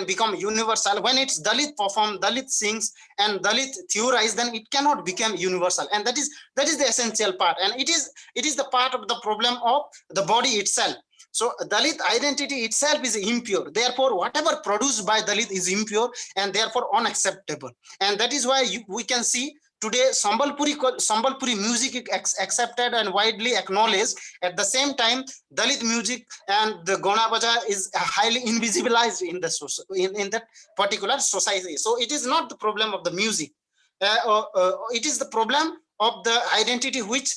become universal. When it's Dalit perform, Dalit sings, and Dalit theorize, then it cannot become universal. And that is the essential part. And it is the part of the problem of the body itself. So Dalit identity itself is impure. Therefore, whatever produced by Dalit is impure and therefore unacceptable. And that is why we can see today Sambalpuri music is accepted and widely acknowledged. At the same time, Dalit music and the Gona Baja is highly invisibilized in that particular society. So it is not the problem of the music. it is the problem of the identity which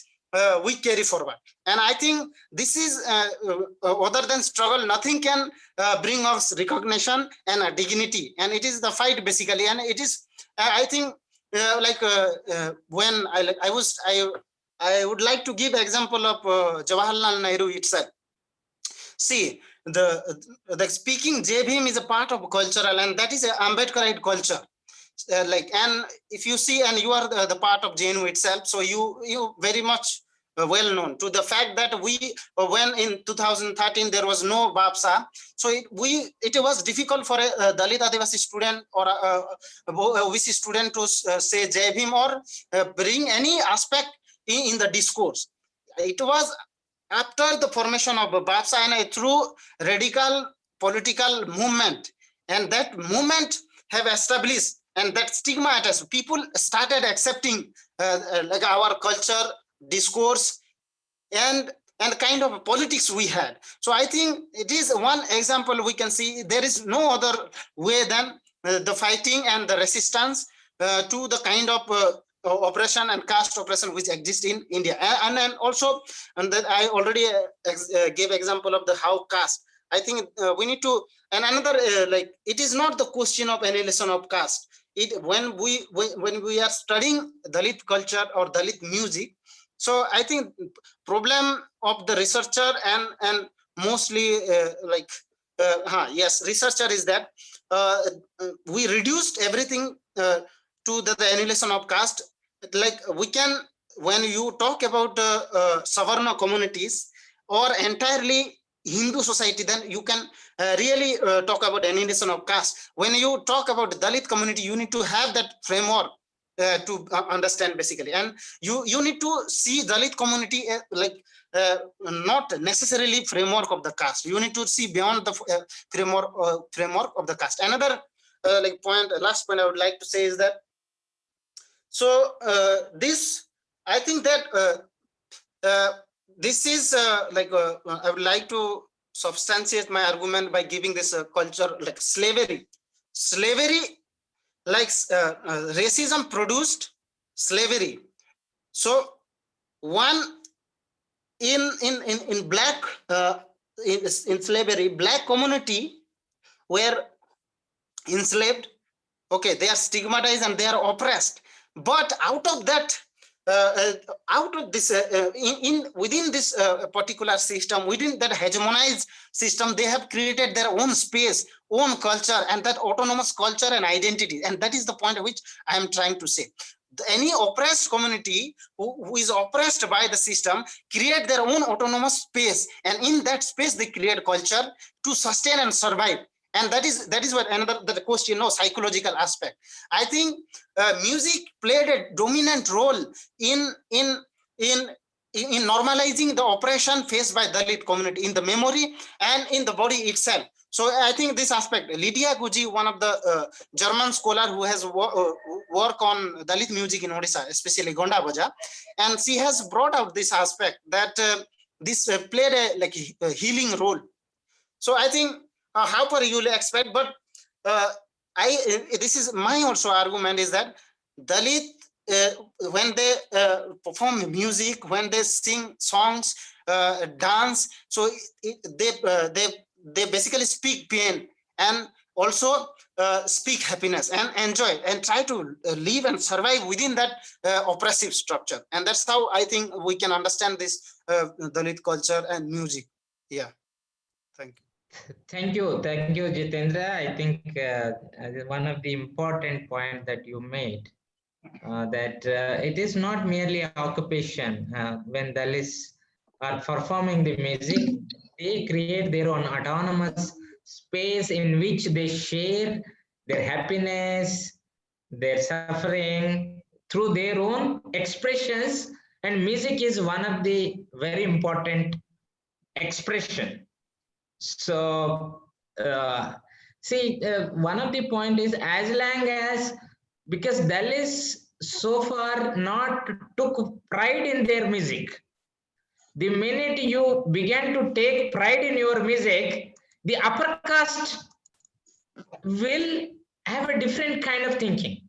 we carry forward. And I think this is other than struggle, nothing can bring us recognition and dignity, and it is the fight basically. And it is I think when I would like to give example of Jawaharlal Nehru itself. See, the speaking Jai Bhim is a part of cultural, and that is an Ambedkarite culture. And if you see, and you are the part of JNU itself, so you very much well known to the fact that we when in 2013 there was no BAPSA, so it was difficult for a Dalit Adivasi student or a OBC student to say Jai Bhim or bring any aspect in the discourse. It was after the formation of BAPSA and through radical political movement, and that movement have established, and that stigma attached, people started accepting our culture, discourse, and kind of politics we had. So I think it is one example we can see. There is no other way than the fighting and the resistance to the kind of oppression and caste oppression which exists in India. And then also, and that I already gave example of the how caste. I think we need to, and another it is not the question of annihilation of caste. When we are studying Dalit culture or Dalit music, so I think problem of the researcher and mostly researcher is that we reduced everything to the annihilation of caste. Like we can, when you talk about Savarna communities or entirely Hindu society, then you can really talk about annihilation of caste. When you talk about the Dalit community, you need to have that framework to understand basically, and you need to see Dalit community not necessarily framework of the caste. You need to see beyond the framework of the caste. Another last point I would like to say is that, so this, I think that this is I would like to substantiate my argument by giving this culture like slavery. Racism produced slavery. So one in black in slavery, black community were enslaved. Okay, they are stigmatized and they are oppressed. But out of that, out of this, within this particular system, within that hegemonized system, they have created their own space, own culture, and that autonomous culture and identity. And that is the point at which I am trying to say. Any oppressed community who is oppressed by the system create their own autonomous space, and in that space they create culture to sustain and survive. And that is what another the question, psychological aspect. I think music played a dominant role in normalizing the oppression faced by Dalit community in the memory and in the body itself. So I think this aspect, Lydia Guji, one of the German scholar who has worked on Dalit music in Odisha, especially Gonda Baja, and she has brought out this aspect that this played a healing role. So I think how far you will expect, but this is my also argument is that Dalit, when they perform music, when they sing songs, dance, so they basically speak pain and also speak happiness and enjoy and try to live and survive within that oppressive structure. And that's how I think we can understand this Dalit culture and music. Yeah, thank you. Thank you, Jitendra. I think one of the important points that you made, that it is not merely occupation. When Dalits are performing the music, they create their own autonomous space in which they share their happiness, their suffering through their own expressions, and music is one of the very important expression. So one of the point is, as long as, because Dalits so far not took pride in their music. The minute you began to take pride in your music, the upper caste will have a different kind of thinking.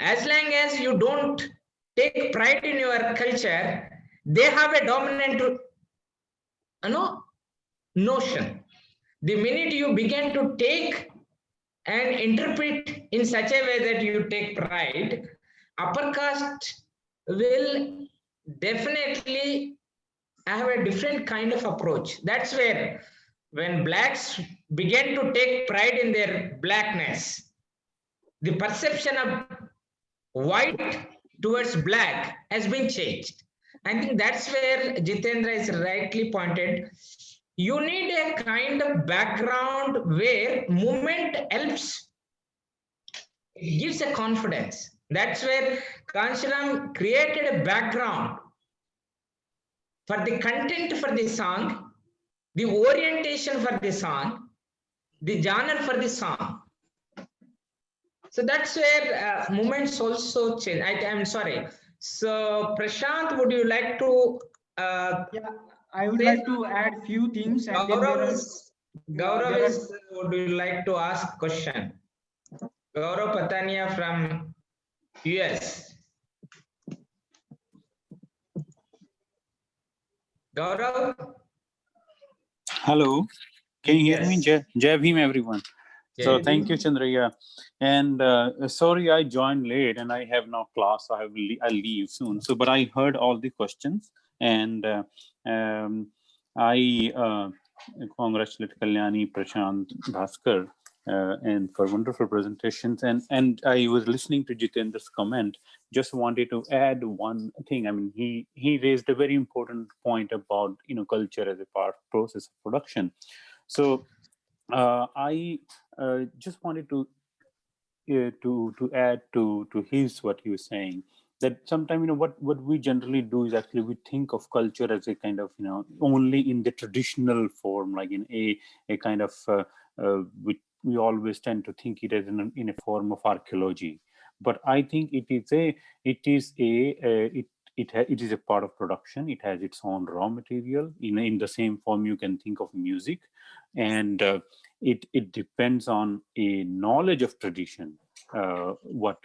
As long as you don't take pride in your culture, they have a dominant notion. The minute you begin to take and interpret in such a way that you take pride, upper caste will definitely have a different kind of approach. That's where when blacks begin to take pride in their blackness, the perception of white towards black has been changed. I think that's where Jitendra is rightly pointed. You need a kind of background where movement helps, it gives a confidence. That's where Kanshiram created a background for the content for the song, the orientation for the song, the genre for the song. So that's where movements also change. I'm sorry. So Prashant, would you like to? Yeah, I would like to add few things, and then Gaurav would you like to ask question? Gaurav Patania from US. Gaurav? Hello, can you hear me? Yes. Jai Bhim, everyone. So Jai thank you, Bhim. Chandraiah. And sorry, I joined late and I have no class. So I'll leave soon. So, but I heard all the questions, and I congratulate Kalyani, Prashant, Bhaskar, and for wonderful presentations. And I was listening to Jitendra's comment. Just wanted to add one thing. I mean, he raised a very important point about culture as a process of production. So I just wanted to add to his what he was saying, that sometimes what we generally do is actually we think of culture as a kind of only in the traditional form, like in a kind of we always tend to think it as in a form of archaeology. But I think it is a part of production. It has its own raw material. In the same form, you can think of music, and it depends on a knowledge of tradition, what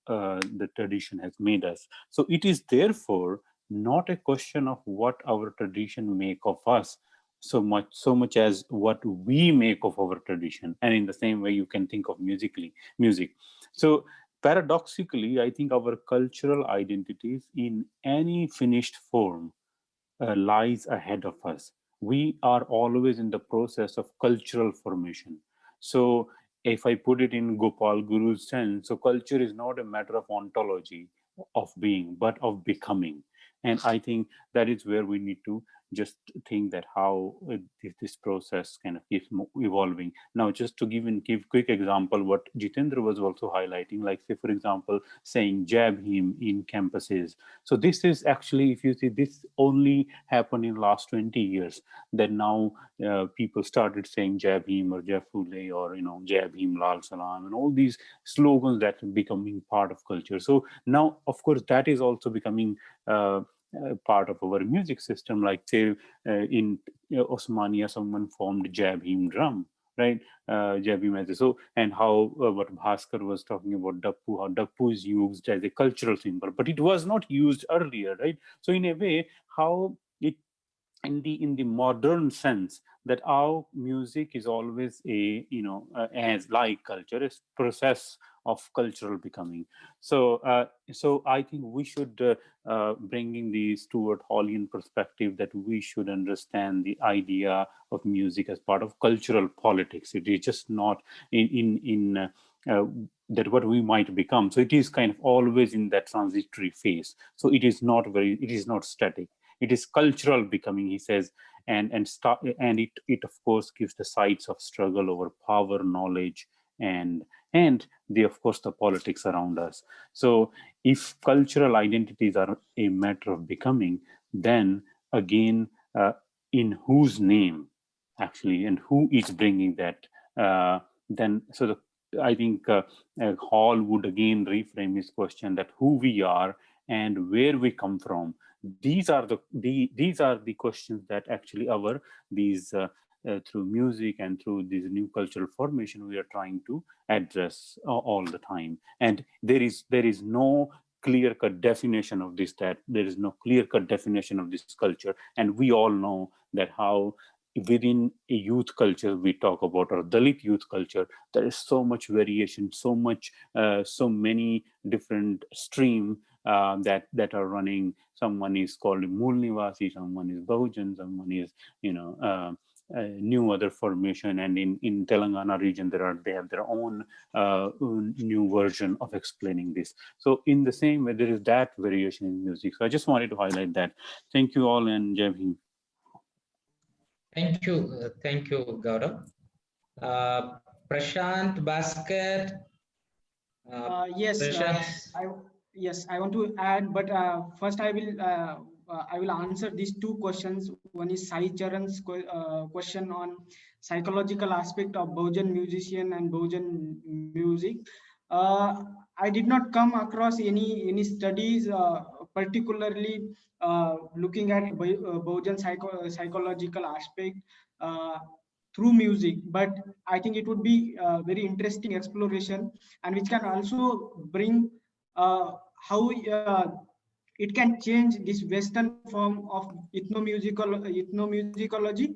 the tradition has made us. So it is therefore not a question of what our tradition make of us, so much as what we make of our tradition. And in the same way, you can think of music. So paradoxically, I think our cultural identities in any finished form lies ahead of us. We are always in the process of cultural formation. So, if I put it in Gopal Guru's sense, so culture is not a matter of ontology, of being, but of becoming. And I think that is where we need to just think that how this process kind of keeps evolving. Now, just to give quick example, what Jitendra was also highlighting, like say, for example, saying jab him in campuses. So this is actually, if you see, this only happened in last 20 years. That now people started saying jab him or jab Phule or jab him Lal Salam, and all these slogans that are becoming part of culture. So now, of course, that is also becoming part of our music system. Like say in Osmania, someone formed jab him drum, right? Jab him as a, so, and how what Bhaskar was talking about Dappu, how Dappu is used as a cultural symbol, but it was not used earlier, right? So in a way, how it in the modern sense, that our music is always a as like culture, is process of cultural becoming. So I think we should bringing these toward Hollian perspective, that we should understand the idea of music as part of cultural politics. It is just not in that what we might become. So it is kind of always in that transitory phase. So it is not static. It is cultural becoming, he says, and it of course gives the sides of struggle over power, knowledge, and the of course the politics around us. So if cultural identities are a matter of becoming, then again, in whose name actually, and who is bringing that, then so I think Hall would again reframe his question, that who we are and where we come from. These are the questions that actually these through music and through this new cultural formation, we are trying to address all the time. And there is no clear cut definition of this, that there is no clear cut definition of this culture. And we all know that how within a youth culture we talk about, or Dalit youth culture, there is so much variation, so much, so many different stream that are running. Someone is called Mool Nivasi, someone is Bahujan, someone is, new other formation. And in Telangana region, they have their own new version of explaining this. So in the same way, there is that variation in music. So I just wanted to highlight that. Thank you all, and Jai Hind. Thank you, Gaurav. Prashant Basket. Yes, Prashant. I want to add, but first I will answer these two questions. One is Sai Charan's question on psychological aspect of Bahujan musician and Bahujan music. I did not come across any studies particularly looking at Bahujan psychological aspect through music, but I think it would be a very interesting exploration, and which can also bring how it can change this Western form of ethnomusicology,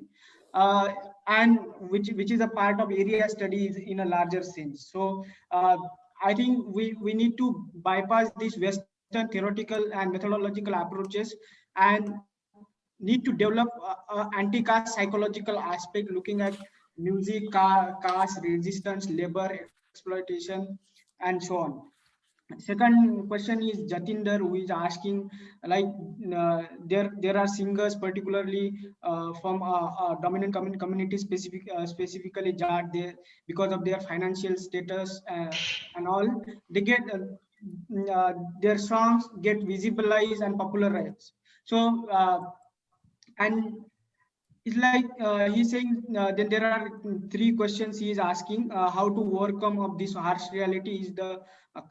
uh, and which is a part of area studies in a larger sense. So I think we need to bypass these Western theoretical and methodological approaches and need to develop anti-caste psychological aspect, looking at music, caste, resistance, labor, exploitation, and so on. Second question is Jatinder, who is asking, like, there are singers particularly from dominant community, specifically Jat, there because of their financial status and all, they get their songs get visibilized and popularized. So and it's like he's saying, then there are three questions he is asking: how to overcome of this harsh reality? Is the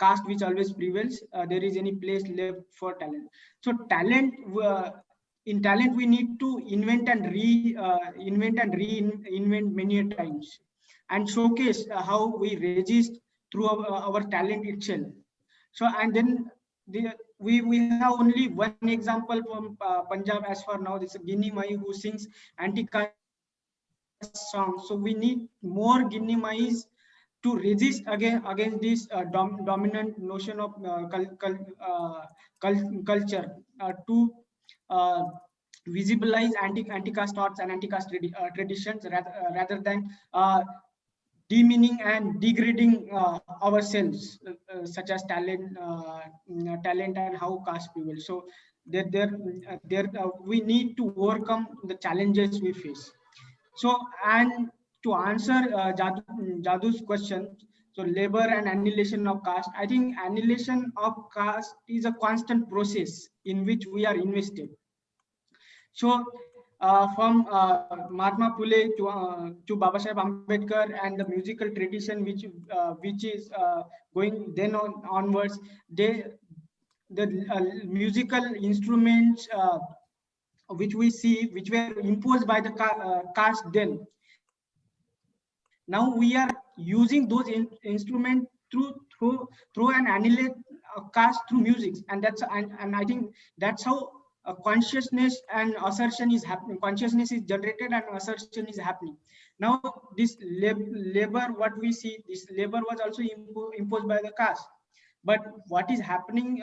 caste which always prevails? There is any place left for talent? So talent, in talent we need to invent and reinvent many a times, and showcase how we resist through our talent itself. So and then we have only one example from Punjab as for now. This is Ginni Mai, who sings anti-caste songs. So we need more Ginni Mais to resist against this dominant notion of culture, to uh, visualize anti-caste thoughts and anti-caste traditions, rather than demeaning and degrading ourselves, such as talent and how caste prevails. So we need to overcome the challenges we face. So, and to answer Jadu's question, so labor and annihilation of caste, I think annihilation of caste is a constant process in which we are invested. So, from Mahatma Phule to Baba Sahib Ambedkar, and the musical tradition which is going then onwards, the musical instruments which we see, which were imposed by the caste then. Now we are using those instruments through and annihilate caste through music, and I think that's how consciousness and assertion is happening. Consciousness is generated and assertion is happening. Now this labor, what we see, this labor was also imposed by the caste. But what is happening?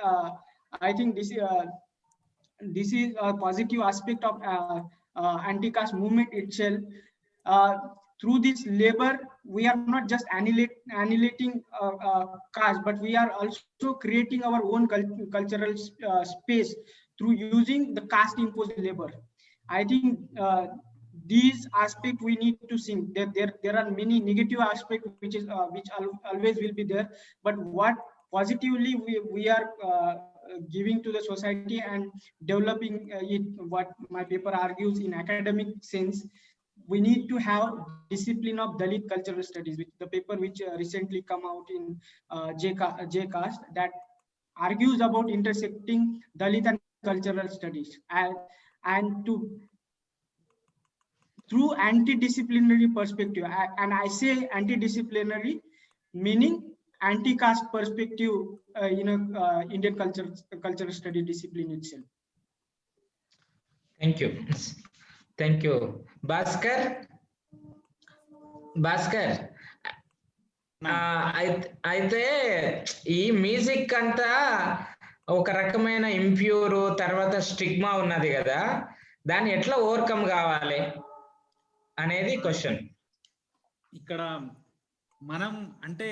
I think this is a positive aspect of anti-caste movement itself. Uh, Through this labor, we are not just annihilating caste, but we are also creating our own cultural space through using the caste imposed labor. I think these aspects we need to see. There are many negative aspects which always will be there, but what positively we are giving to the society and developing it, what my paper argues in academic sense, we need to have discipline of Dalit cultural studies, which the paper which recently come out in JCAST, that argues about intersecting Dalit and cultural studies, and to through anti-disciplinary perspective. And I say anti-disciplinary, meaning anti-caste perspective in a Indian cultural study discipline itself. Thank you. Thank you. Bhaskar, అయితే ఈ music అంతా ఒక రకమైన impure తర్వాత stigma ఉన్నది కదా, దాన్ని ఎట్లా ఓవర్కమ్ కావాలి అనేది క్వశ్చన్. ఇక్కడ మనం అంటే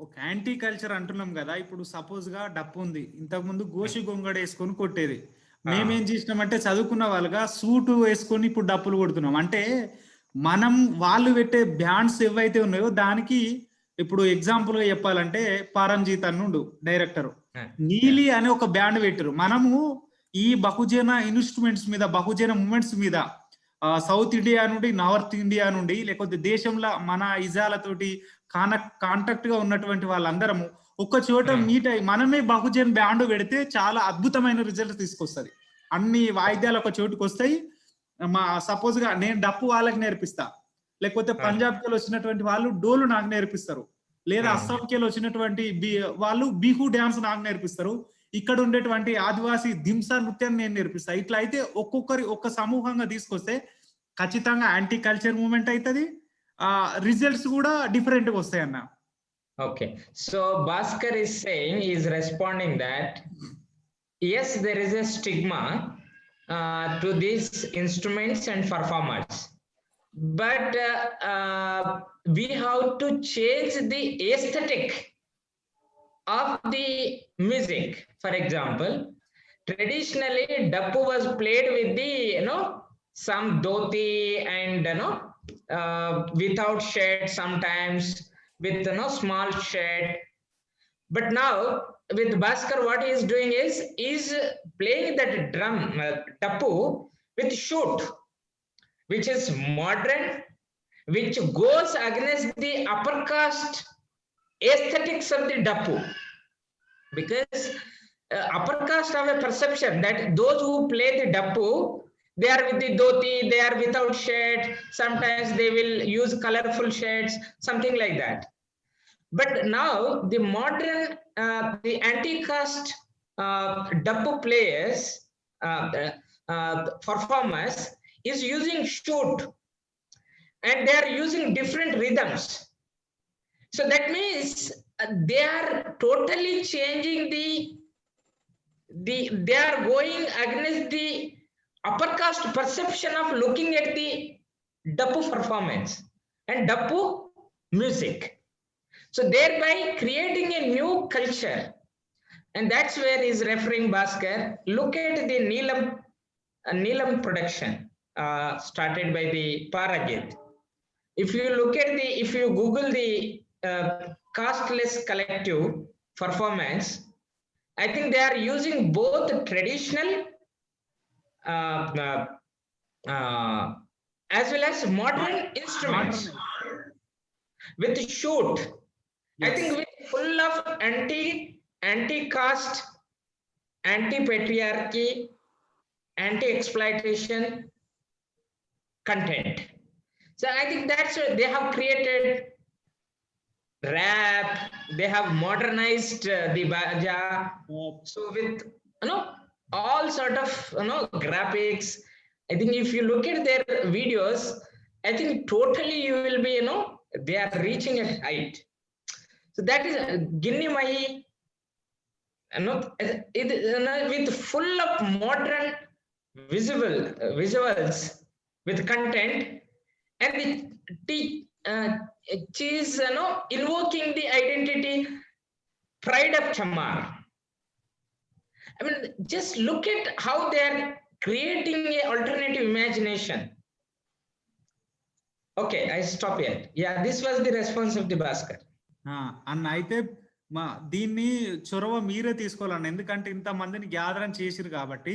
ఒక యాంటీ కల్చర్ అంటున్నాం కదా, ఇప్పుడు సపోజ్ గా డప్పు ఉంది, ఇంతకుముందు గోషి గొంగడ వేసుకొని కొట్టేది, మేమేం చేసినామంటే చదువుకున్న వాళ్ళుగా సూటు వేసుకొని ఇప్పుడు డప్పులు కొడుతున్నాం. అంటే మనం వాళ్ళు పెట్టే బ్యాండ్స్ ఏవైతే ఉన్నాయో దానికి ఇప్పుడు ఎగ్జాంపుల్ గా చెప్పాలంటే పారంజీత్ అన్నుండు డైరెక్టర్, నీలి అనే ఒక బ్యాండ్ పెట్టారు. మనము ఈ బహుజన ఇన్స్ట్రుమెంట్స్ మీద, బహుజన మూమెంట్స్ మీద సౌత్ ఇండియా నుండి, నార్త్ ఇండియా నుండి, లేకపోతే దేశంలో మన ఇజాలతోటి కాంటాక్ట్ గా ఉన్నటువంటి వాళ్ళందరము ఒక చోట మీట్ అయ్యి మనమే బహుజన్ బ్యాండ్ పెడితే చాలా అద్భుతమైన రిజల్ట్ తీసుకొస్తుంది. అన్ని వాయిద్యాలు ఒక చోటుకు వస్తాయి. మా సపోజ్ గా నేను డప్పు వాళ్ళకి నేర్పిస్తా, లేకపోతే పంజాబ్కి వచ్చినటువంటి వాళ్ళు డోలు నాకు నేర్పిస్తారు, లేదా అస్సాంకి వచ్చినటువంటి వాళ్ళు బిహు డ్యాన్స్ నాకు నేర్పిస్తారు, ఇక్కడ ఉండేటువంటి ఆదివాసీ దింసా నృత్యాన్ని నేను నేర్పిస్తా. ఇట్లా అయితే ఒక్కొక్కరి ఒక్క సమూహంగా తీసుకొస్తే ఖచ్చితంగా యాంటీ కల్చర్ మూవ్మెంట్ అవుతుంది, రిజల్ట్స్ కూడా డిఫరెంట్ గా వస్తాయి అన్న. Okay, so Bhaskar is saying, is responding that yes, there is a stigma to these instruments and performers, but we have to change the aesthetic of the music. For example, traditionally dappu was played with the some dhoti and without shade, sometimes with small shade. But now with Bhaskar, what he is doing is playing that drum dappu with shoot, which is modern, which goes against the upper caste aesthetics of the dappu, because upper caste have a perception that those who play the dappu, they are with the dhoti, they are without shade, sometimes they will use colorful shades, something like that. But now the modern the anti-caste dappu players, performers is using shoot, and they are using different rhythms. So that means they are totally changing they are going against the upper caste perception of looking at the dappu performance and dappu music. So thereby creating a new culture, and that's where he's referring. Bhaskar, look at the Neelam production started by the Paragit. If you Google the casteless collective performance, I think they are using both traditional as well as modern instruments with shoot. Yes. I think with full of anti-caste, anti-patriarchy, anti-exploitation content. So I think that's what they have created. Rap, they have modernized the baja, so with all sort of graphics. I think if you look at their videos, I think totally you will be they are reaching a height. So that is Ginni Mahi, with full of modern visuals with content, and it is invoking the identity, pride of Chamar. I mean, just look at how they are creating a alternative imagination. Okay, I stop here. Yeah, this was the response of the Bhaskar. అన్న అయితే దీన్ని చొరవ మీరే తీసుకోవాలన్న, ఎందుకంటే ఇంత మందిని గ్యాదరం చేసిరు కాబట్టి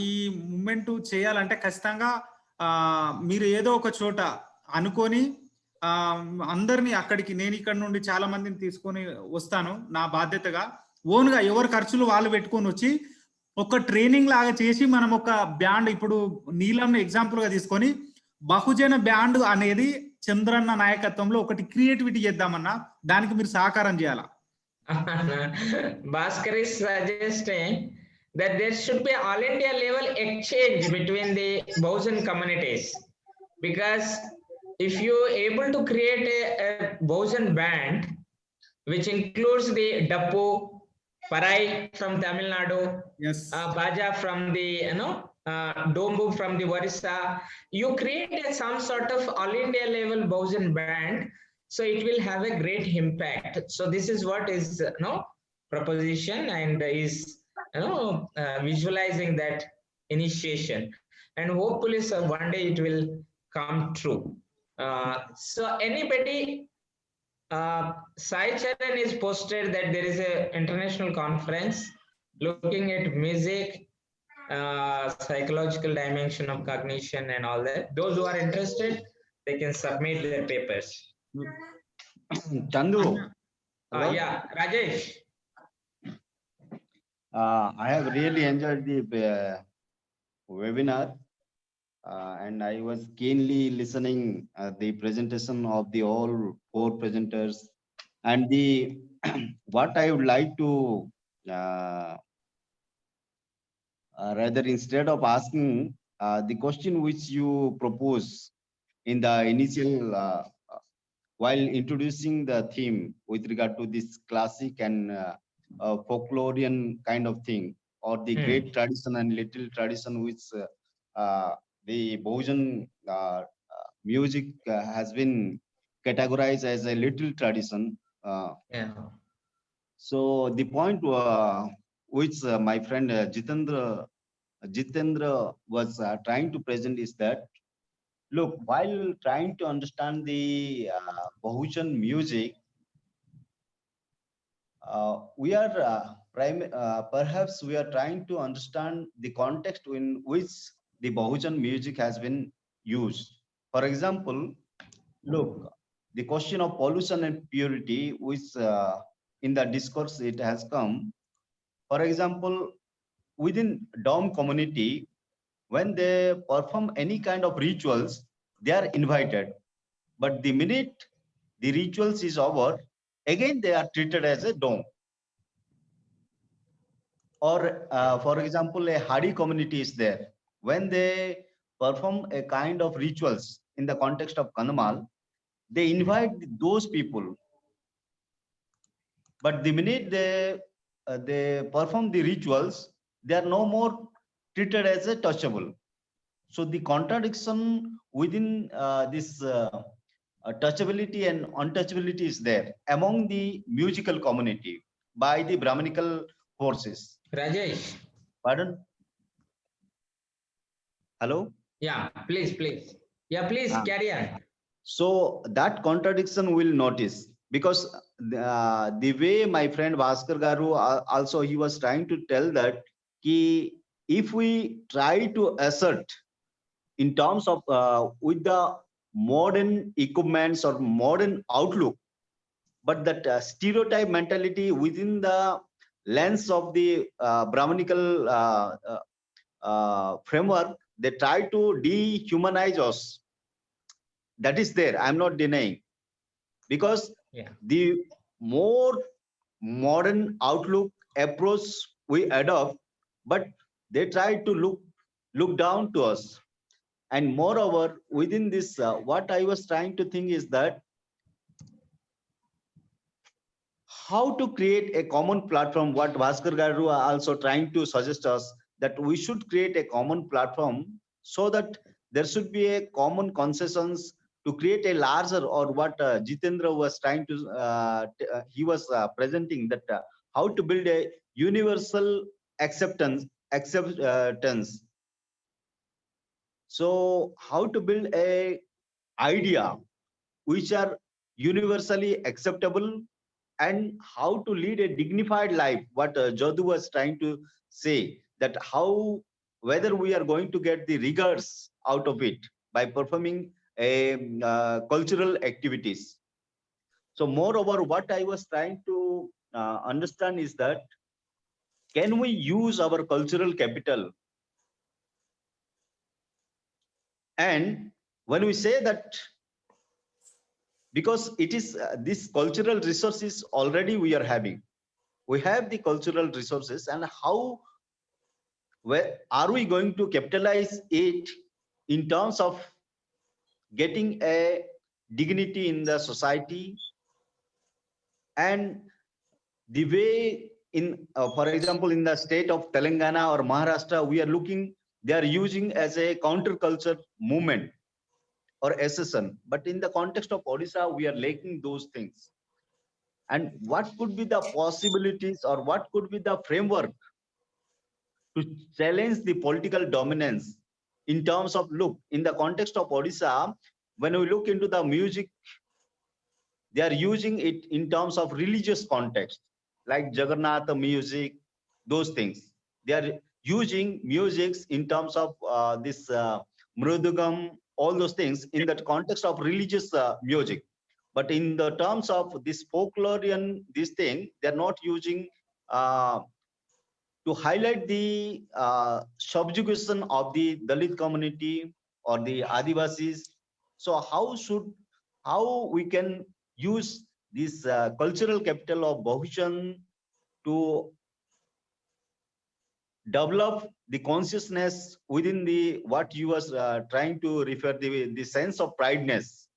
ఈ మూమెంట్ చేయాలంటే ఖచ్చితంగా మీరు ఏదో ఒక చోట అనుకొని అందరినీ అక్కడికి, నేను ఇక్కడ నుండి చాలా మందిని తీసుకొని వస్తాను నా బాధ్యతగా, ఓన్గా ఎవరి ఖర్చులు వాళ్ళు పెట్టుకొని వచ్చి ఒక ట్రైనింగ్ లాగా చేసి మనం ఒక బ్యాండ్, ఇప్పుడు నీలంని ఎగ్జాంపుల్ గా తీసుకొని బహుజన బ్యాండ్ అనేది చంద్రన్న నాయకత్వంలో ఒకటి క్రియేటివిటీ చేద్దామన్నా దానికి మీరు సహకారం చేయాలా? Bhaskar is suggesting that there should be all India level exchange between the Bahujan communities, because if you able to create a Bahujan band which includes the Dappu, Parai from Tamil Nadu, Yes. Baja from the Dombu from the Orissa, you create some sort of all India level Bahujan band, so it will have a great impact. So this is what is proposition, and is visualizing that initiation, and hopefully so one day it will come true. So anybody, Sai Charan is posted that there is a international conference looking at music, psychological dimension of cognition and all that. Those who are interested, they can submit their papers. Chandu. Yeah, Rajesh. I have really enjoyed the webinar, and I was keenly listening the presentation of the all 4 presenters, and the what I would like to rather, instead of asking the question which you propose in the initial while introducing the theme with regard to this classic and folklorian kind of thing, or the great tradition and little tradition which the Bahujan music has been categorized as a little tradition. So the point which my friend Jitendra was trying to present is that, look, while trying to understand the Bahujan music, we are perhaps we are trying to understand the context in which the Bahujan music has been used. For example, look, the question of pollution and purity, which in the discourse it has come. For example, within Dom community, when they perform any kind of rituals, they are invited. But the minute the rituals is over, again they are treated as a Dom. Or for example, a Hadi community is there. When they perform a kind of rituals in the context of Kanamal, they invite those people. But the minute they perform the rituals, they are no more treated as a touchable. So the contradiction within this touchability and untouchability is there among the musical community by the Brahminical forces. Rajesh. Pardon? Hello? Yeah, please. Yeah, please carry on. So that contradiction will notice, because the way my friend Bhaskar Garu also, he was trying to tell that if we try to assert in terms of with the modern equipments or modern outlook, but that stereotype mentality within the lens of the Brahminical framework, they try to dehumanize us. That is there, I'm not denying, because the more modern outlook approach we adopt, but they try to look down to us. And moreover, within this, what I was trying to think is that how to create a common platform, what Bhaskar Garu are also trying to suggest us, that we should create a common platform so that there should be a common concessions to create a larger, or what Jitendra was trying to, he was presenting that how to build a universal acceptance. So how to build a idea which are universally acceptable, and how to lead a dignified life, what Jodhu was trying to say, that how, whether we are going to get the regards out of it by performing a cultural activities. So moreover, what I was trying to understand is that, can we use our cultural capital and when we say that, because it is this cultural resources already we are having. We have the cultural resources, and how, where are we going to capitalize it in terms of getting a dignity in the society? And the way in, for example, in the state of Telangana or Maharashtra, we are looking, they are using as a counterculture movement or accession. But in the context of Odisha, we are lacking those things. And what could be the possibilities, or what could be the framework to challenge the political dominance in terms of, look, in the context of Odisha, when we look into the music, they are using it in terms of religious context, like Jagannath music, those things. They are using musics in terms of this mridangam, all those things in the context of religious music. But in the terms of this folklorian, this thing, they're not using to highlight the subjugation of the Dalit community or the Adivasis. So how we can use this cultural capital of Bahujan to develop the consciousness within the, what you was trying to refer, the sense of prideness,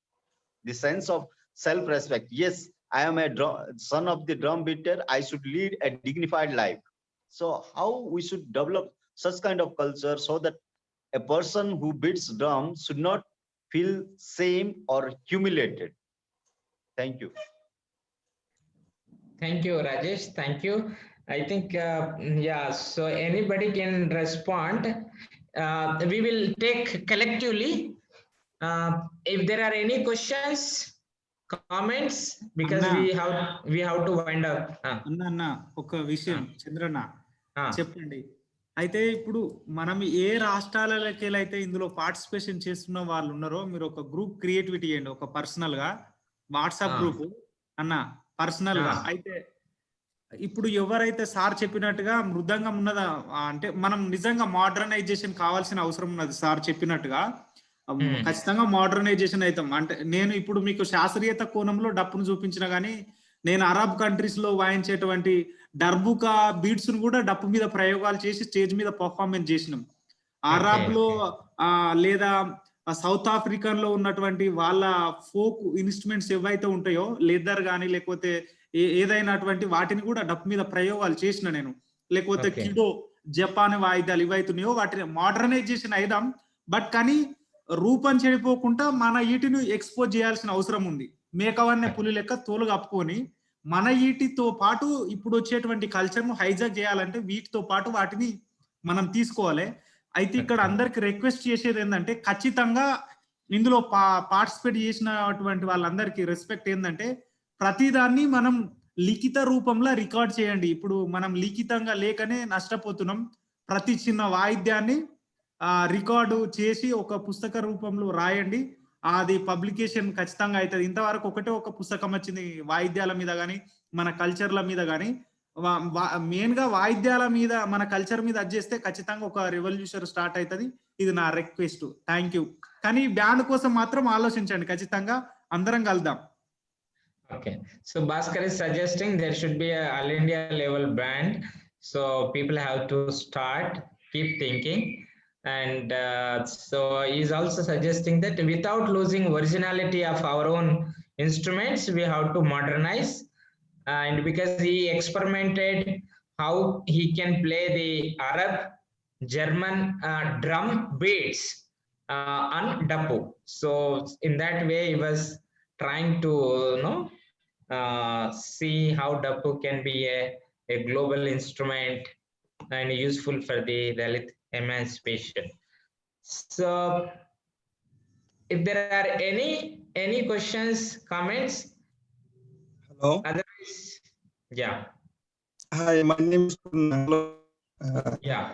the sense of self-respect. Yes, I am a son of the drum beater, I should lead a dignified life. So how we should develop such kind of culture so that a person who beats drum should not feel shame or humiliated. Thank you. Thank you, Rajesh. Thank you. I think, yeah, so anybody can respond. We will take collectively. If there are any questions, comments, because Anna. we have to wind up. అన్న ఒక విషయం Chandranna Ah. చెప్పండి. అయితే ఇప్పుడు మనం ఏ రాష్ట్రాలకి అయితే ఇందులో పార్టిసిపేషన్ చేస్తున్న వాళ్ళు ఉన్నారో మీరు ఒక గ్రూప్ క్రియేటివిటీ చేయండి, ఒక పర్సనల్ గా వాట్సాప్ గ్రూప్ అన్న పర్సనల్ గా. అయితే ఇప్పుడు ఎవరైతే సార్ చెప్పినట్టుగా మృదంగం ఉన్నదా, అంటే మనం నిజంగా మోడర్నైజేషన్ కావాల్సిన అవసరం ఉన్నది. సార్ చెప్పినట్టుగా ఖచ్చితంగా మోడర్నైజేషన్ అవుతాం. అంటే నేను ఇప్పుడు మీకు శాస్త్రీయత కోణంలో డప్పును చూపించిన కానీ, నేను అరబ్ కంట్రీస్ లో వాయించేటువంటి డర్బుకా బీట్స్ ను కూడా డప్పు మీద ప్రయోగాలు చేసి స్టేజ్ మీద పర్ఫార్మెన్స్ చేసినాం. అరబ్ లో లేదా సౌత్ ఆఫ్రికన్ లో ఉన్నటువంటి వాళ్ళ ఫోక్ ఇన్స్ట్రుమెంట్స్ ఏవైతే ఉంటాయో, లెదర్ కానీ లేకపోతే ఏదైనటువంటి వాటిని కూడా డప్పు మీద ప్రయోగాలు చేసిన నేను. లేకపోతే కిడో జపాన్ వాయిద్యాలు ఇవైతున్నాయో వాటిని మోడర్నైజేషన్ అయిదాం. బట్ కానీ రూపం చెడిపోకుండా మన ఈటిని ఎక్స్పోజ్ చేయాల్సిన అవసరం ఉంది. మేకవన్నే పులి లెక్క తోలు కప్పుకొని మన ఈటితో పాటు ఇప్పుడు వచ్చేటువంటి కల్చర్ ను హైజాక్ చేయాలంటే వీటితో పాటు వాటిని మనం తీసుకోవాలి. అయితే ఇక్కడ అందరికి రిక్వెస్ట్ చేసేది ఏంటంటే, ఖచ్చితంగా ఇందులో పార్టిసిపేట్ చేసినటువంటి వాళ్ళందరికీ రెస్పెక్ట్ ఏంటంటే, ప్రతిదాన్ని మనం లిఖిత రూపంలో రికార్డ్ చేయండి. ఇప్పుడు మనం లిఖితంగా లేకనే నష్టపోతున్నాం. ప్రతి చిన్న వాయిద్యాన్ని రికార్డు చేసి ఒక పుస్తక రూపంలో రాయండి. అది పబ్లికేషన్ ఖచ్చితంగా అవుతుంది. ఇంతవరకు ఒక పుస్తకం వచ్చింది వాయిద్యాల మీద కానీ మన కల్చర్ల మీద కానీ. మెయిన్ గా వాయిద్యాల మీద మన కల్చర్ మీద చేస్తే ఖచ్చితంగా ఒక రెవల్యూషన్ స్టార్ట్ అవుతుంది. ఇది నా రిక్వెస్ట్. Thank you. కానీ బ్యాండ్ కోసం మాత్రం ఆలోచించండి. ఖచ్చితంగా అందరం కలుద్దాం. Okay, so Bhaskar is suggesting there should be a all India level band, so people have to start, keep thinking, and so he is also suggesting that without losing originality of our own instruments, we have to modernize, and because he experimented how he can play the Arab, German drum beats on Dapu, so in that way he was trying to see how Dapu can be a global instrument and useful for the Dalit emancipation. So if there are any questions, comments? Hello. Otherwise, yeah. Hi, my name is Hello. Yeah.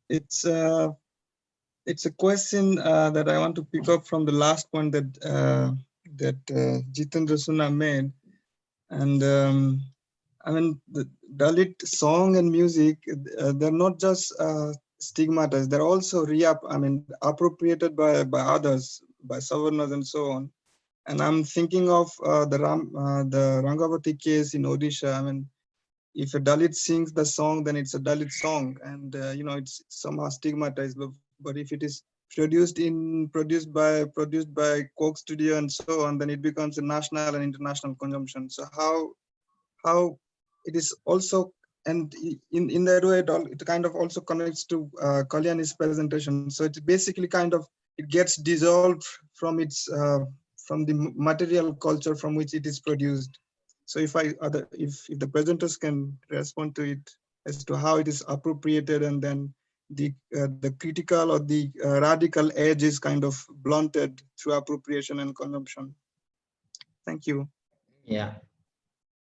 It's a question that I want to pick up from the last one that Jitendra Suna made. And I mean, the Dalit song and music, they're not just stigmatized. They're also appropriated by others, by Savarnas and so on. And I'm thinking of the Rangavati case in Odisha. I mean, if a Dalit sings the song, then it's a Dalit song, and it's somehow stigmatized. But if it is produced by Coke Studio and so on, then it becomes a national and international consumption. So how it is also, and in that way it kind of also connects to Kalyani's presentation. So it's basically it gets dissolved from its from the material culture from which it is produced. So if the presenters can respond to it as to how it is appropriated, and then the critical or the radical edge is kind of blunted through appropriation and consumption. Thank you. Yeah.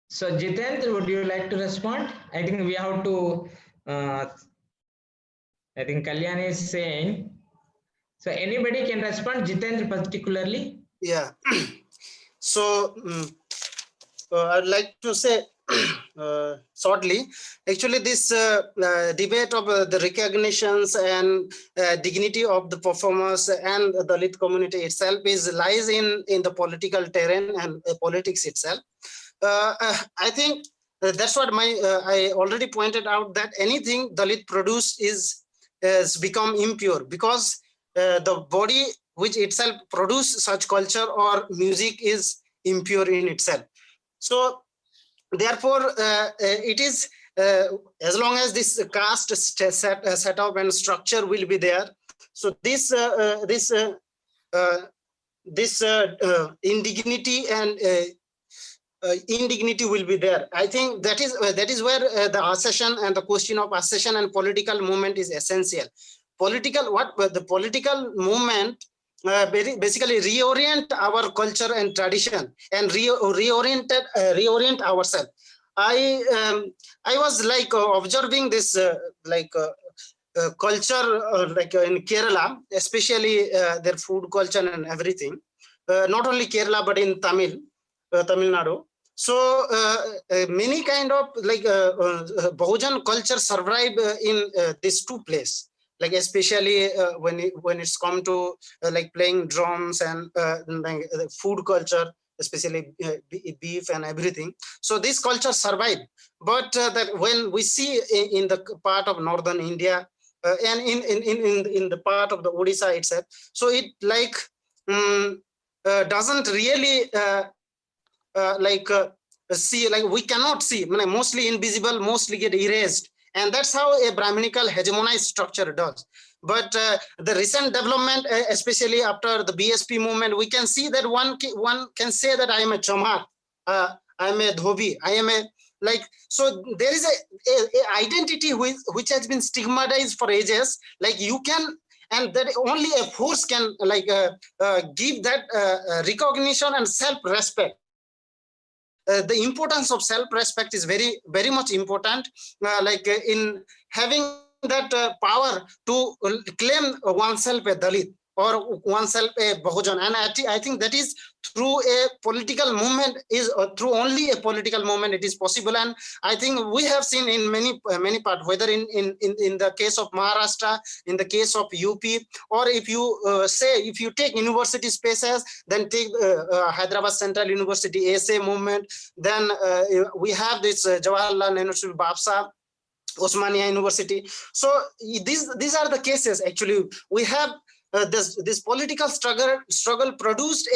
So Jitendra, would you like to respond? I think we have to, I think Kalyani is saying, so anybody can respond, Jitendra particularly? Yeah. So I'd like to say shortly, actually this debate of the recognitions and dignity of the performers and the Dalit community itself lies in the political terrain and politics itself. I think that's what I already pointed out, that anything Dalit produced is become impure, because the body which itself produce such culture or music is impure in itself. So therefore it is as long as this caste setup and structure will be there, so this indignity and indignity will be there. I think that is where the accession and the question of accession and political movement is essential. The political movement basically reorient our culture and tradition and reorient ourselves. I was like observing this culture in Kerala, especially their food culture and everything. Not only Kerala but in Tamil Nadu. So many kind of Bahujan culture survive in these two places. Like especially when it's come to like playing drums and food culture, especially beef and everything. So this culture survived. But that when we see in the part of northern India and in the part of the Odisha itself, so it doesn't really see, like we cannot see, mostly invisible, mostly get erased. And that's how a Brahminical hegemonized structure does. But the recent development, especially after the BSP movement, we can see that one can say that I am a chamar, I am a dhobi, I am a so there is a identity which has been stigmatized for ages. Like you can, and that only a force can give that recognition and self-respect. The importance of self-respect is very, very much important, in having that power to claim oneself a Dalit or oneself a Bahujan. And I think that is through a political movement, through only a political movement it is possible. And I think we have seen in many parts, whether in the case of Maharashtra, in the case of UP, or if you take university spaces, then take Hyderabad Central University essay movement, then we have this Jawaharlal Nehru Babsa, Osmania University. So these are the cases. Actually, we have this political struggle produced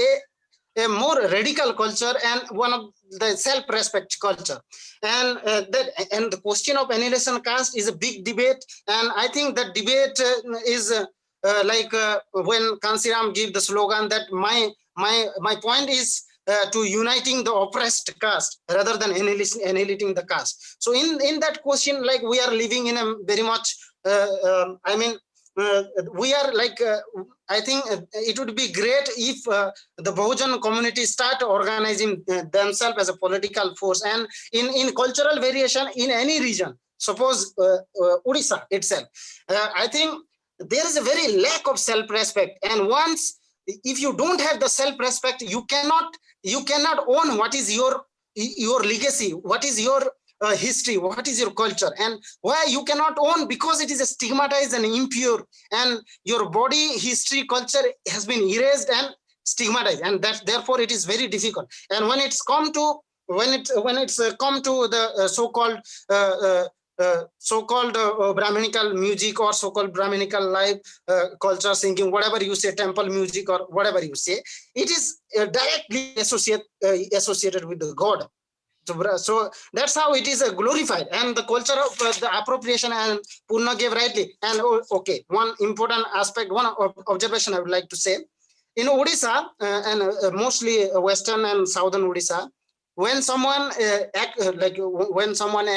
a more radical culture and one of the self-respect culture. And the question of annihilation caste is a big debate. And I think that debate is when Kansiram gave the slogan that my point is to uniting the oppressed caste rather than annihilating the caste. So in that question, like we are living in a very much we are I think it would be great if the Bahujan community start organizing themselves as a political force, and in cultural variation in any region. Suppose Odisha itself, I think there is a very lack of self-respect, and once if you don't have the self-respect, you cannot own what is your legacy, what is your history, what is your culture, and why you cannot own because it is a stigmatized and impure, and your body, history, culture has been erased and stigmatized, and that therefore it is very difficult. And when it's come to come to the so-called Brahminical music or so-called Brahminical life culture singing, whatever you say, temple music or whatever you say, it is directly associated with the God. So that's how it is glorified, and the culture of the appropriation, and Purna gave rightly. And okay, one important aspect, one observation I would like to say, in Odisha and mostly Western and Southern Odisha, when someone when someone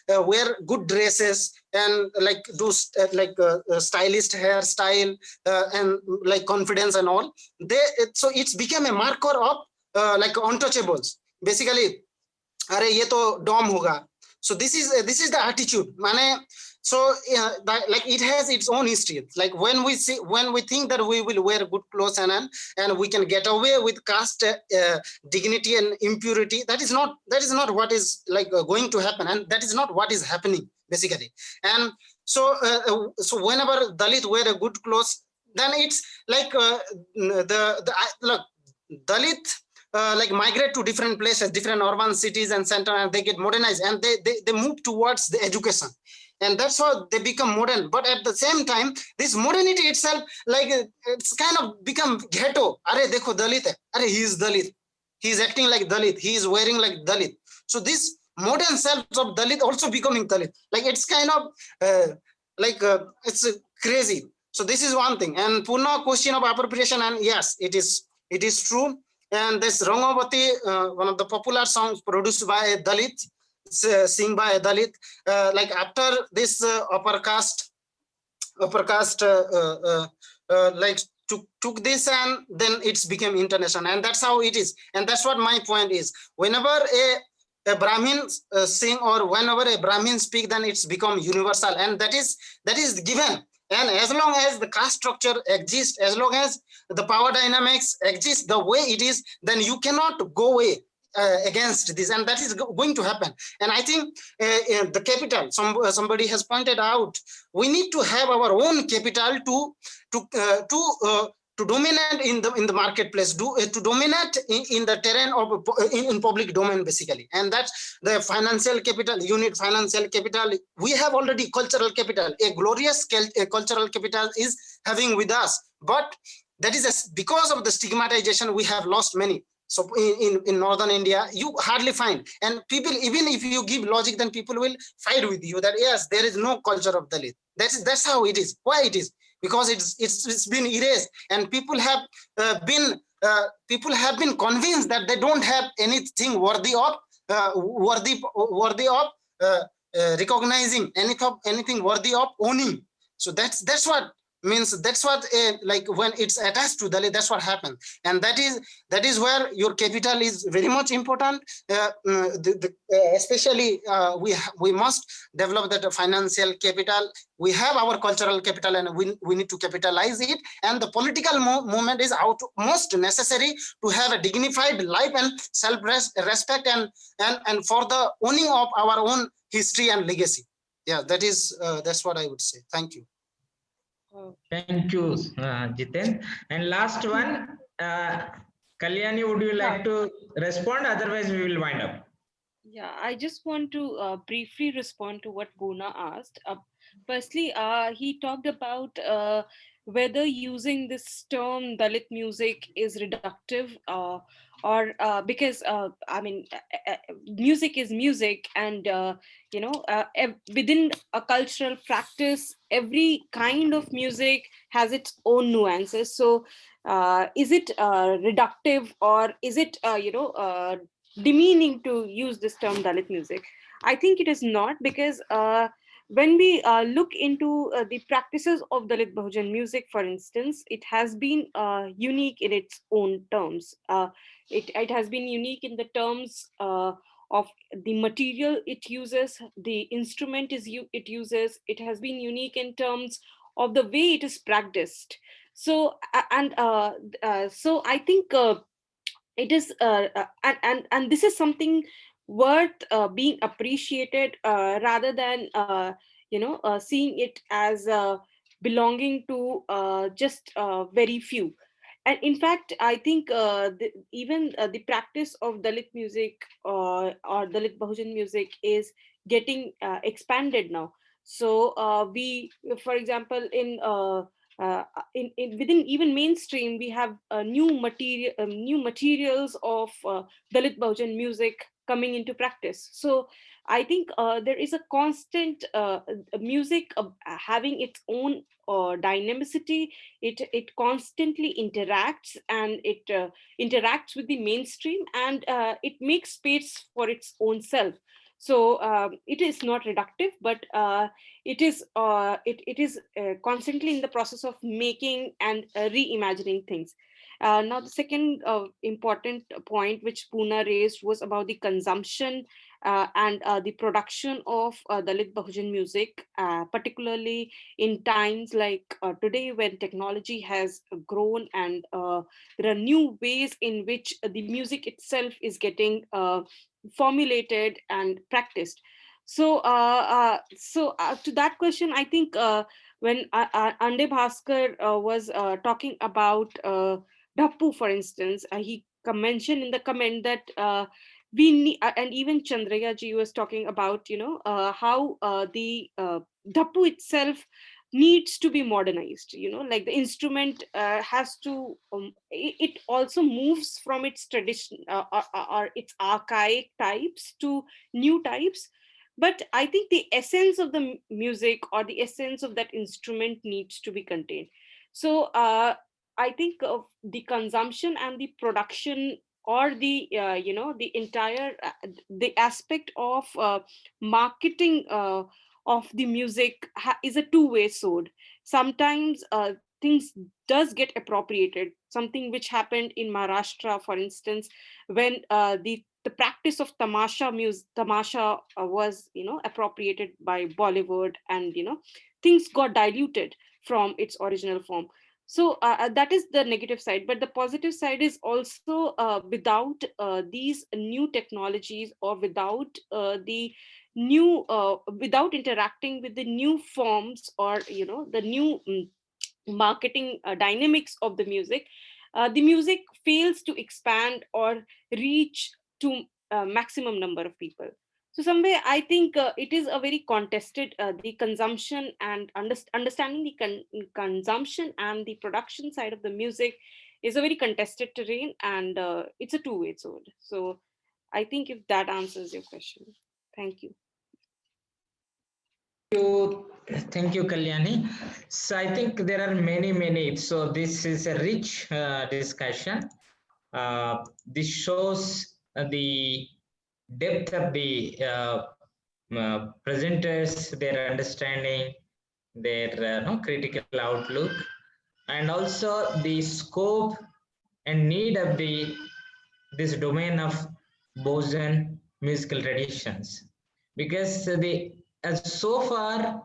wear good dresses and like do stylist hairstyle and like confidence and all, so it's become a marker of like untouchables. Basically, अरे ये तो Dom होगा. So this is the attitude, mane. So like it has its own history. Like when we think that we will wear good clothes and we can get away with caste dignity and impurity, that is not what is like going to happen, and that is not what is happening basically. And so whenever Dalit wear a good clothes, then it's like look, Dalit like migrate to different places, different urban cities and center, and they get modernized, and they move towards the education, and that's how they become modern. But at the same time, this modernity itself, like it's kind of become ghetto. Are dekho Dalit hai. Are he is Dalit. He is acting like Dalit. He is wearing like Dalit. So this modern self of Dalit also becoming Dalit. Like it's kind of it's crazy. So this is one thing. And Purna question of appropriation, and yes, it is true. And this Rangavati, one of the popular songs produced by a Dalit, sing by a Dalit, like after this upper caste like took this, and then it's became international, and that's how it is. And that's what my point is. Whenever a Brahmin sing, or whenever a Brahmin speak, then it's become universal, and that is given. And as long as the caste structure exists, as long as the power dynamics exist the way it is, then you cannot go away against this, and that is going to happen. And I think the capital, somebody has pointed out, we need to have our own capital to dominate in the marketplace, to dominate in the terrain of in public domain basically. And that's the financial capital. You need financial capital. We have already cultural capital. A glorious cultural capital is having with us, but that is because of the stigmatization we have lost many. So in northern India, you hardly find, and people, even if you give logic, then people will fight with you that yes, there is no culture of Dalit. That's how it is. Why it is? Because it's been erased, and people have been convinced that they don't have anything worthy of recognizing, anything worthy of owning. So that's what means. That's what like when it's attached to Dalit, that's what happens. And that is where your capital is very much important. Especially we must develop that financial capital. We have our cultural capital, and we need to capitalize it. And the political movement is most necessary to have a dignified life and self-respect, and for the owning of our own history and legacy. Yeah, that's what I would say. Thank you. Thank you, Jiten. And last one, Kalyani, would you like to respond? Otherwise, we will wind up. Yeah, I just want to briefly respond to what Guna asked. Firstly, he talked about whether using this term Dalit music is reductive, or because I mean, music is music, and within a cultural practice, every kind of music has its own nuances. So, is it reductive, or is it demeaning to use this term Dalit music? I think it is not, because when we look into the practices of Dalit Bahujan music, for instance, it has been unique in its own terms. It has been unique in the terms of the material it uses, the instrument it uses. It has been unique in terms of the way it is practiced. So so I think it is and this is something worth being appreciated, rather than seeing it as belonging to just very few. And in fact, I think even the practice of Dalit music, or Dalit Bahujan music, is getting expanded now. So we, for example, in within even mainstream, we have new materials of Dalit Bahujan music coming into practice. So I think there is a constant music having its own dynamicity. It constantly interacts, and it interacts with the mainstream, and it makes space for its own self. So it is not reductive, but it is constantly in the process of making and reimagining things. Now, the second important point which Poona raised was about the consumption and the production of Dalit Bahujan music, particularly in times like today, when technology has grown, and there are new ways in which the music itself is getting formulated and practiced. So to that question, I think when Ande Bhaskar was talking about Dhappu, for instance, he mentioned in the comment that we need, and even Chandraiah ji was talking about, how the Dhappu itself needs to be modernized. Like the instrument has to, it also moves from its tradition, or its archaic types to new types. But I think the essence of the music, or the essence of that instrument, needs to be contained. So I think of the consumption and the production, or the the entire the aspect of marketing of the music is a two-way sword. Sometimes things does get appropriated, something which happened in Maharashtra, for instance, when the practice of tamasha was appropriated by Bollywood, and things got diluted from its original form. So that is the negative side, but the positive side is also, without these new technologies, or without the new without interacting with the new forms, or the new marketing dynamics of the music fails to expand or reach to a maximum number of people. So somewhere I think it is a very contested, the consumption and understanding the consumption and the production side of the music is a very contested terrain, and it's a two-way sword. So I think if that answers your question. Thank you. Thank you, Kalyani. So I think there are many. So this is a rich discussion. This shows the depth of the presenters, their understanding, their critical outlook, and also the scope and need of this domain of Bahujan musical traditions. Because so far,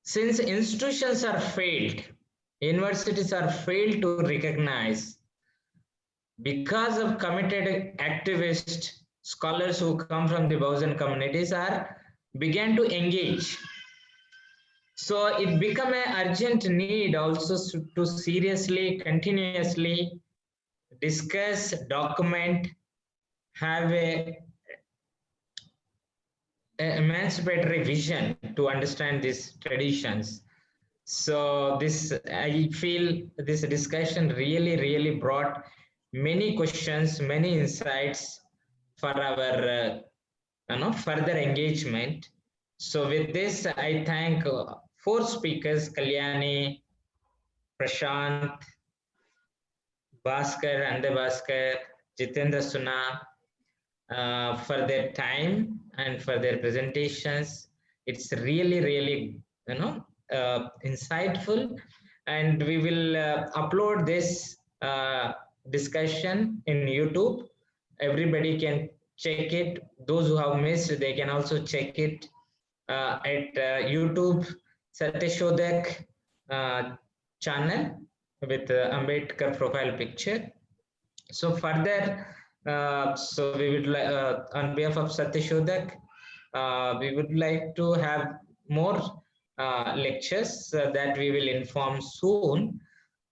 since institutions are failed, universities are failed to recognize, because of committed activist scholars who come from the Bahujan communities are began to engage. So it become an urgent need also to seriously, continuously discuss, document, have a emancipatory vision to understand these traditions. So this, I feel this discussion really brought many questions, many insights for our further engagement. So with this, I thank four speakers: Kalyani, Prashant, Bhaskar, Ande Bhaskar, Jitendra Suna, for their time and for their presentations. It's really insightful, and we will upload this discussion in YouTube. Everybody can check it. Those who have missed, they can also check it at YouTube Satya Shodhak channel with Ambedkar profile picture. So further, So we would like, on behalf of Satya Shodhak, we would like to have more lectures that we will inform soon.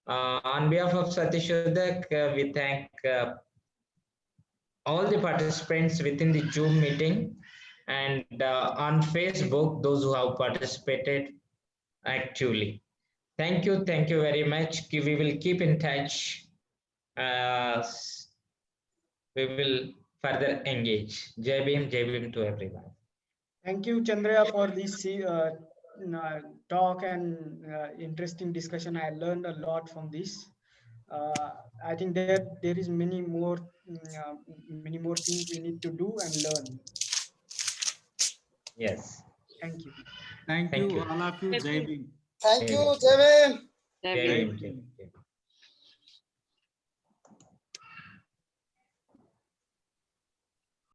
On behalf of Satya Shodhak, we thank all the participants within the Zoom meeting and on Facebook, those who have participated actively. Thank you very much. We will keep in touch. We will further engage. Jai Bhim to everyone. Thank you, Chandraiah, for this talk and interesting discussion. I learned a lot from this. I think there is many more things we need to do and learn. Yes. Thank you. Thank Thank you, you. all of you. Jai Bhim. Thank you, Jai Jai. Jai Jai Bhim. Bhim. Jai Bhim.